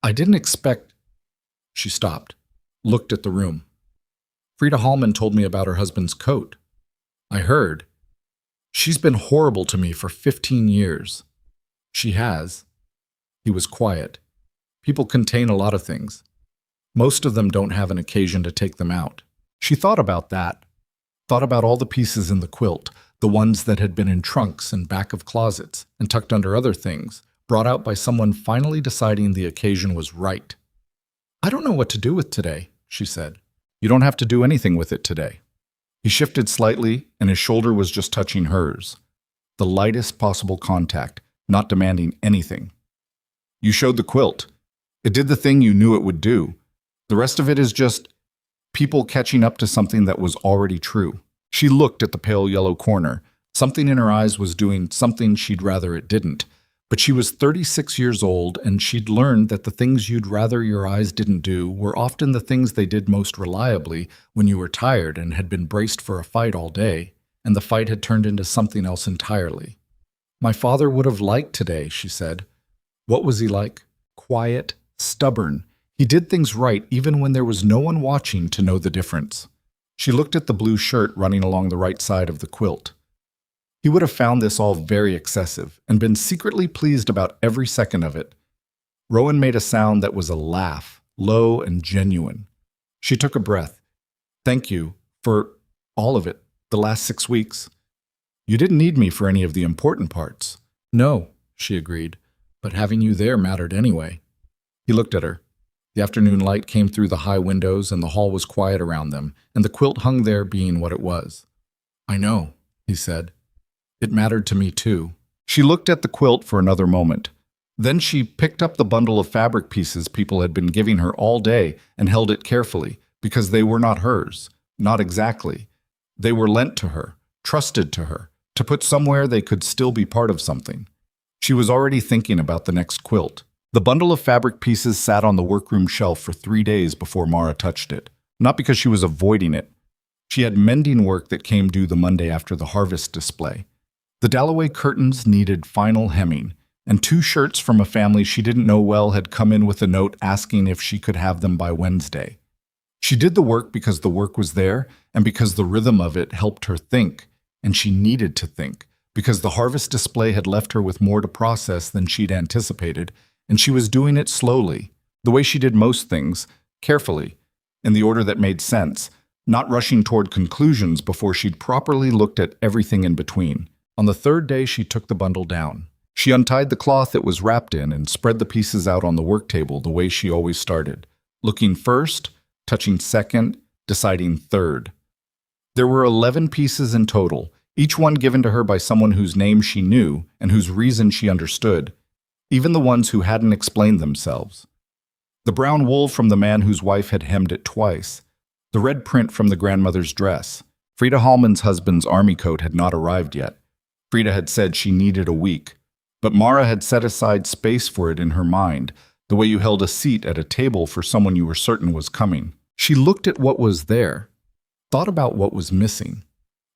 "I didn't expect—" She stopped, looked at the room. "Frida Hallman told me about her husband's coat. I heard. She's been horrible to me for 15 years. She has." He was quiet. "People contain a lot of things. Most of them don't have an occasion to take them out." She thought about that. Thought about all the pieces in the quilt, the ones that had been in trunks and back of closets and tucked under other things, brought out by someone finally deciding the occasion was right. "I don't know what to do with today," she said. "You don't have to do anything with it today." He shifted slightly, and his shoulder was just touching hers. The lightest possible contact, not demanding anything. "You showed the quilt. It did the thing you knew it would do. The rest of it is just people catching up to something that was already true." She looked at the pale yellow corner. Something in her eyes was doing something she'd rather it didn't. But she was 36 years old, and she'd learned that the things you'd rather your eyes didn't do were often the things they did most reliably when you were tired and had been braced for a fight all day, and the fight had turned into something else entirely. "My father would have liked today," she said. "What was he like?" "Quiet, stubborn. He did things right even when there was no one watching to know the difference." She looked at the blue shirt running along the right side of the quilt. He would have found this all very excessive and been secretly pleased about every second of it. Rowan made a sound that was a laugh, low and genuine. She took a breath. "Thank you for all of it, the last 6 weeks. You didn't need me for any of the important parts." "No," she agreed, "but having you there mattered anyway." He looked at her. The afternoon light came through the high windows and the hall was quiet around them, and the quilt hung there being what it was. "I know," he said. "It mattered to me too." She looked at the quilt for another moment. Then she picked up the bundle of fabric pieces people had been giving her all day and held it carefully, because they were not hers. Not exactly. They were lent to her, trusted to her, to put somewhere they could still be part of something. She was already thinking about the next quilt. The bundle of fabric pieces sat on the workroom shelf for 3 days before Mara touched it. Not because she was avoiding it. She had mending work that came due the Monday after the harvest display. The Dalloway curtains needed final hemming, and 2 shirts from a family she didn't know well had come in with a note asking if she could have them by Wednesday. She did the work because the work was there, and because the rhythm of it helped her think, and she needed to think, because the harvest display had left her with more to process than she'd anticipated, and she was doing it slowly, the way she did most things, carefully, in the order that made sense, not rushing toward conclusions before she'd properly looked at everything in between. On the 3rd day, she took the bundle down. She untied the cloth it was wrapped in and spread the pieces out on the work table the way she always started, looking first, touching second, deciding third. There were 11 pieces in total, each one given to her by someone whose name she knew and whose reason she understood, even the ones who hadn't explained themselves. The brown wool from the man whose wife had hemmed it twice, the red print from the grandmother's dress. Frida Hallman's husband's army coat had not arrived yet. Frida had said she needed a week, but Mara had set aside space for it in her mind, the way you held a seat at a table for someone you were certain was coming. She looked at what was there, thought about what was missing,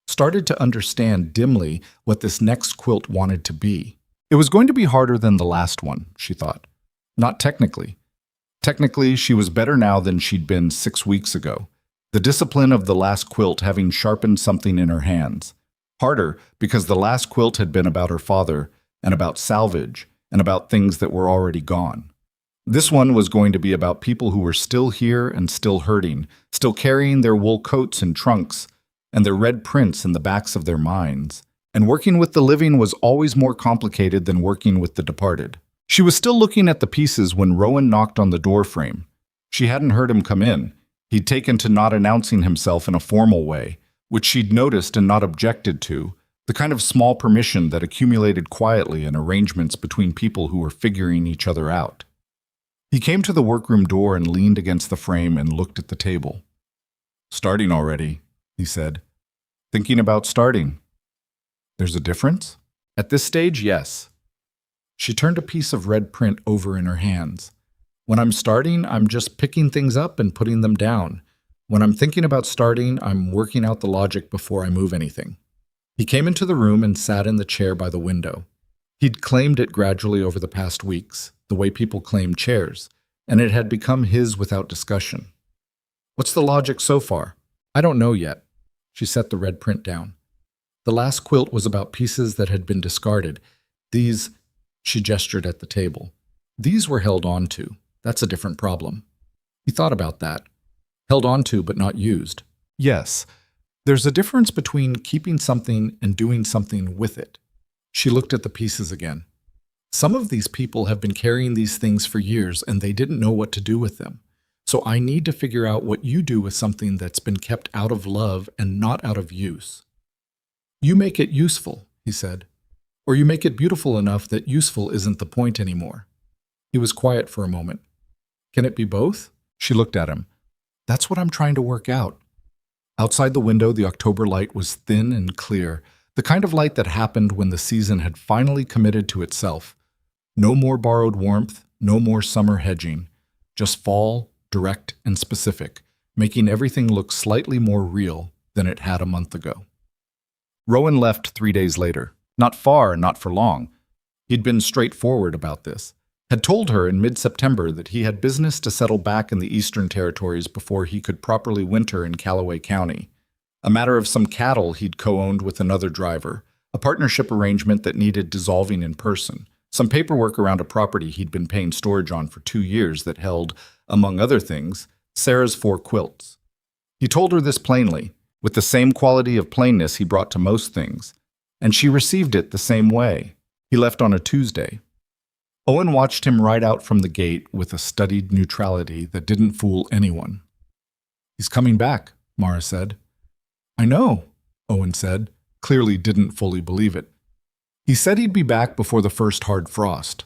started to understand dimly what this next quilt wanted to be. It was going to be harder than the last one, she thought. Not technically. Technically, she was better now than she'd been 6 weeks ago. The discipline of the last quilt having sharpened something in her hands. Harder because the last quilt had been about her father and about salvage and about things that were already gone. This one was going to be about people who were still here and still hurting, still carrying their wool coats and trunks and their red prints in the backs of their minds. And working with the living was always more complicated than working with the departed. She was still looking at the pieces when Rowan knocked on the door frame. She hadn't heard him come in. He'd taken to not announcing himself in a formal way, which she'd noticed and not objected to, the kind of small permission that accumulated quietly in arrangements between people who were figuring each other out. He came to the workroom door and leaned against the frame and looked at the table. "Starting already," he said. "Thinking about starting." "There's a difference?" "At this stage, yes." She turned a piece of red print over in her hands. "When I'm starting, I'm just picking things up and putting them down. When I'm thinking about starting, I'm working out the logic before I move anything." He came into the room and sat in the chair by the window. He'd claimed it gradually over the past weeks, the way people claim chairs, and it had become his without discussion. "What's the logic so far?" "I don't know yet." She set the red print down. The last quilt was about pieces that had been discarded. These, she gestured at the table, these were held on to. That's a different problem. He thought about that. Held on to but not used. Yes, there's a difference between keeping something and doing something with it. She looked at the pieces again. Some of these people have been carrying these things for years and they didn't know what to do with them. So I need to figure out what you do with something that's been kept out of love and not out of use. "You make it useful," he said. "Or you make it beautiful enough that useful isn't the point anymore." He was quiet for a moment. "Can it be both?" She looked at him. "That's what I'm trying to work out." Outside the window, the October light was thin and clear, the kind of light that happened when the season had finally committed to itself. No more borrowed warmth, no more summer hedging. Just fall, direct and specific, making everything look slightly more real than it had a month ago. Rowan left 3 days later. Not far and not for long. He'd been straightforward about this. Had told her in mid-September that he had business to settle back in the Eastern Territories before he could properly winter in Callaway County. A matter of some cattle he'd co-owned with another driver, a partnership arrangement that needed dissolving in person, some paperwork around a property he'd been paying storage on for 2 years that held, among other things, Sarah's 4 quilts. He told her this plainly, with the same quality of plainness he brought to most things, and she received it the same way. He left on a Tuesday. Owen watched him ride out from the gate with a studied neutrality that didn't fool anyone. "He's coming back," Mara said. "I know," Owen said, clearly didn't fully believe it. "He said he'd be back before the first hard frost."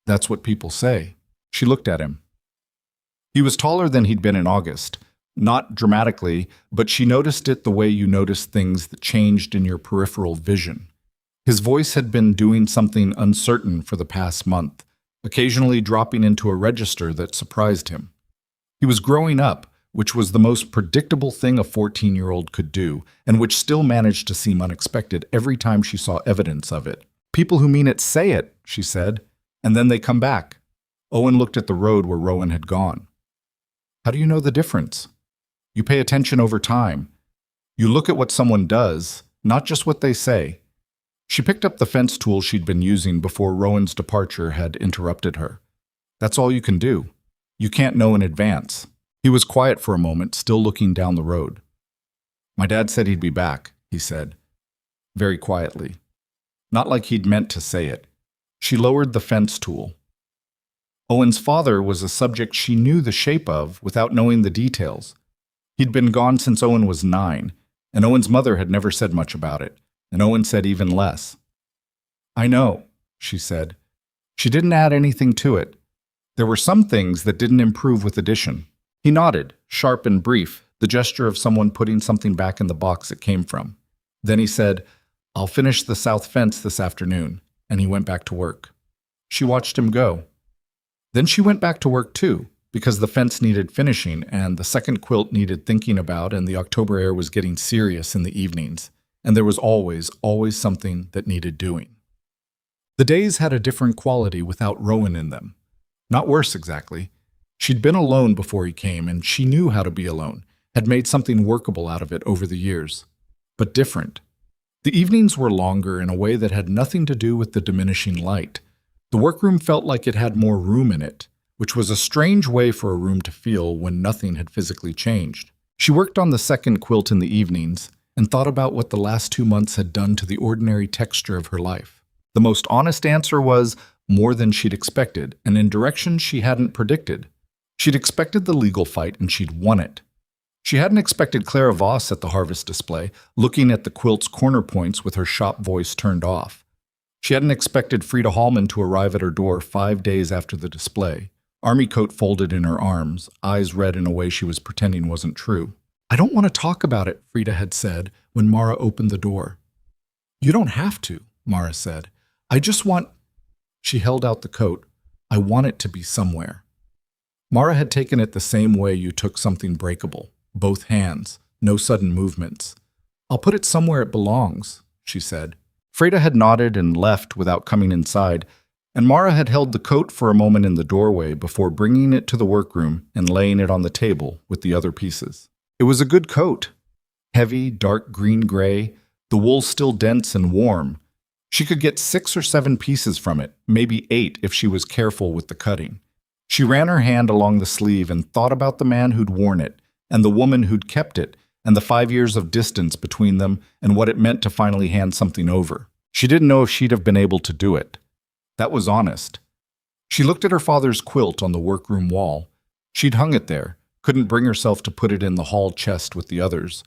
"That's what people say." She looked at him. He was taller than he'd been in August. Not dramatically, but she noticed it the way you notice things that changed in your peripheral vision. His voice had been doing something uncertain for the past month, occasionally dropping into a register that surprised him. He was growing up, which was the most predictable thing a 14-year-old could do, and which still managed to seem unexpected every time she saw evidence of it. "People who mean it say it," she said, "and then they come back." Owen looked at the road where Rowan had gone. "How do you know the difference?" "You pay attention over time. You look at what someone does, not just what they say." She picked up the fence tool she'd been using before Rowan's departure had interrupted her. "That's all you can do. You can't know in advance." He was quiet for a moment, still looking down the road. "My dad said he'd be back," he said, very quietly. Not like he'd meant to say it. She lowered the fence tool. Owen's father was a subject she knew the shape of without knowing the details. He'd been gone since Owen was 9, and Owen's mother had never said much about it, and Owen said even less. "I know," she said. She didn't add anything to it. There were some things that didn't improve with addition. He nodded, sharp and brief, the gesture of someone putting something back in the box it came from. Then he said, "I'll finish the south fence this afternoon," and he went back to work. She watched him go. Then she went back to work too, because the fence needed finishing and the second quilt needed thinking about, and the October air was getting serious in the evenings, and there was always something that needed doing. The days had a different quality without Rowan in them. Not worse exactly. She'd been alone before he came, and she knew how to be alone, had made something workable out of it over the years. But different. The evenings were longer in a way that had nothing to do with the diminishing light. The workroom felt like it had more room in it, which was a strange way for a room to feel when nothing had physically changed. She worked on the second quilt in the evenings and thought about what the last 2 months had done to the ordinary texture of her life. The most honest answer was more than she'd expected, and in directions she hadn't predicted. She'd expected the legal fight, and she'd won it. She hadn't expected Clara Voss at the harvest display, looking at the quilt's corner points with her shop voice turned off. She hadn't expected Frida Hallman to arrive at her door 5 days after the display, army coat folded in her arms, eyes red in a way she was pretending wasn't true. "I don't want to talk about it," Frida had said when Mara opened the door. "You don't have to," Mara said. "I just want—" She held out the coat. "I want it to be somewhere." Mara had taken it the same way you took something breakable, both hands, no sudden movements. "I'll put it somewhere it belongs," she said. Frida had nodded and left without coming inside, and Mara had held the coat for a moment in the doorway before bringing it to the workroom and laying it on the table with the other pieces. It was a good coat. Heavy, dark green-gray, the wool still dense and warm. She could get 6 or 7 pieces from it, maybe 8 if she was careful with the cutting. She ran her hand along the sleeve and thought about the man who'd worn it, and the woman who'd kept it, and the 5 years of distance between them, and what it meant to finally hand something over. She didn't know if she'd have been able to do it. That was honest. She looked at her father's quilt on the workroom wall. She'd hung it there, couldn't bring herself to put it in the hall chest with the others,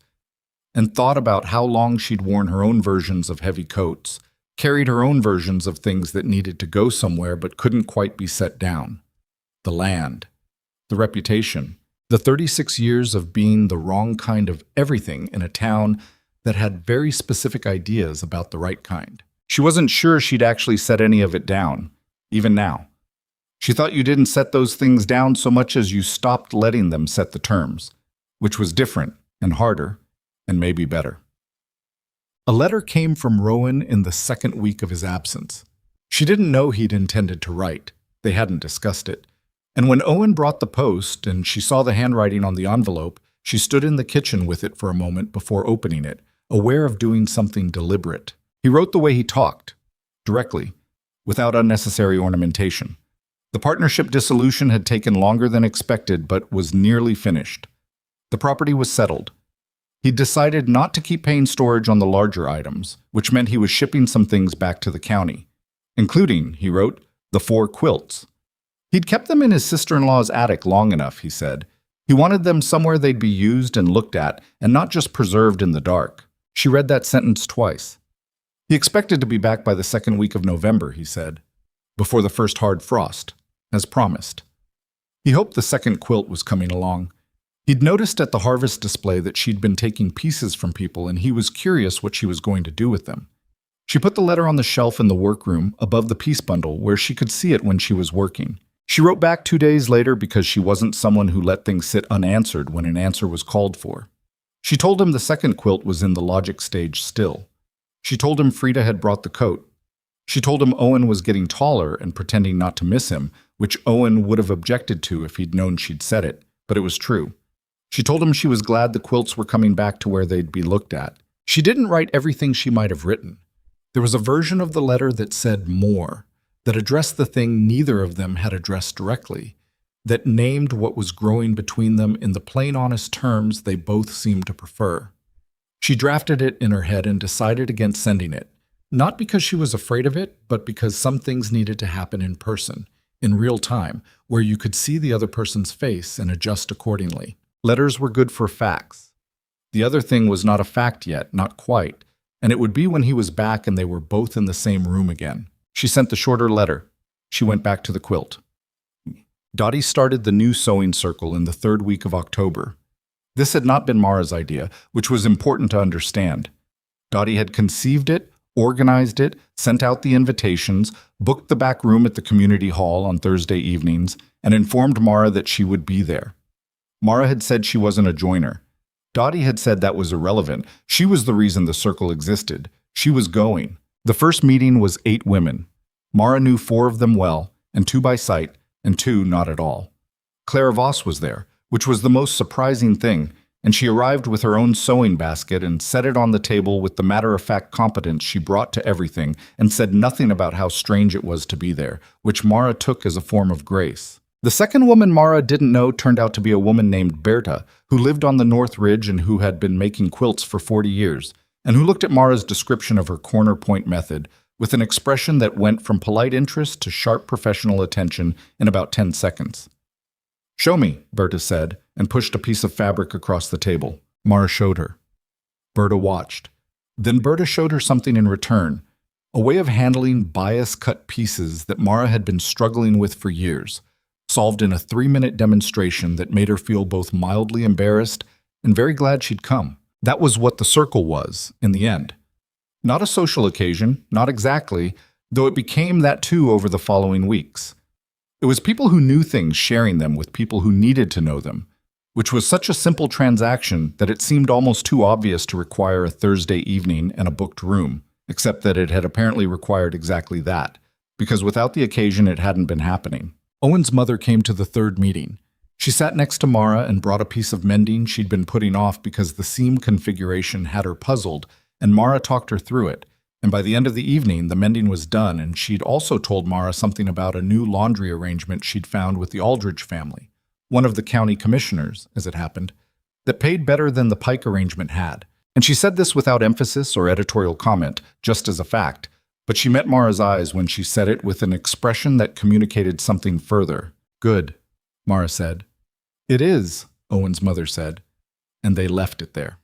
and thought about how long she'd worn her own versions of heavy coats, carried her own versions of things that needed to go somewhere but couldn't quite be set down. The land, the reputation, the 36 years of being the wrong kind of everything in a town that had very specific ideas about the right kind. She wasn't sure she'd actually set any of it down, even now. She thought you didn't set those things down so much as you stopped letting them set the terms, which was different and harder and maybe better. A letter came from Rowan in the second week of his absence. She didn't know he'd intended to write. They hadn't discussed it. And when Owen brought the post and she saw the handwriting on the envelope, she stood in the kitchen with it for a moment before opening it, aware of doing something deliberate. He wrote the way he talked, directly, without unnecessary ornamentation. The partnership dissolution had taken longer than expected, but was nearly finished. The property was settled. He'd decided not to keep paying storage on the larger items, which meant he was shipping some things back to the county, including, he wrote, the 4 quilts. He'd kept them in his sister-in-law's attic long enough, he said. He wanted them somewhere they'd be used and looked at, and not just preserved in the dark. She read that sentence twice. He expected to be back by the second week of November, he said, before the first hard frost, as promised. He hoped the second quilt was coming along. He'd noticed at the harvest display that she'd been taking pieces from people, and he was curious what she was going to do with them. She put the letter on the shelf in the workroom above the piece bundle where she could see it when she was working. She wrote back 2 days later because she wasn't someone who let things sit unanswered when an answer was called for. She told him the second quilt was in the logic stage still. She told him Frida had brought the coat. She told him Owen was getting taller and pretending not to miss him, which Owen would have objected to if he'd known she'd said it, but it was true. She told him she was glad the quilts were coming back to where they'd be looked at. She didn't write everything she might have written. There was a version of the letter that said more, that addressed the thing neither of them had addressed directly, that named what was growing between them in the plain honest terms they both seemed to prefer. She drafted it in her head and decided against sending it, Not because she was afraid of it, but because some things needed to happen in person, in real time, where you could see the other person's face and adjust accordingly. Letters were good for facts. The other thing was not a fact yet, not quite, and it would be when he was back and they were both in the same room again. She sent the shorter letter. She went back to the quilt. Dottie started the new sewing circle in the 3rd week of October. This had not been Mara's idea, which was important to understand. Dottie had conceived it, organized it, sent out the invitations, booked the back room at the community hall on Thursday evenings, and informed Mara that she would be there. Mara had said she wasn't a joiner. Dottie had said that was irrelevant. She was the reason the circle existed. She was going. The first meeting was 8 women. Mara knew 4 of them well, and 2 by sight, and 2 not at all. Claire Voss was there, which was the most surprising thing, and she arrived with her own sewing basket and set it on the table with the matter-of-fact competence she brought to everything and said nothing about how strange it was to be there, which Mara took as a form of grace. The second woman Mara didn't know turned out to be a woman named Berta, who lived on the North Ridge and who had been making quilts for 40 years, and who looked at Mara's description of her corner point method with an expression that went from polite interest to sharp professional attention in about 10 seconds. "Show me," Berta said, and pushed a piece of fabric across the table. Mara showed her. Berta watched. Then Berta showed her something in return, a way of handling bias-cut pieces that Mara had been struggling with for years, solved in a 3-minute demonstration that made her feel both mildly embarrassed and very glad she'd come. That was what the circle was, in the end. Not a social occasion, not exactly, though it became that too over the following weeks. It was people who knew things sharing them with people who needed to know them, which was such a simple transaction that it seemed almost too obvious to require a Thursday evening and a booked room, except that it had apparently required exactly that, because without the occasion it hadn't been happening. Owen's mother came to the 3rd meeting. She sat next to Mara and brought a piece of mending she'd been putting off because the seam configuration had her puzzled, and Mara talked her through it. And by the end of the evening, the mending was done, and she'd also told Mara something about a new laundry arrangement she'd found with the Aldridge family, one of the county commissioners, as it happened, that paid better than the Pike arrangement had. And she said this without emphasis or editorial comment, just as a fact, but she met Mara's eyes when she said it with an expression that communicated something further. "Good," Mara said. "It is," Owen's mother said, and they left it there.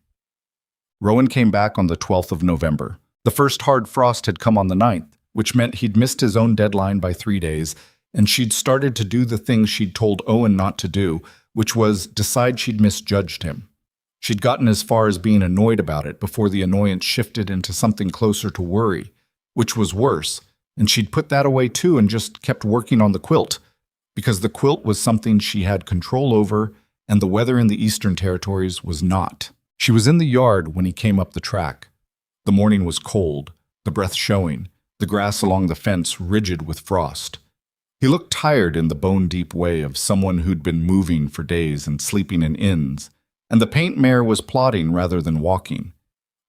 Rowan came back on the 12th of November. The first hard frost had come on the 9th, which meant he'd missed his own deadline by 3 days, and she'd started to do the thing she'd told Owen not to do, which was decide she'd misjudged him. She'd gotten as far as being annoyed about it before the annoyance shifted into something closer to worry, which was worse, and she'd put that away too and just kept working on the quilt, because the quilt was something she had control over, and the weather in the Eastern Territories was not. She was in the yard when he came up the track. The morning was cold, the breath showing, the grass along the fence rigid with frost. He looked tired in the bone-deep way of someone who'd been moving for days and sleeping in inns, and the paint mare was plodding rather than walking.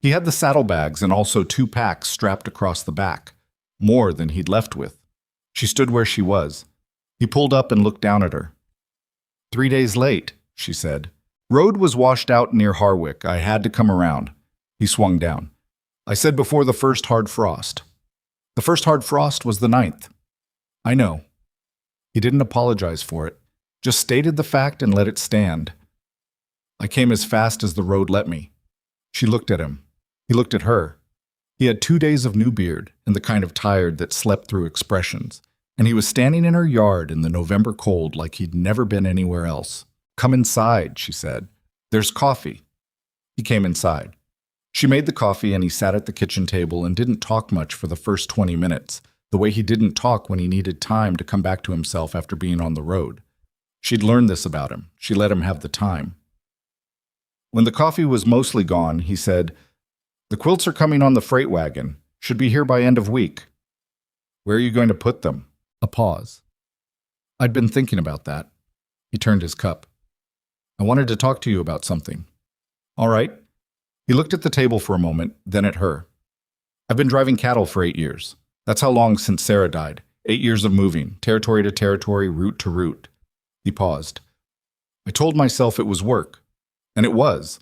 He had the saddlebags and also 2 packs strapped across the back, more than he'd left with. She stood where she was. He pulled up and looked down at her. 3 days late, she said. Road was washed out near Harwick. I had to come around. He swung down. I said before the first hard frost. The first hard frost was the 9th. I know. He didn't apologize for it, just stated the fact and let it stand. I came as fast as the road let me. She looked at him. He looked at her. He had 2 days of new beard and the kind of tired that slept through expressions, and he was standing in her yard in the November cold like he'd never been anywhere else. Come inside, she said. There's coffee. He came inside. She made the coffee and he sat at the kitchen table and didn't talk much for the first 20 minutes, the way he didn't talk when he needed time to come back to himself after being on the road. She'd learned this about him. She let him have the time. When the coffee was mostly gone, he said, The quilts are coming on the freight wagon. Should be here by end of week. Where are you going to put them? A pause. I'd been thinking about that. He turned his cup. I wanted to talk to you about something. All right. He looked at the table for a moment, then at her. I've been driving cattle for 8 years. That's how long since Sarah died. 8 years of moving, territory to territory, route to route. He paused. I told myself it was work. And it was.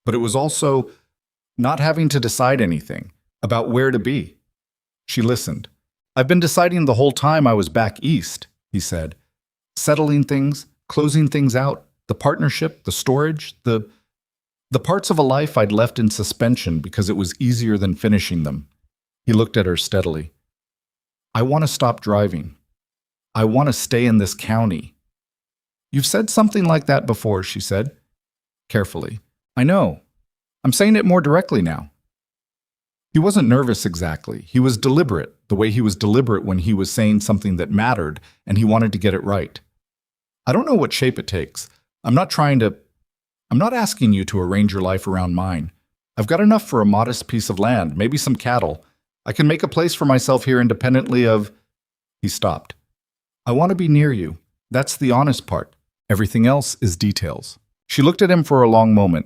But it was also not having to decide anything about where to be. She listened. "I've been deciding the whole time I was back east," he said. "Settling things, closing things out, the partnership, the storage, the parts of a life I'd left in suspension because it was easier than finishing them." He looked at her steadily. "I want to stop driving. I want to stay in this county." "You've said something like that before," she said, carefully. "I know. I'm saying it more directly now." He wasn't nervous exactly. He was deliberate, the way he was deliberate when he was saying something that mattered, and he wanted to get it right. "I don't know what shape it takes. I'm not asking you to arrange your life around mine. I've got enough for a modest piece of land, maybe some cattle. I can make a place for myself here independently of—" He stopped. "I want to be near you. That's the honest part. Everything else is details." She looked at him for a long moment.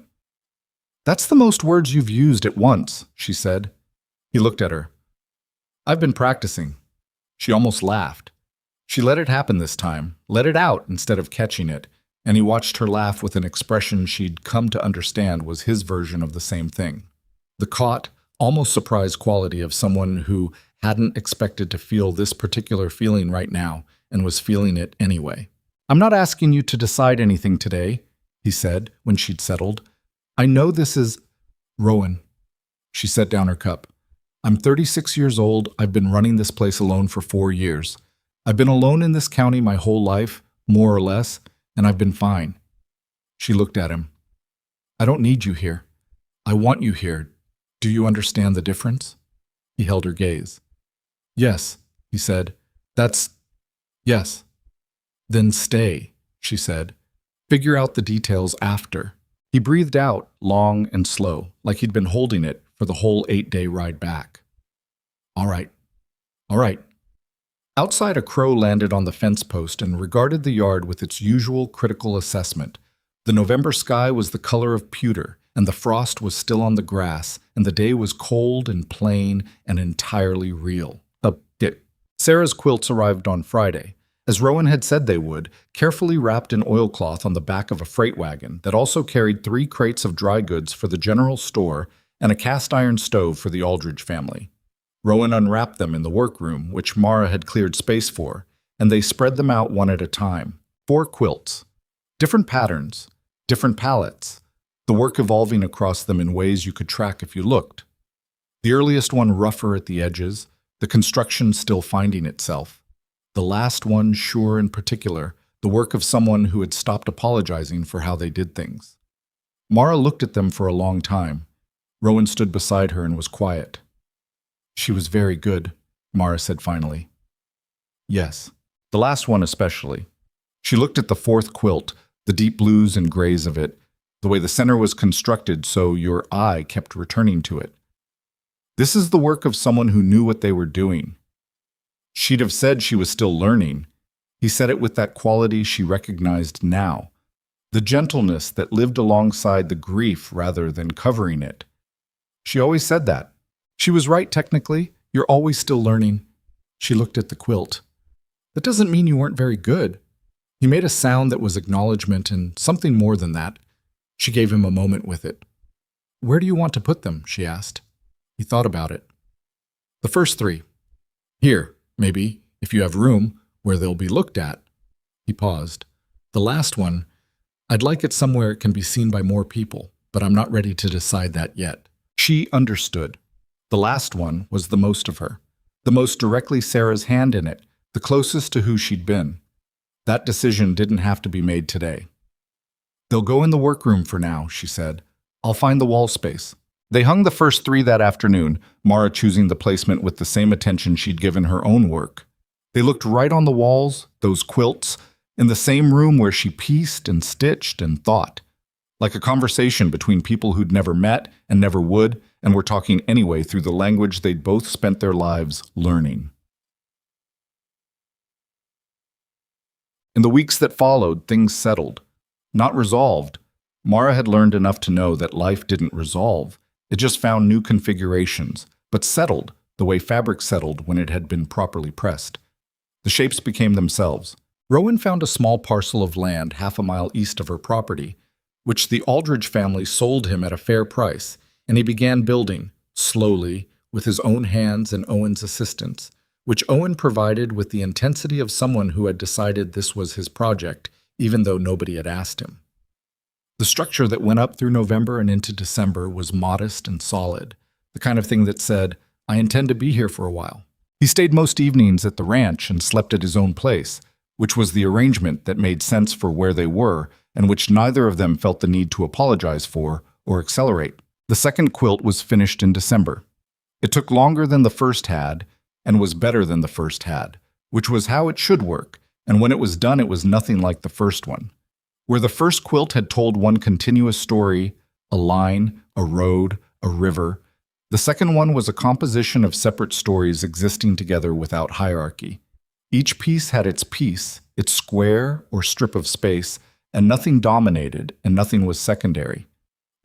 "That's the most words you've used at once," she said. He looked at her. "I've been practicing." She almost laughed. She let it happen this time, let it out instead of catching it, and he watched her laugh with an expression she'd come to understand was his version of the same thing. The caught, almost surprised quality of someone who hadn't expected to feel this particular feeling right now and was feeling it anyway. "I'm not asking you to decide anything today," he said when she'd settled. "I know this is—" "Rowan." She set down her cup. "I'm 36 years old. I've been running this place alone for 4 years. I've been alone in this county my whole life, more or less, and I've been fine." She looked at him. "I don't need you here. I want you here. Do you understand the difference?" He held her gaze. "Yes," he said. Yes." "Then stay," she said. "Figure out the details after." He breathed out, long and slow, like he'd been holding it for the whole 8-day ride back. All right. Outside, a crow landed on the fence post and regarded the yard with its usual critical assessment. The November sky was the color of pewter, and the frost was still on the grass, and the day was cold and plain and entirely real. Sarah's quilts arrived on Friday, as Rowan had said they would, carefully wrapped in oilcloth on the back of a freight wagon that also carried 3 crates of dry goods for the general store and a cast-iron stove for the Aldridge family. Rowan unwrapped them in the workroom, which Mara had cleared space for, and they spread them out one at a time. 4 quilts. Different patterns, different palettes, the work evolving across them in ways you could track if you looked. The earliest one rougher at the edges, the construction still finding itself. The last one sure and particular, the work of someone who had stopped apologizing for how they did things. Mara looked at them for a long time. Rowan stood beside her and was quiet. "She was very good," Mara said finally. "Yes, the last one especially." She looked at the 4th quilt, the deep blues and grays of it, the way the center was constructed so your eye kept returning to it. "This is the work of someone who knew what they were doing." She'd have said she was still learning. He said it with that quality she recognized now, the gentleness that lived alongside the grief rather than covering it. She always said that. She was right technically. You're always still learning. She looked at the quilt. "That doesn't mean you weren't very good." He made a sound that was acknowledgement and something more than that. She gave him a moment with it. "Where do you want to put them?" she asked. He thought about it. "The first 3. Here, maybe, if you have room, where they'll be looked at." He paused. "The last one, I'd like it somewhere it can be seen by more people, but I'm not ready to decide that yet." She understood. The last one was the most of her, the most directly Sarah's hand in it, the closest to who she'd been. That decision didn't have to be made today. "They'll go in the workroom for now," she said. "I'll find the wall space." They hung the first 3 that afternoon, Mara choosing the placement with the same attention she'd given her own work. They looked right on the walls, those quilts, in the same room where she pieced and stitched and thought, like a conversation between people who'd never met and never would, and were talking anyway through the language they'd both spent their lives learning. In the weeks that followed, things settled. Not resolved. Mara had learned enough to know that life didn't resolve. It just found new configurations, but settled the way fabric settled when it had been properly pressed. The shapes became themselves. Rowan found a small parcel of land 1/2 a mile east of her property, which the Aldridge family sold him at a fair price, and he began building, slowly, with his own hands and Owen's assistance, which Owen provided with the intensity of someone who had decided this was his project, even though nobody had asked him. The structure that went up through November and into December was modest and solid, the kind of thing that said, "I intend to be here for a while." He stayed most evenings at the ranch and slept at his own place, which was the arrangement that made sense for where they were and which neither of them felt the need to apologize for or accelerate. The second quilt was finished in December. It took longer than the first had and was better than the first had, which was how it should work, and when it was done it was nothing like the first one. Where the first quilt had told one continuous story, a line, a road, a river, the second one was a composition of separate stories existing together without hierarchy. Each piece had its piece, its square or strip of space, and nothing dominated and nothing was secondary.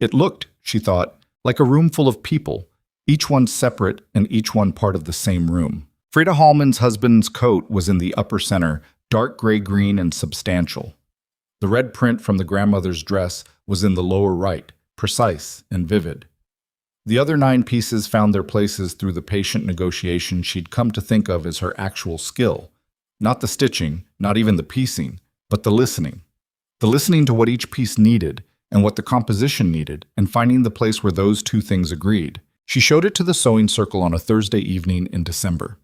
It looked, she thought, like a room full of people, each one separate and each one part of the same room. Frida Hallman's husband's coat was in the upper center, dark gray-green and substantial. The red print from the grandmother's dress was in the lower right, precise and vivid. The other 9 pieces found their places through the patient negotiation she'd come to think of as her actual skill. Not the stitching, not even the piecing, but the listening. The listening to what each piece needed and what the composition needed, and finding the place where those two things agreed. She showed it to the sewing circle on a Thursday evening in December.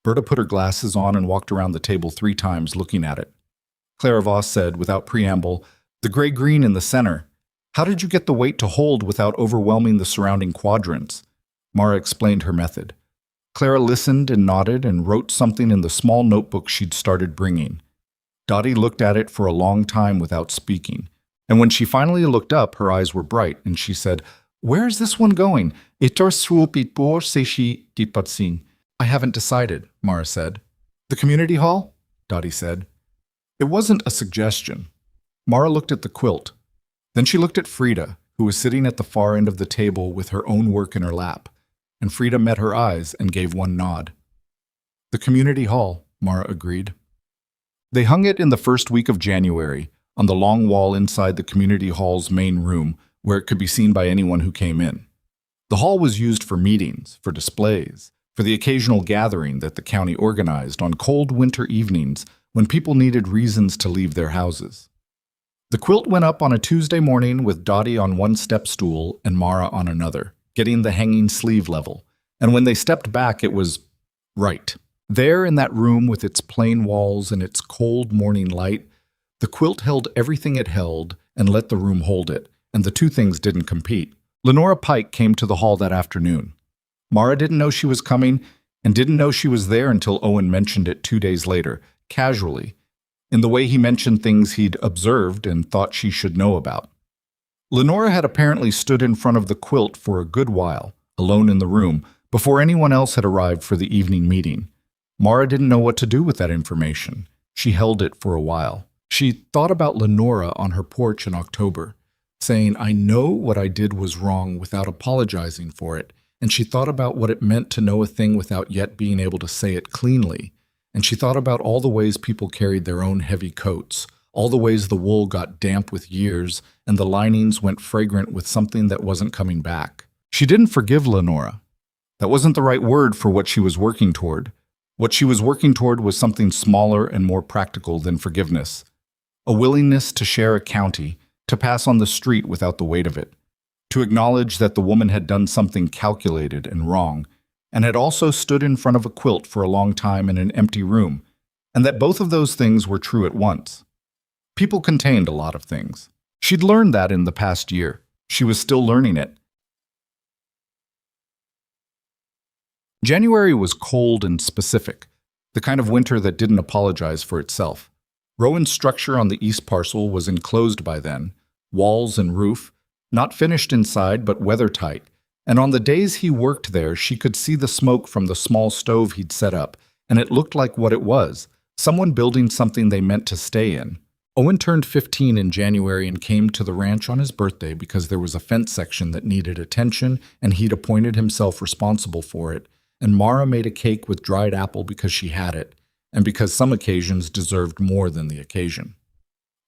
Berta put her glasses on and walked around the table 3 times looking at it. Clara Voss said, without preamble, "The gray-green in the center. How did you get the weight to hold without overwhelming the surrounding quadrants?" Mara explained her method. Clara listened and nodded and wrote something in the small notebook she'd started bringing. Dottie looked at it for a long time without speaking, and when she finally looked up, her eyes were bright, and she said, "Where is this one going? I haven't decided," Mara said. "The community hall?" Dottie said. It wasn't a suggestion. Mara looked at the quilt. Then she looked at Frida, who was sitting at the far end of the table with her own work in her lap, and Frida met her eyes and gave one nod. "The community hall," Mara agreed. They hung it in the first week of January, on the long wall inside the community hall's main room, where it could be seen by anyone who came in. The hall was used for meetings, for displays, for the occasional gathering that the county organized on cold winter evenings when people needed reasons to leave their houses. The quilt went up on a Tuesday morning with Dottie on one step stool and Mara on another, getting the hanging sleeve level, and when they stepped back it was right. There in that room with its plain walls and its cold morning light, the quilt held everything it held and let the room hold it, and the two things didn't compete. Lenora Pike came to the hall that afternoon. Mara didn't know she was coming and didn't know she was there until Owen mentioned it 2 days later, casually, in the way he mentioned things he'd observed and thought she should know about. Lenora had apparently stood in front of the quilt for a good while, alone in the room, before anyone else had arrived for the evening meeting. Mara didn't know what to do with that information. She held it for a while. She thought about Lenora on her porch in October, saying, "I know what I did was wrong," without apologizing for it, and she thought about what it meant to know a thing without yet being able to say it cleanly, and she thought about all the ways people carried their own heavy coats, all the ways the wool got damp with years and the linings went fragrant with something that wasn't coming back. She didn't forgive Lenora. That wasn't the right word for what she was working toward. What she was working toward was something smaller and more practical than forgiveness. A willingness to share a county, to pass on the street without the weight of it, to acknowledge that the woman had done something calculated and wrong, and had also stood in front of a quilt for a long time in an empty room, and that both of those things were true at once. People contained a lot of things. She'd learned that in the past year. She was still learning it. January was cold and specific, the kind of winter that didn't apologize for itself. Rowan's structure on the east parcel was enclosed by then, walls and roof, not finished inside but weather-tight, and on the days he worked there she could see the smoke from the small stove he'd set up, and it looked like what it was, someone building something they meant to stay in. Owen turned 15 in January and came to the ranch on his birthday because there was a fence section that needed attention and he'd appointed himself responsible for it, and Mara made a cake with dried apple because she had it, and because some occasions deserved more than the occasion.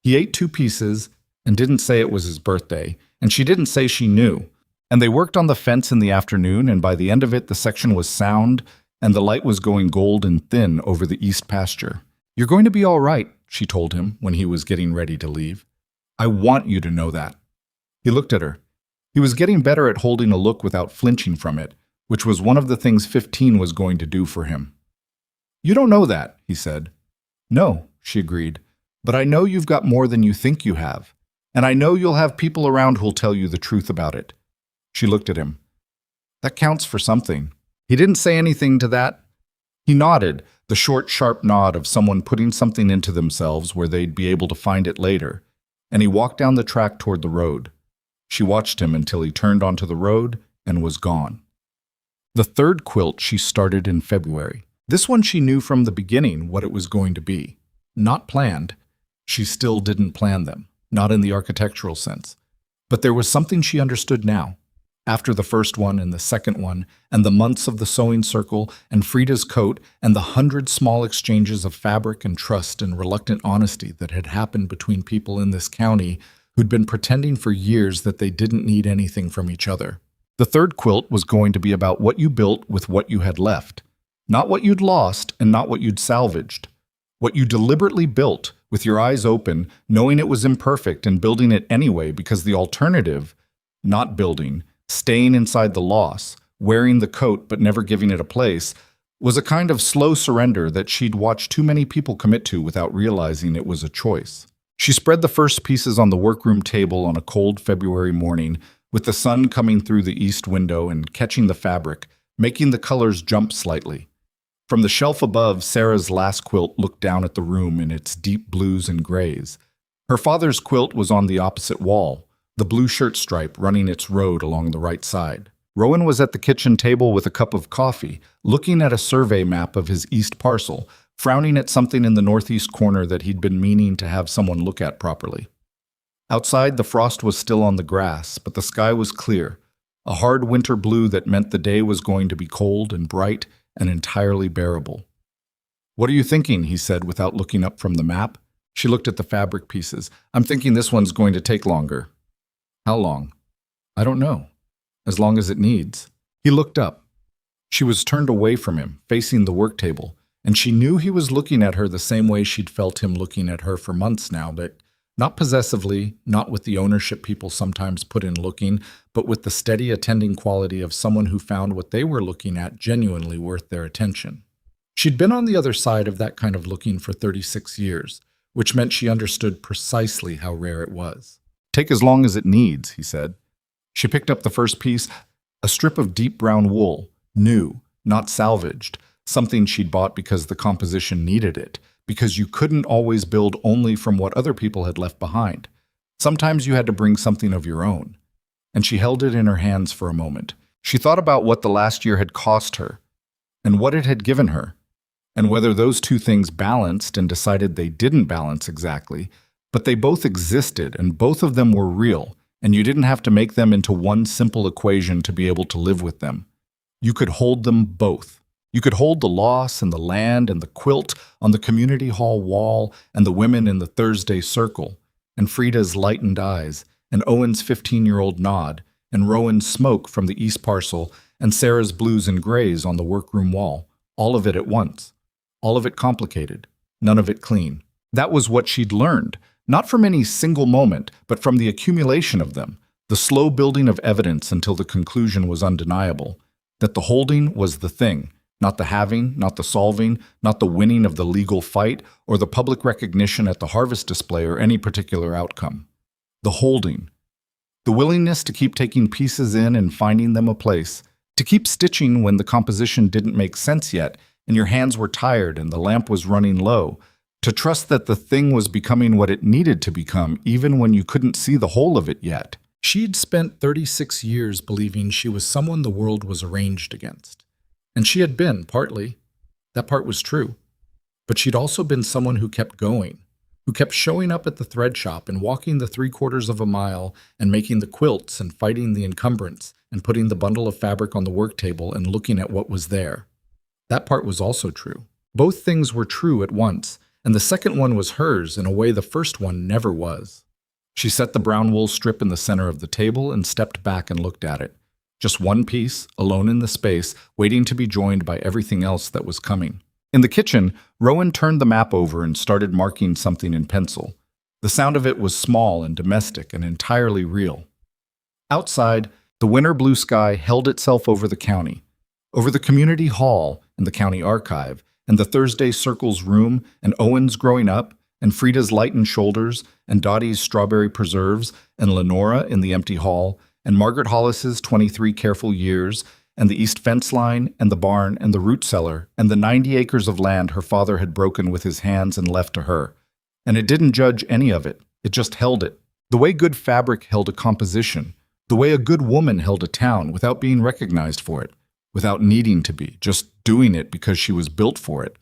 He ate 2 pieces and didn't say it was his birthday, and she didn't say she knew, And they worked on the fence in the afternoon, and by the end of it, the section was sound, and the light was going gold and thin over the east pasture. "You're going to be all right," she told him when he was getting ready to leave. "I want you to know that." He looked at her. He was getting better at holding a look without flinching from it, which was one of the things 15 was going to do for him. "You don't know that," he said. "No," she agreed, "but I know you've got more than you think you have, and I know you'll have people around who'll tell you the truth about it." She looked at him. "That counts for something." He didn't say anything to that. He nodded, the short, sharp nod of someone putting something into themselves where they'd be able to find it later, and he walked down the track toward the road. She watched him until he turned onto the road and was gone. The third quilt she started in February. This one she knew from the beginning what it was going to be. Not planned. She still didn't plan them, not in the architectural sense. But there was something she understood now. After the first one and the second one, and the months of the sewing circle, and Frida's coat, and the 100 small exchanges of fabric and trust and reluctant honesty that had happened between people in this county who'd been pretending for years that they didn't need anything from each other. The third quilt was going to be about what you built with what you had left. Not what you'd lost and not what you'd salvaged. What you deliberately built, with your eyes open, knowing it was imperfect and building it anyway because the alternative, not building, staying inside the loss, wearing the coat but never giving it a place, was a kind of slow surrender that she'd watched too many people commit to without realizing it was a choice. She spread the first pieces on the workroom table on a cold February morning, with the sun coming through the east window and catching the fabric, making the colors jump slightly. From the shelf above, Sarah's last quilt looked down at the room in its deep blues and grays. Her father's quilt was on the opposite wall, the blue shirt stripe running its road along the right side. Rowan was at the kitchen table with a cup of coffee, looking at a survey map of his east parcel, frowning at something in the northeast corner that he'd been meaning to have someone look at properly. Outside, the frost was still on the grass, but the sky was clear, a hard winter blue that meant the day was going to be cold and bright and entirely bearable. "What are you thinking?" he said without looking up from the map. She looked at the fabric pieces. "I'm thinking this one's going to take longer." "How long?" "I don't know. As long as it needs." He looked up. She was turned away from him, facing the work table, and she knew he was looking at her the same way she'd felt him looking at her for months now, but not possessively, not with the ownership people sometimes put in looking, but with the steady attending quality of someone who found what they were looking at genuinely worth their attention. She'd been on the other side of that kind of looking for 36 years, which meant she understood precisely how rare it was. "Take as long as it needs," he said. She picked up the first piece, a strip of deep brown wool, new, not salvaged, something she'd bought because the composition needed it, because you couldn't always build only from what other people had left behind. Sometimes you had to bring something of your own. And she held it in her hands for a moment. She thought about what the last year had cost her, and what it had given her, and whether those two things balanced, and decided they didn't balance exactly, but they both existed and both of them were real, and you didn't have to make them into one simple equation to be able to live with them. You could hold them both. You could hold the loss and the land and the quilt on the community hall wall and the women in the Thursday circle, and Frida's lightened eyes, and Owen's 15-year-old nod, and Rowan's smoke from the east parcel, and Sarah's blues and grays on the workroom wall, all of it at once. All of it complicated, none of it clean. That was what she'd learned, not from any single moment, but from the accumulation of them, the slow building of evidence until the conclusion was undeniable, that the holding was the thing, not the having, not the solving, not the winning of the legal fight, or the public recognition at the harvest display or any particular outcome. The holding. The willingness to keep taking pieces in and finding them a place, to keep stitching when the composition didn't make sense yet, and your hands were tired and the lamp was running low, to trust that the thing was becoming what it needed to become even when you couldn't see the whole of it yet. She'd spent 36 years believing she was someone the world was arranged against. And she had been, partly. That part was true. But she'd also been someone who kept going, who kept showing up at the thread shop and walking the 3/4 of a mile and making the quilts and fighting the encumbrance and putting the bundle of fabric on the work table and looking at what was there. That part was also true. Both things were true at once, and the second one was hers in a way the first one never was. She set the brown wool strip in the center of the table and stepped back and looked at it. Just one piece, alone in the space, waiting to be joined by everything else that was coming. In the kitchen, Rowan turned the map over and started marking something in pencil. The sound of it was small and domestic and entirely real. Outside, the winter blue sky held itself over the county, over the community hall and the county archive, and the Thursday Circle's room, and Owen's growing up, and Frida's lightened shoulders, and Dottie's strawberry preserves, and Lenora in the empty hall, and Margaret Hollis's 23 careful years, and the east fence line, and the barn, and the root cellar, and the 90 acres of land her father had broken with his hands and left to her. And it didn't judge any of it. It just held it. The way good fabric held a composition. The way a good woman held a town without being recognized for it, without needing to be, just doing it because she was built for it,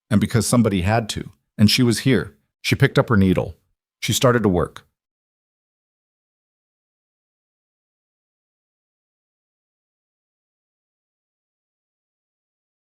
and because somebody had to. And she was here. She picked up her needle. She started to work.